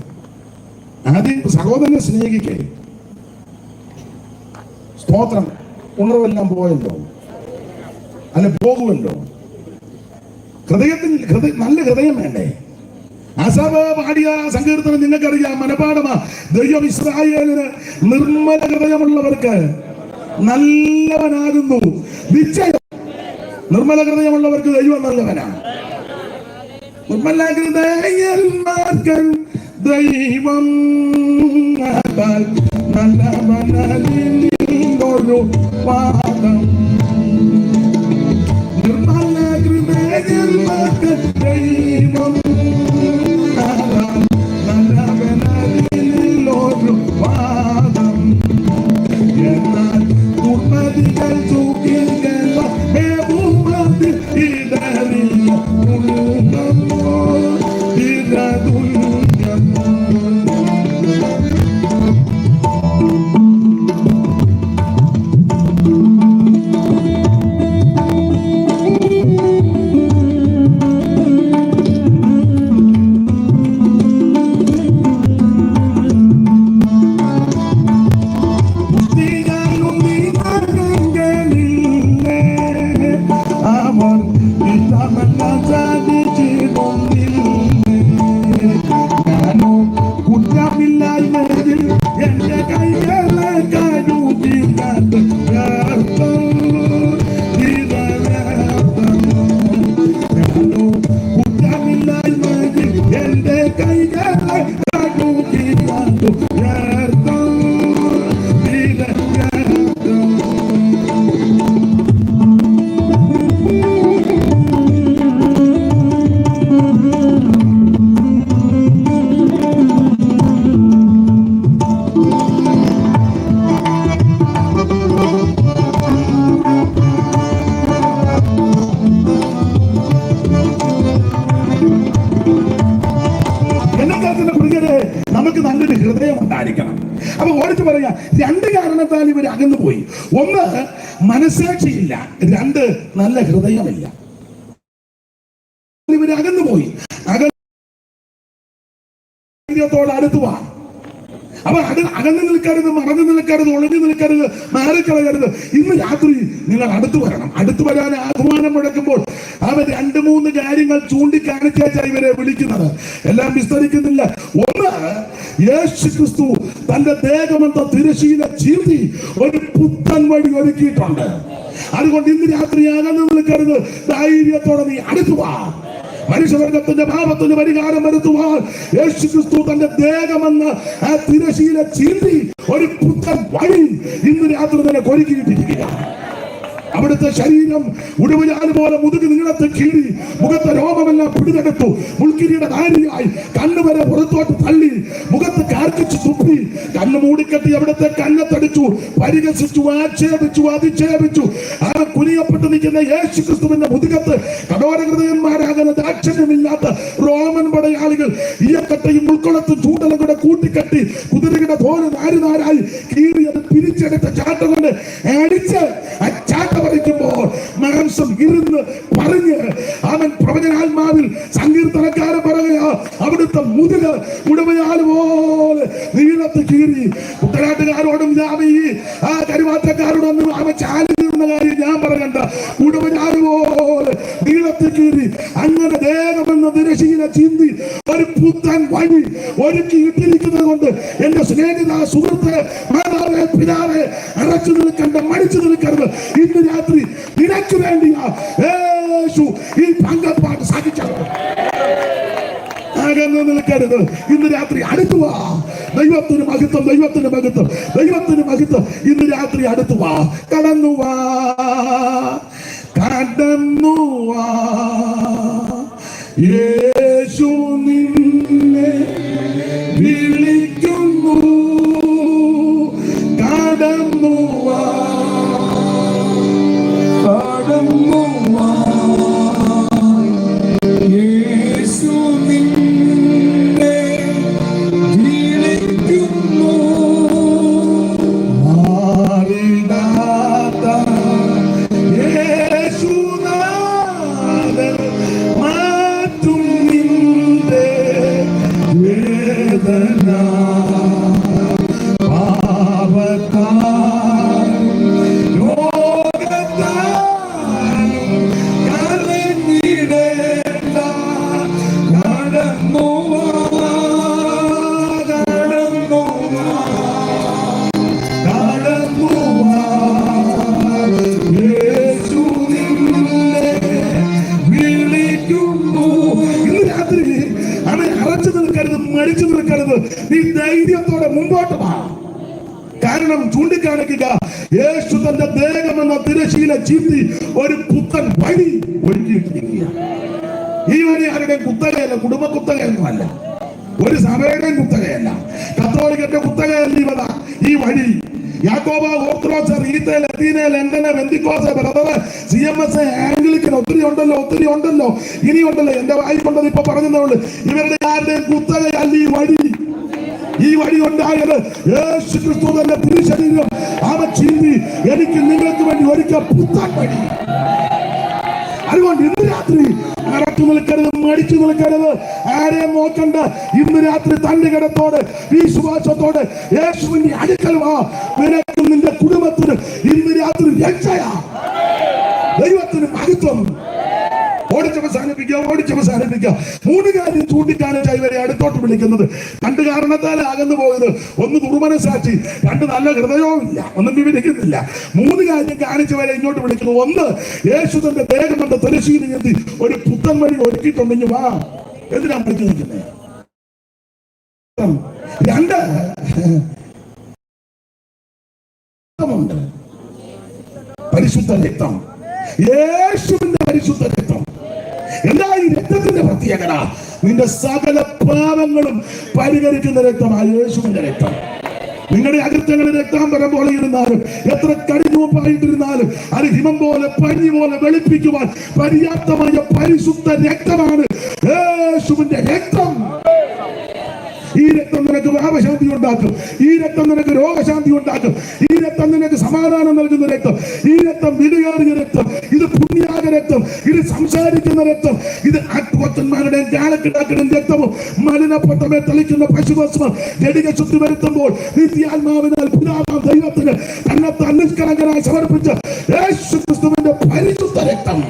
ആദ്യം സഹോദരനെ സ്നേഹിക്കേ. സ്തോത്രം. ഉണർവെല്ലാം പോയല്ലോ, അല്ല പോകുമല്ലോ. ഹൃദയത്തിൽ നല്ല ഹൃദയം വേണ്ടേ? ആസാഫ് പാടിയ സങ്കീർത്തനം നിങ്ങൾക്കറിയാം, മനപാഠമാ. ദൈവം ഇസ്രായേലിന് നിർമ്മല ഹൃദയമുള്ളവർക്ക് നല്ലവനാകുന്നു. നിശ്ചയം നിർമ്മല ഹൃദയമുള്ളവർക്ക് ദൈവം നല്ലവനാണ്. നിർമ്മല ഹൃദയന്മാർക്ക് ദൈവം നല്ലവനൊരു പാദം. നിർമ്മല ഹൃദയന്മാർക്ക് ദൈവം നല്ലവനൊരു പാദം. എന്നാൽ ദുർമതികൾ തൂക്കിക്കല്ല മേഭൂമത്തിൽ ഇടറിയ ഉള്ളമോ ഇടതുല്യമോ. നമുക്ക് നല്ലൊരു ഹൃദയം ഉണ്ടായിരിക്കണം. അപ്പൊ ഓടിച്ചു പറയാ, രണ്ട് കാരണത്താൽ ഇവർ അകന്നു പോയി. ഒന്ന്, മനസാക്ഷിയില്ല. രണ്ട്, നല്ല ഹൃദയമില്ല. ഇവർ അകന്നു പോയി. അകത്തോട് അടുത്തു പോവാ. അപ്പൊ അകന്നു നിൽക്കരുത്, മറന്നു നിൽക്കരുത്, ഒളിഞ്ഞു നിൽക്കരുത്, മാറിക്കളയരുത്. ഇന്ന് രാത്രി നിങ്ങൾ അടുത്തു വരണം. അടുത്തു വരാൻ ആഹ്വാനം മുഴക്കുമ്പോൾ അവർ 2-3 കാര്യങ്ങൾ ചൂണ്ടിക്കാണിച്ചാണ് ഇവരെ വിളിക്കുന്നത്. എല്ലാം വിസ്തരിക്കുന്നില്ല. ഒന്ന്, യേശു ക്രിസ്തു തന്റെ ദേഹമെന്ന തിരശീല ചീർത്തി ഒരു പുത്തൻ വഴി ഒരുക്കിയിട്ടുണ്ട്. അതുകൊണ്ട് ഇന്ന് രാത്രി അകന്നു നിൽക്കരുത്, ധൈര്യത്തോടെ നീ അടുത്തു വാ. മനുഷ്യവർഗത്തിന്റെ പാപത്തിന് പരിഹാരം വരുത്തുവാൻ യേശു ക്രിസ്തു തന്റെ ദേഹമെന്ന് ആ തിരശീല ചീന്തി ഒരു പുത്തൻ വഴി ഇന്ന് രാത്രി തന്നെ ഒരുക്കിയിട്ടിരിക്കുകയാണ്. അവിടുത്തെ ശരീരം ഉടുവുചാല് പോലെ മുതുകി നീളത്തെ കീറി മുഖത്തെ രോമമെല്ലാം പിടിതെടുത്തു. മുൾക്കിരിയുടെ ധാരിയായി കണ്ണുവരെ പുറത്തോട്ട് തള്ളി മുഖത്ത് കാർക്കിച്ചു തുപ്പി കണ്ണ് മൂടിക്കെട്ടി അവിടുത്തെ കന്നത്തടിച്ചു, പരിഹസിച്ചു, ആക്ഷേപിച്ചു, അധിക്ഷേപിച്ചു. ആ കുനിയപ്പെട്ട് നിൽക്കുന്ന യേശു ക്രിസ്തുവിന്റെ മുതുകത്ത് കഠോരഹൃദയന്മാരാകുന്ന ദാക്ഷിണ്യമില്ലാത്ത റോമൻ പടയാളികൾ ഈയക്കട്ടയും ഉൾക്കൊളത്തും ചൂണ്ടലും കൂടെ കൂട്ടിക്കെട്ടി കുതിരയുടെ തോല് നാരുനാരായി കീറി അത് പിരിച്ചെടുത്ത ചാട്ട കൊണ്ട് അടിച്ച് ആ ചാട്ട പറിക്കുമ്പോൾ മാംസം ഇരുന്ന് പറഞ്ഞ് അവൻ പ്രവചനാത്മാവിൽ സങ്കീർത്തനക്കാരൻ പറയുക, അവിടുത്തെ മുതുക ഉടമയാൽ പോലെ നീളത്ത് കീറി. കുട്ടനാട്ടുകാരോടും ആ കരുമാറ്റക്കാരോടൊന്നും അവൻ ചാലിരുന്ന കാര്യം ഞാൻ പറയണ്ട. ഉടമയാൽ പോലെ നീളത്ത് കീറി അങ്ങനെ ദേഹമെന്ന തിരശീല ചിന്തി ഒരു പുത്തൻ വഴി ഒരുക്കി ഇട്ടിരിക്കുന്നത് കൊണ്ട് എന്റെ സ്നേഹിത, സുഹൃത്ത്, മാതാവേ, പിതാവേ, അടച്ചു നിൽക്കണ്ട, മടിച്ചു നിൽക്കരുത്. ഇന്ന് രാത്രി നിനക്ക് വേണ്ടിയാ യേശു ഈ പങ്കപ്പാട്ട് സാധിച്ചത്. അകന്നു നിൽക്കരുത്. ഇന്ന് രാത്രി അടുത്തു വാ. ദൈവത്തിന് മഹത്വം, ദൈവത്തിന് മഹത്വം, ദൈവത്തിന് മഹത്വം. ഇന്ന് രാത്രി അടുത്തു വാ. കടന്നു വാ, കടന്നു വാ. യേശു നിന്നെ വിളിക്കുന്നു. കടന്നു വാ, കടന്നു വാ. യേശു നിന്നെ വിളിക്കുന്നു. മാറിടാത്ത യേശുനാഥൻ നിൽക്കരുത്, മടിച്ചു നിൽക്കരുത്. നീ ധൈര്യത്തോടെ മുമ്പോട്ട് വാ. കാരണം ചൂണ്ടിക്കാണിക്കുക, യേശു തന്റെ ദേഹമെന്ന തിരശീല ചീന്തി ഒരു പുത്തൻ വഴി ഒരുക്കിയിട്ടിരിക്കുക. ഈ വഴി ആരുടെയും കുത്തകയല്ല, കുടുംബ കുത്തകയൊന്നുമല്ല, ഒരു സഭയുടെയും കുത്തകയല്ല, കത്തോലിക്കന്റെ കുത്തകയല്ല. ഈ വഴി യാക്കോബ, ഓർത്തഡോക്സ്, റീത്തേൽ, ലത്തീനെ, ലണ്ടന്, ബെന്തിക്കോസ്, ബ്രദർ, CMS, ആംഗ്ലിക്കൻ, ഒത്തിരി ഉണ്ടല്ലോ, ഇനിയുണ്ടല്ലോ. എന്റെ വായി കൊണ്ടത് ഇപ്പൊ പറഞ്ഞതേ ഉള്ളൂ. ഇവരുടെ ആരുടെയും കുത്തകയല്ല ഈ വഴി. ഈ വഴി ഉണ്ടായത് യേശു ക്രിസ്തു തന്നെ തിരുശരീരം അവ ചീന്തി എനിക്ക് നിങ്ങൾക്ക് വേണ്ടി ഒരുക്കിയ പുത്തൻ വഴി. അതുകൊണ്ട് ഇന്ന് രാത്രി മറച്ചു നിൽക്കരുത്, മടിച്ചു നിൽക്കരുത്, ആരെയും നോക്കണ്ട. ഇന്ന് രാത്രി തന്റെ കിടത്തോടെ വിശ്വാസത്തോടെ യേശുവിന്റെ അടുക്കൽ വാ. നിനക്കും നിന്റെ കുടുംബത്തിന് ഇന്ന് രാത്രി രക്ഷയാ. ദൈവത്തിന് മഹത്വം. ഓടിച്ചവസാനിപ്പിക്കുക. 3 കാര്യം ചൂണ്ടിക്കാണിച്ച ഇവരെ അടുത്തോട്ട് വിളിക്കുന്നത്. 2 കാരണത്താൽ അകന്നു പോയത്. 1 ദുർമനസാക്ഷി, 2 നല്ല ഹൃദയവും ഇല്ല, ഒന്നും വിവരിക്കുന്നില്ല. 3 കാര്യം കാണിച്ചവരെ ഇങ്ങോട്ട് വിളിക്കുന്നു. 1, യേശു തന്റെ ദേഹമെന്ന തിരശീല ചീന്തി ഒരു പുത്തൻ വഴി ഒരുക്കിയിട്ടുണ്ടെങ്കിൽ വാ. എന്തിനാ വിളിച്ചു നിൽക്കുന്നത്? 2 പരിശുദ്ധ രക്തം, യേശുവിന്റെ പരിശുദ്ധ രക്തം. എന്താ ഈ രക്തത്തിന്റെ പ്രത്യേകത? നിന്റെ സകല പാപങ്ങളും പരിഹരിക്കുന്ന രക്തമാണ് യേശുവിന്റെ രക്തം. നിങ്ങളുടെ അകൃത്യങ്ങളിൽ രക്താംബരം പോലെ ഇരുന്നാലും, എത്ര കടിഞ്ഞൂപ്പായിട്ടിരുന്നാലും അത് ഹിമം പോലെ പഞ്ഞി പോലെ വെളുപ്പിക്കുവാൻ പര്യാപ്തമായ പരിശുദ്ധ രക്തമാണ് യേശുവിന്റെ രക്തം. ഈ രക്തം നിനക്ക് ഭാവശാന്തി ഉണ്ടാക്കും. ഈ രക്തം നിനക്ക് രോഗശാന്തി ഉണ്ടാക്കും. ഈ രക്തം നിനക്ക് സമാധാനം നൽകുന്ന രക്തം. ഈ രക്തം വിടുകേറിയ രക്തം. ഇത് പുണ്യാക രക്തം. ഇത് സംസാരിക്കുന്ന രക്തം. ഇത് അക്വത്തന്മാരുടെയും ജാലക്കിടാക്കളുടെയും രക്തവും മലിനപ്പെട്ടവരെ തെളിക്കുന്ന പശുഭസ്മം ജഡിക ശുദ്ധി വരുത്തുമ്പോൾ നിത്യാത്മാവിനാൽ പിതാവാം ദൈവത്തിന് തന്നെ നിഷ്കളങ്കനായി സമർപ്പിച്ച യേശു ക്രിസ്തുവിന്റെ പരിശുദ്ധ രക്തം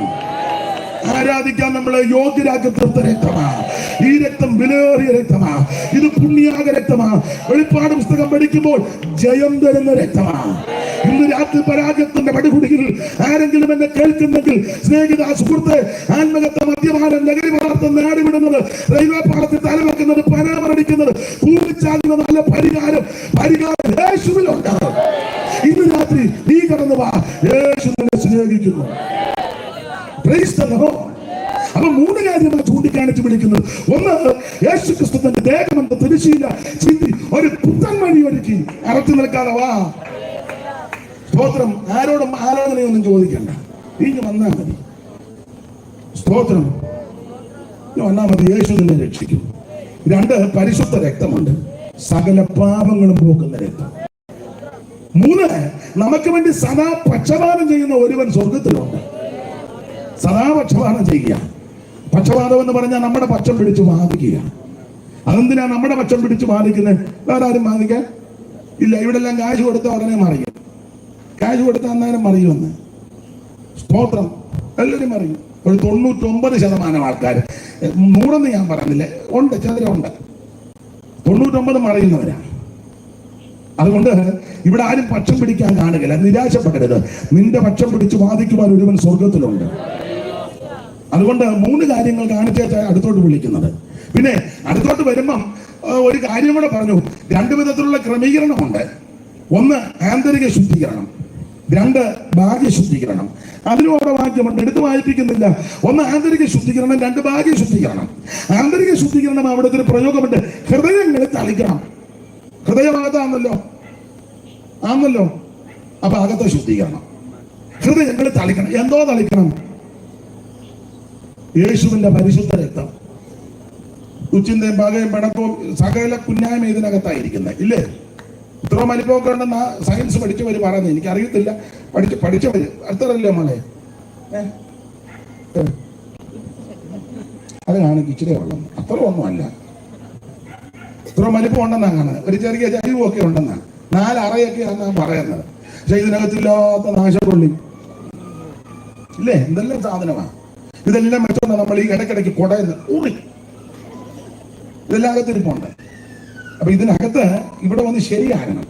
ആരാധിക്കാൻ നമ്മളെ യോഗ്യരാക്കി തീർത്ത രക്തമാണ്. ഈ രക്തം വിലയേറിയ രക്തമാണ്. ഇത് പുണ്യാക രക്തമാണ്. വെളിപ്പാട് പുസ്തകം പഠിക്കുമ്പോൾ ജയം തരുന്ന രക്തമാണ്. ഇന്ന് രാത്രി പരാജയത്തിന്റെ പടികുടിയിൽ ആരെങ്കിലും എന്നെ കേൾക്കുന്നെങ്കിൽ, സ്നേഹിത, സുഹൃത്തെ, ആത്മകത്തെ, മദ്യപാനം, ലഹരി പദാർത്ഥം നേടിവിടുന്നത്, റെയിൽവേ പാളത്തിൽ തലവെക്കുന്നത്, പരാമർശിക്കുന്നത്, കൂടിച്ചാകുന്ന നല്ല പരിഹാരം യേശുവിലുണ്ട്. ഇന്ന് രാത്രി നീ കടന്നു വാ. യേശു നിന്നെ സ്നേഹിക്കുന്നു. അപ്പൊ 3 കാര്യമാണ് ചൂണ്ടിക്കാണിച്ച് വിളിക്കുന്നത്. 1, യേശു ക്രിസ്തു തന്റെ ദേഹമെന്ന തിരശീല ചീന്തി ഒരു പുത്തൻ വഴി ഒരുക്കി. അറച്ചു നിൽക്കാതെ വാ. സ്തോത്രം. ആരോടും ആലോചനയൊന്നും ചോദിക്കണ്ട, ഇനി വന്നാൽ മതി. സ്തോത്രം. വന്നാൽ മതി. യേശു നിന്നെ രക്ഷിക്കും. 2, പരിശുദ്ധ രക്തമുണ്ട്, സകല പാപങ്ങളും പോക്കുന്ന രക്തം. 3, നമുക്ക് വേണ്ടി സദാ പക്ഷപാതം ചെയ്യുന്ന ഒരുവൻ സ്വർഗത്തിലുണ്ട്. സദാ പക്ഷപാതം ചെയ്യുക. പക്ഷപാതം എന്ന് പറഞ്ഞാൽ നമ്മുടെ പക്ഷം പിടിച്ചു വാദിക്കുക. അതെന്തിനാ നമ്മുടെ പക്ഷം പിടിച്ചു വാദിക്കുന്നത്? വേറെ ആരും വാദിക്കാൻ ഇല്ല. ഇവിടെ എല്ലാം കാശ് കൊടുത്ത ഉടനെ മറിയും. കാശ് കൊടുത്ത അന്നേരം മറിയുമെന്ന്. സ്തോത്രം. എല്ലാവരും മറിയും. ഒരു 99% ആൾക്കാർ, 100 ഞാൻ പറഞ്ഞില്ല, ഉണ്ട്, ചിലരുണ്ട്. 99 മറിയുന്നവരാണ്. അതുകൊണ്ട് ഇവിടെ ആരും പക്ഷം പിടിക്കാൻ കാണുകയില്ല. നിരാശപ്പെടരുത്. നിന്റെ പക്ഷം പിടിച്ച് വാദിക്കുവാൻ ഒരുവൻ സ്വർഗത്തിലുണ്ട്. അതുകൊണ്ട് 3 കാര്യങ്ങൾ കാണിച്ചാൽ അടുത്തോട്ട് വിളിക്കുന്നത്. പിന്നെ അടുത്തോട്ട് വരുമ്പം ഒരു കാര്യം കൂടെ പറഞ്ഞു. 2 വിധത്തിലുള്ള ക്രമീകരണമുണ്ട്. 1, ആന്തരിക ശുദ്ധീകരണം. 2, ബാഹ്യ ശുദ്ധീകരണം. അതിനും ഓരോ വാക്യമുണ്ട്, എടുത്ത് വായിപ്പിക്കുന്നില്ല. 1 ആന്തരിക ശുദ്ധീകരണം, 2 ബാഹ്യ ശുദ്ധീകരണം. ആന്തരിക ശുദ്ധീകരണം അവിടുത്തെ ഒരു പ്രയോഗമുണ്ട്. ഹൃദയങ്ങളെ തളിക്കണം. ഹൃദയഭാഗത്താണല്ലോ അപ്പൊ അകത്തെ ശുദ്ധീകരണം. ഹൃദയങ്ങളെ തളിക്കണം. എന്തോ തളിക്കണം? യേശുവിന്റെ പരിശുദ്ധ രക്തം. ഉച്ചിന്തയും പകയും പിണക്കവും സകല കുഞ്ഞായ്മ ഇതിനകത്തായിരിക്കുന്നത്, ഇല്ലേ? ഇത്ര മലിപ്പൊക്കെ ഉണ്ടെന്ന് സയൻസ് പഠിച്ചവര് പറയുന്നത്. എനിക്കറിയത്തില്ല, പഠിച്ചവര് അടുത്തല്ലേ മോളെ. അത് കാണിക്കും ഇച്ചിരി വെള്ളം, അത്ര ഒന്നുമല്ല. ഇത്ര മലിപ്പം ഉണ്ടെന്നാണ് കാണുന്നത്. ഒരു ചെറിയ ചരിവൊക്കെ ഉണ്ടെന്നാണ്, 4 അറയൊക്കെയാണ് ഞാൻ പറയുന്നത്. പക്ഷെ ഇതിനകത്തില്ലാത്ത നാശക്കൊള്ളി ഇല്ലേ, എന്തെല്ലാം സാധനമാണ്. ഇതെല്ലാം വെച്ചോണ്ട് നമ്മൾ ഈ ഇടയ്ക്കിടയ്ക്ക് കുടയുന്ന ഊറി ഇതെല്ലാം അകത്തിരിപ്പുണ്ട്. അപ്പൊ ഇതിനകത്ത് ഇവിടെ വന്ന് ശരിയാകണം.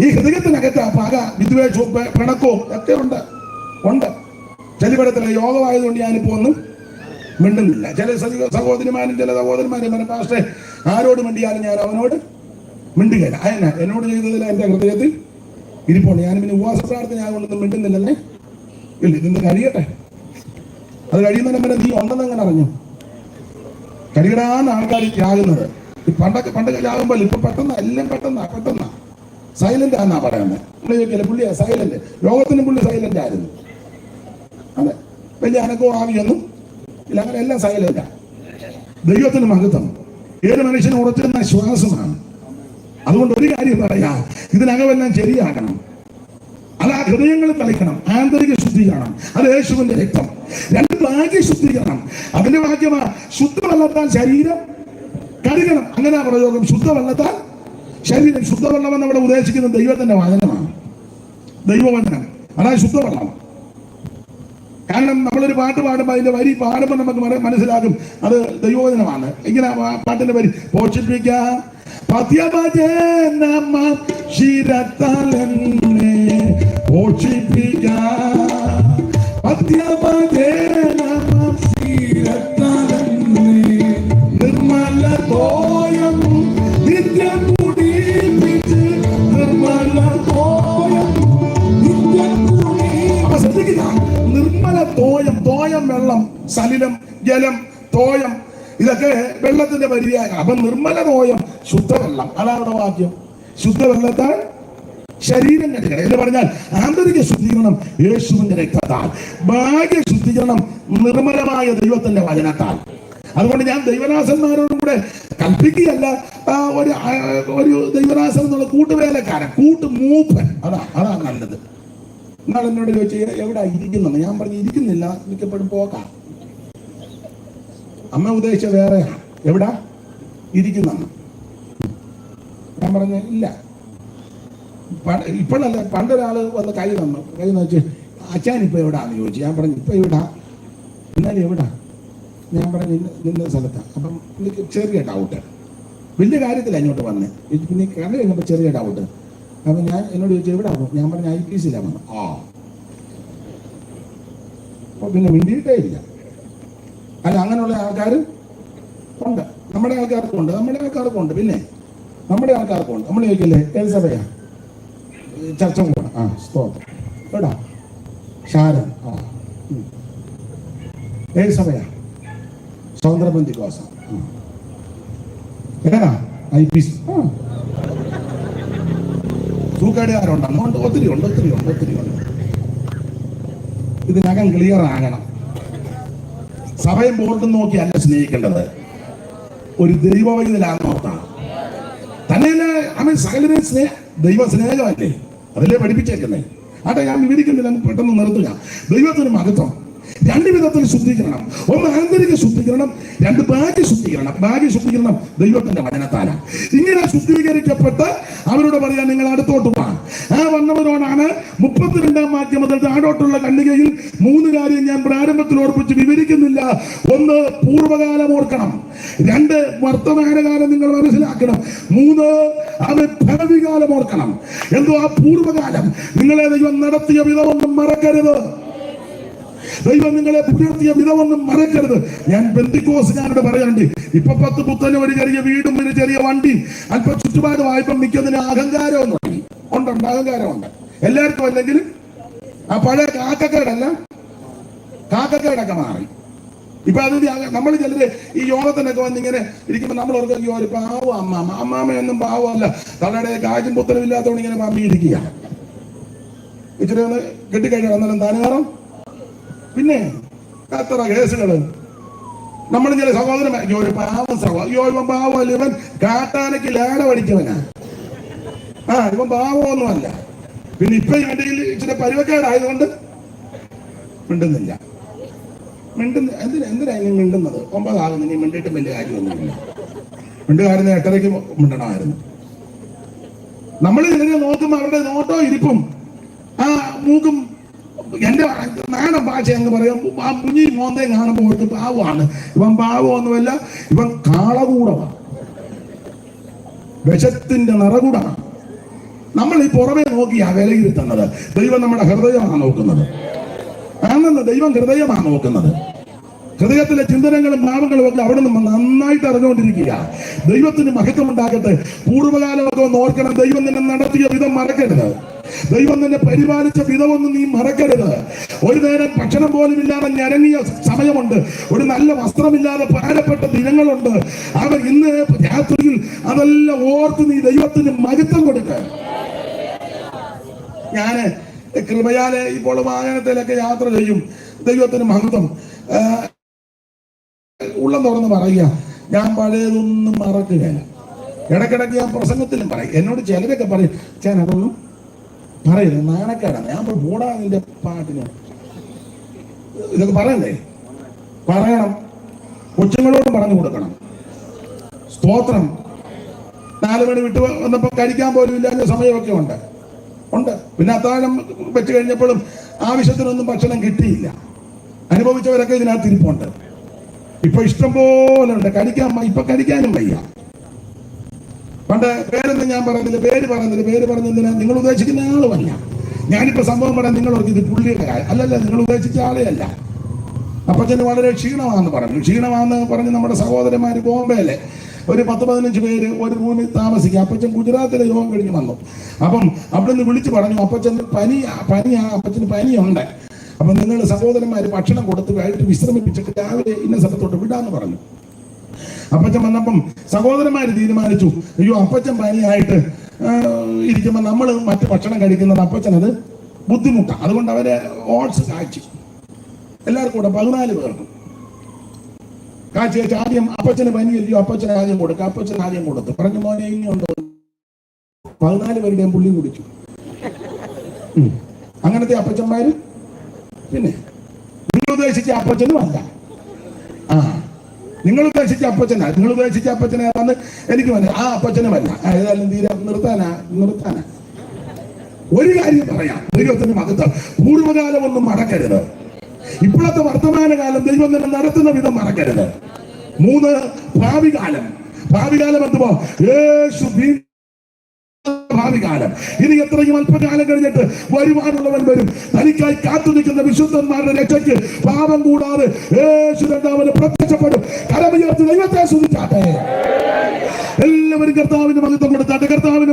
ഈ ഹൃദയത്തിനകത്ത് പക, വിദ്വേഷവും പിണക്കവും ഒക്കെ ഉണ്ട്. ചിലയിടത്തില്ല. യോഗമായതുകൊണ്ട് ഞാനിപ്പോ ഒന്ന് മിണ്ടുന്നില്ല. ചില സഹോദരിമാരും ചില സഹോദരന്മാരും പറഞ്ഞ പാസ്റ്റേ ആരോട് മിണ്ടിയാലും ഞാൻ അവനോട് മിണ്ടുകയില്ല. അതിനാ എന്നോട് ചെയ്തതിൽ എൻ്റെ ഹൃദയത്തിൽ ഇരിപ്പുണ്ട്. ഞാൻ പിന്നെ ഉപവാസ പ്രാർത്ഥന ആയതുകൊണ്ടൊന്നും മിണ്ടുന്നില്ലല്ലേ. ഇല്ല, ഇതൊന്ന് കഴിയട്ടെ. അത് കഴിയുന്നതിന് വരെ നീ ഉണ്ടെന്ന് എങ്ങനെ അറിഞ്ഞു? കഴിയടാന്ന് ആൾക്കാർ ചാകുന്നത്. പണ്ടൊക്കെ ചാകുമ്പോൾ ഇപ്പൊ പെട്ടെന്ന് എല്ലാം പെട്ടെന്നാ സൈലന്റ് ആണെന്നാ പറയുന്നത്. നമ്മൾ ചോദിക്കില്ല പുള്ളിയാ സൈലന്റ്. ലോകത്തിനും പുള്ളി സൈലന്റ് ആയിരുന്നു. അതെ, വലിയ അനക്കവും ആവിയൊന്നും ഇല്ല, അങ്ങനെ എല്ലാം സൈലന്റാ. ദൈവത്തിന് മഹത്വം. ഏത് മനുഷ്യനും ഉറച്ചിരുന്ന ശ്വാസമാണ്. അതുകൊണ്ട് ഒരു കാര്യം പറയാ, ഇതിനകമെല്ലാം ശരിയാക്കണം. അത് ആ ഹൃദയങ്ങളിൽ കളിക്കണം. ആന്തരിക ശുദ്ധീകരണം, അത് യേശുവിന്റെ രക്തം. രണ്ട് ഭാഗ്യ ശുദ്ധീകരണം, അതിന്റെ വാക്യമാ ശുദ്ധവെള്ളത്താൽ ശരീരം കഴുകണം. അങ്ങനെ പ്രയോഗം, ശുദ്ധവെള്ളത്താൽ ശരീരം. ശുദ്ധവെള്ളം അവിടെ ഉദ്ദേശിക്കുന്നത് ദൈവത്തിന്റെ വചനമാണ്, ദൈവവചനം. അതാണ് ശുദ്ധവെള്ളം. കാരണം നമ്മളൊരു പാട്ട് പാടുമ്പോൾ അതിന്റെ വരി പാടുമ്പോൾ നമുക്ക് മനസ്സിലാകും അത് ദൈവവചനമാണ്. ഇങ്ങനെ പാട്ടിന്റെ വരി പോഷിപ്പിക്കാം നിർമ്മല തോയം നിത്യം കുടിപ്പിച്ച് നിർമ്മല തോയം നിത്യം കുടി. അപ്പൊ ശ്രദ്ധിക്കുക, നിർമ്മല തോയം. തോയം വെള്ളം, സലിലം, ജലം, തോയം, ഇതൊക്കെ വെള്ളത്തിന്റെ പര്യായ. അപ്പൊ നിർമ്മല തോയം ശുദ്ധവെള്ളം. അതാണ് വാക്യം. ശുദ്ധവെള്ളത്താൽ ശരീരം കഴുകണം എന്ന് പറഞ്ഞാൽ ആന്തരിക ശുദ്ധീകരണം യേശുവിന്റെ രക്തത്താൽ, ഭാഗ്യ ശുദ്ധീകരണം നിർമ്മലമായ ദൈവത്തിന്റെ വചനത്താൽ. അതുകൊണ്ട് ഞാൻ ദൈവദാസന്മാരോടും കൂടെ കൽപ്പിക്കുകയല്ല, ഒരു ദൈവദാസൻ എന്നുള്ള കൂട്ടുവേലക്കാരൻ, കൂട്ടുമൂപ്പൻ, അതാ നല്ലത്. എന്നാൽ എന്നോട് ചോദിച്ചു എവിടെ ഇരിക്കുന്നെന്ന്. ഞാൻ പറഞ്ഞു ഇരിക്കുന്നില്ല, മിക്കപ്പോഴും പോകാം. അമ്മ ഉദ്ദേശിച്ച വേറെയാണ്. എവിടാ ഇരിക്കുന്നെന്ന് ഞാൻ പറഞ്ഞു ഇല്ല. ഇപ്പോഴല്ല, പണ്ടൊരാള് വന്ന് കൈ വെച്ച് അച്ഛൻ ഇപ്പൊ എവിടാന്ന് ചോദിച്ചു. ഞാൻ പറഞ്ഞു ഇപ്പൊ എവിടാ. എന്നാലും എവിടാ? ഞാൻ പറഞ്ഞു നിന്ന സ്ഥലത്താണ്. അപ്പം എനിക്ക് ചെറിയ ഡൗട്ട്, വലിയ കാര്യത്തില്ല ഇങ്ങോട്ട് വന്നേ. പിന്നെ കണ്ടു കഴിഞ്ഞപ്പോൾ ചെറിയ ഡൗട്ട്. അപ്പം ഞാൻ എന്നോട് ചോദിച്ചു എവിടെ ആകും. ഞാൻ പറഞ്ഞു IPC-ലാണ് വന്നു. അപ്പോൾ പിന്നെ മിണ്ടിയിട്ടേ ഇല്ല. അല്ല, അങ്ങനെയുള്ള ആൾക്കാർ ഉണ്ട്. നമ്മുടെ ആൾക്കാർക്കും ഉണ്ട്. പിന്നെ നമ്മുടെ ആൾക്കാർക്കും ഉണ്ട്. നമ്മൾ ചോദിക്കില്ലേ ഏത് സഭയാ? ചർച്ച പോകണം. സ്തോത്രം. എവിടാ? ഷാരൻ. ഏത് സഭയാ? സ്വതന്ത്ര പെന്തിക്കോസ്ത്. ഏതാ? IPC. തൂക്കേടുകാരുണ്ട്. അതുകൊണ്ട് ഒത്തിരി ഉണ്ട്. ഇതിനകം ക്ലിയർ ആകണം. സഭയും ബോർഡും നോക്കിയല്ല സ്നേഹിക്കേണ്ടത്, ഒരു ദൈവവൈദ്യനാണ് നോക്കണം. തന്നെയല്ല അവൻ സകലരെ ദൈവ സ്നേഹമല്ലേ, അതല്ലേ പഠിപ്പിച്ചേക്കുന്നേ. ആട്ടെ, ഞാൻ വിവരിക്കുന്നില്ല, പെട്ടെന്ന് നിർത്തുക. ദൈവത്തിന് മഹത്വം. രണ്ട് വിധത്തിൽ ശുദ്ധീകരണം. ഒന്ന് ആന്തരിക ശുദ്ധീകരണം, രണ്ട് ഭാഗ്യ ശുദ്ധീകരണം. ഭാഗ്യ ശുദ്ധീകരണം ദൈവത്തിന്റെ വചനത്താലാണ്. ഇങ്ങനെ ശുദ്ധീകരിക്കപ്പെട്ട് അവരോട് പറയാൻ നിങ്ങൾ അടുത്തോട്ട് പോകാം. ആ വന്നവരോടാണ് 32-ാം വാക്യം മുതൽ താഴോട്ടുള്ള ഖണ്ഡികയിൽ 3 കാര്യം ഞാൻ പ്രാരംഭത്തിൽ ഓർപ്പിച്ച് വിവരിക്കുന്നില്ല. 1, പൂർവ്വകാലം ഓർക്കണം. 2, വർത്തമാനകാലം നിങ്ങൾ മനസ്സിലാക്കണം. 3, അവൻ ഭാവികാലം ഓർക്കണം. എന്തോ ആ പൂർവ്വകാലം നിങ്ങളെ ദൈവം നടത്തിയ വിധമൊന്നും മറക്കരുത്. ദൈവം നിങ്ങളെ പുലർത്തിയ വിധമൊന്നും മറക്കരുത്. ഞാൻ പെന്തിക്കോസുകാരോട് പറയാണ്ട്, ഇപ്പൊ 10 പുത്തനും ഒരു ചെറിയ വീടും ഒരു ചെറിയ വണ്ടി അല്പം ചുറ്റുപാട് വായ്പ മിക്കതിന് അഹങ്കാരം ഉണ്ട്. അഹങ്കാരമുണ്ട് എല്ലാവർക്കും. അല്ലെങ്കിൽ ആ പഴയ കാക്കക്കേടൊക്കെ മാറി. ഇപ്പൊ അത് നമ്മൾ ചിലര് ഈ യോഗത്തിനൊക്കെ വന്നിങ്ങനെ ഇരിക്കുമ്പോ നമ്മൾ ഓർക്കും ഒരു പാവം അമ്മാമയൊന്നും പാവമല്ല, തലയുടെ കാശും പുത്തനും ഇല്ലാത്തതുകൊണ്ട് ഇങ്ങനെ പമ്പിയിരിക്കുക. ഇച്ചിരി ഒന്ന് കെട്ടിക്കഴിഞ്ഞാൽ അന്നേരം താനുകാരം. പിന്നെ എത്ര കേസുകള്. നമ്മൾ ചില സഹോദരൻ ഒരു പാവം ഇവൻ പാവമല്ല, ഇവൻ കാട്ടാനയ്ക്ക് ലാട പഠിച്ചവനാ. ഇവൻ പാവമൊന്നുമല്ല. പിന്നെ ഇപ്പൊ ഇവന്റെ ഇച്ചിരി പരുവക്കേടായതുകൊണ്ട് മിണ്ടുന്നില്ല. എന്തിനാ ഇനി മിണ്ടുന്നത്? 9 ആകുന്നു, ഇനി മിണ്ടിയിട്ടും വലിയ കാര്യമൊന്നുമില്ല. മിണ്ടുകാരുന്ന 8:30 മിണ്ടണമായിരുന്നു. നമ്മൾ ഇതിനെ നോക്കുമ്പോൾ അവരുടെ നോട്ടോ ഇരിപ്പും മൂക്കും എന്റെ നാടൻ ഭാഷ എന്ന് പറയും. ആ മുഞ്ഞി മോന്തയും കാണുമ്പോൾ ഓർത്ത് പാവമാണ്. ഇവൻ പാവമൊന്നുമല്ല, ഇവൻ കാളകൂടമാണ്, വിഷത്തിന്റെ നിറകൂടാണ്. നമ്മൾ ഈ പുറമെ നോക്കിയാ വിലയിരുത്തുന്നത്. ദൈവം നമ്മുടെ ഹൃദയമാണ് നോക്കുന്നത്. ആണെന്ന് ദൈവം ഹൃദയമാണ് നോക്കുന്നത്. ഹൃദയത്തിലെ ചിന്തനങ്ങളും ഭാവങ്ങളും ഒക്കെ അവിടെ നിന്ന് നന്നായിട്ട് അറിഞ്ഞുകൊണ്ടിരിക്കുക. ദൈവത്തിന് മഹത്വം ഉണ്ടാകട്ടെ. പൂർവ്വകാലമൊക്കെ ഒന്ന് ഓർക്കണം. ദൈവം നിന്നെ നടത്തിയ വിധം മറക്കരുത്. ദൈവം നിന്നെ പരിപാലിച്ച വിധമൊന്നും നീ മറക്കരുത്. ഒരു നേരം ഭക്ഷണം പോലും ഇല്ലാതെ ഞരങ്ങിയ സമയമുണ്ട്. ഒരു നല്ല വസ്ത്രമില്ലാതെ ഭാരപ്പെട്ട ദിനങ്ങളുണ്ട്. അവൻ ഇന്ന് രാത്രിയിൽ അതെല്ലാം ഓർത്ത് നീ ദൈവത്തിന് മഹത്വം കൊടുക്ക. ഞാന് കൃപയാലെ ഇപ്പോൾ വാഹനത്തിലൊക്കെ യാത്ര ചെയ്യും. ദൈവത്തിന് മഹത്വം. ഉള്ളം തുറന്ന് പറയുക, ഞാൻ പഴയതൊന്നും മറക്കുകയില്ല. ഇടയ്ക്കിടയ്ക്ക് ഞാൻ പ്രസംഗത്തിലും പറയും. എന്നോട് ചിലരൊക്കെ പറയും, ഞാൻ അതൊന്നും പറയില്ല, നാണക്കേടാണ്. ഞാൻ പോടാ നിന്റെ പാട്ടിന്. ഇതൊക്കെ പറയണ്ടേ? പറയണം. കൊച്ചുങ്ങളോടും പറഞ്ഞു കൊടുക്കണം. സ്തോത്രം. 4 മണി വിട്ട് വന്നപ്പോ കഴിക്കാൻ പോലും ഇല്ലാത്ത സമയമൊക്കെ ഉണ്ട്. പിന്നെ അത്താഴം വെച്ച് കഴിഞ്ഞപ്പോഴും ആവശ്യത്തിനൊന്നും ഭക്ഷണം കിട്ടിയില്ല. അനുഭവിച്ചവരൊക്കെ ഇതിനകത്ത് ഇരിപ്പുണ്ട്. ഇപ്പൊ ഇഷ്ടം പോലെ ഉണ്ട്. ഇപ്പൊ കഴിക്കാനും വയ്യ. പണ്ട് പേരൊന്നും ഞാൻ പറയുന്നില്ല, പേര് പറഞ്ഞെന്തിനാ? നിങ്ങൾ ഉദ്ദേശിക്കുന്ന ആളുമല്ല. ഞാനിപ്പോ സംഭവം പറയാൻ നിങ്ങൾ ഓർക്കും ഇത് പുള്ളിയുടെ അല്ലല്ല, നിങ്ങൾ ഉദ്ദേശിച്ച ആളെ അല്ല. അപ്പച്ചന് വളരെ ക്ഷീണമാണെന്ന് പറഞ്ഞ് നമ്മുടെ സഹോദരന്മാര് ബോംബെയിലെ ഒരു 10-15 പേര് ഒരു റൂമിൽ താമസിക്കുക. അപ്പച്ചൻ ഗുജറാത്തിലെ യോഗം കഴിഞ്ഞ് വന്നു. അപ്പം അവിടെ നിന്ന് വിളിച്ചു പറഞ്ഞു, അപ്പച്ചന് അപ്പച്ചന് പനിയുണ്ട്. അപ്പൊ നിങ്ങൾ സഹോദരന്മാര് ഭക്ഷണം കൊടുത്ത് വൈകിട്ട് വിശ്രമിപ്പിച്ചിട്ട് രാവിലെ ഇന്ന സ്ഥലത്തോട്ട് വിടാന്ന് പറഞ്ഞു. അപ്പച്ചൻ വന്നപ്പം സഹോദരന്മാര് തീരുമാനിച്ചു, അയ്യോ അപ്പച്ചൻ പനിയായിട്ട് ഇരിക്കുമ്പോൾ നമ്മൾ മറ്റു ഭക്ഷണം കഴിക്കുന്നത് അപ്പച്ചൻ അത് ബുദ്ധിമുട്ടാണ്. അതുകൊണ്ട് അവരെ ഓട്സ് കാച്ചി എല്ലാവർക്കും കൂടെ 14 പേർക്കും കാച്ചി വെച്ച് ആദ്യം അപ്പച്ചന് പനിയല്ലോ, അപ്പച്ചൻ ആദ്യം കൊടുക്കുക. അപ്പച്ചൻ ആദ്യം കൊടുത്തു. പറഞ്ഞു, മോനെ ഇനിയുണ്ടോ? 14 പേരുടെയും പുള്ളി കുടിച്ചു. അങ്ങനത്തെ അപ്പച്ചന്മാര്. പിന്നെ നിങ്ങൾ ഉദ്ദേശിച്ച അപ്പച്ചനും അല്ല. നിങ്ങൾ ഉദ്ദേശിച്ച അപ്പച്ചനെ വന്ന് എനിക്ക് മനസ്സിലായി. ആ അപ്പച്ചനുമല്ല. ഏതായാലും തീരെ നിർത്താനാ. ഒരു കാര്യം പറയാം, ദൈവത്തിന് മഹത്വം. പൂർവ്വകാലം ഒന്നും മറക്കരുത്. ഇപ്പോഴത്തെ വർത്തമാനകാലം ദൈവം തന്നെ നടത്തുന്ന വിധം മറക്കരുത്. 3 ഭാവികാലം എന്തുവാ? യേശു ഭാവികാലം. ഇനി എത്രയും അല്പകാലം കഴിഞ്ഞിട്ട് വരുവാനുള്ളവൻ വരും. തനിക്കായി കാത്തു നിൽക്കുന്ന വിശുദ്ധന്മാരുടെ രക്ഷയ്ക്ക് പാപം കൂടാതെ യേശു രണ്ടാമത് പ്രത്യക്ഷപ്പെടും. കരമുയർത്തി ദൈവത്തെ സ്തുതിച്ചാട്ടെ. എല്ലാവരും കർത്താവിന് മഹത്വം കൊടുത്താട്ടെ. കർത്താവിന്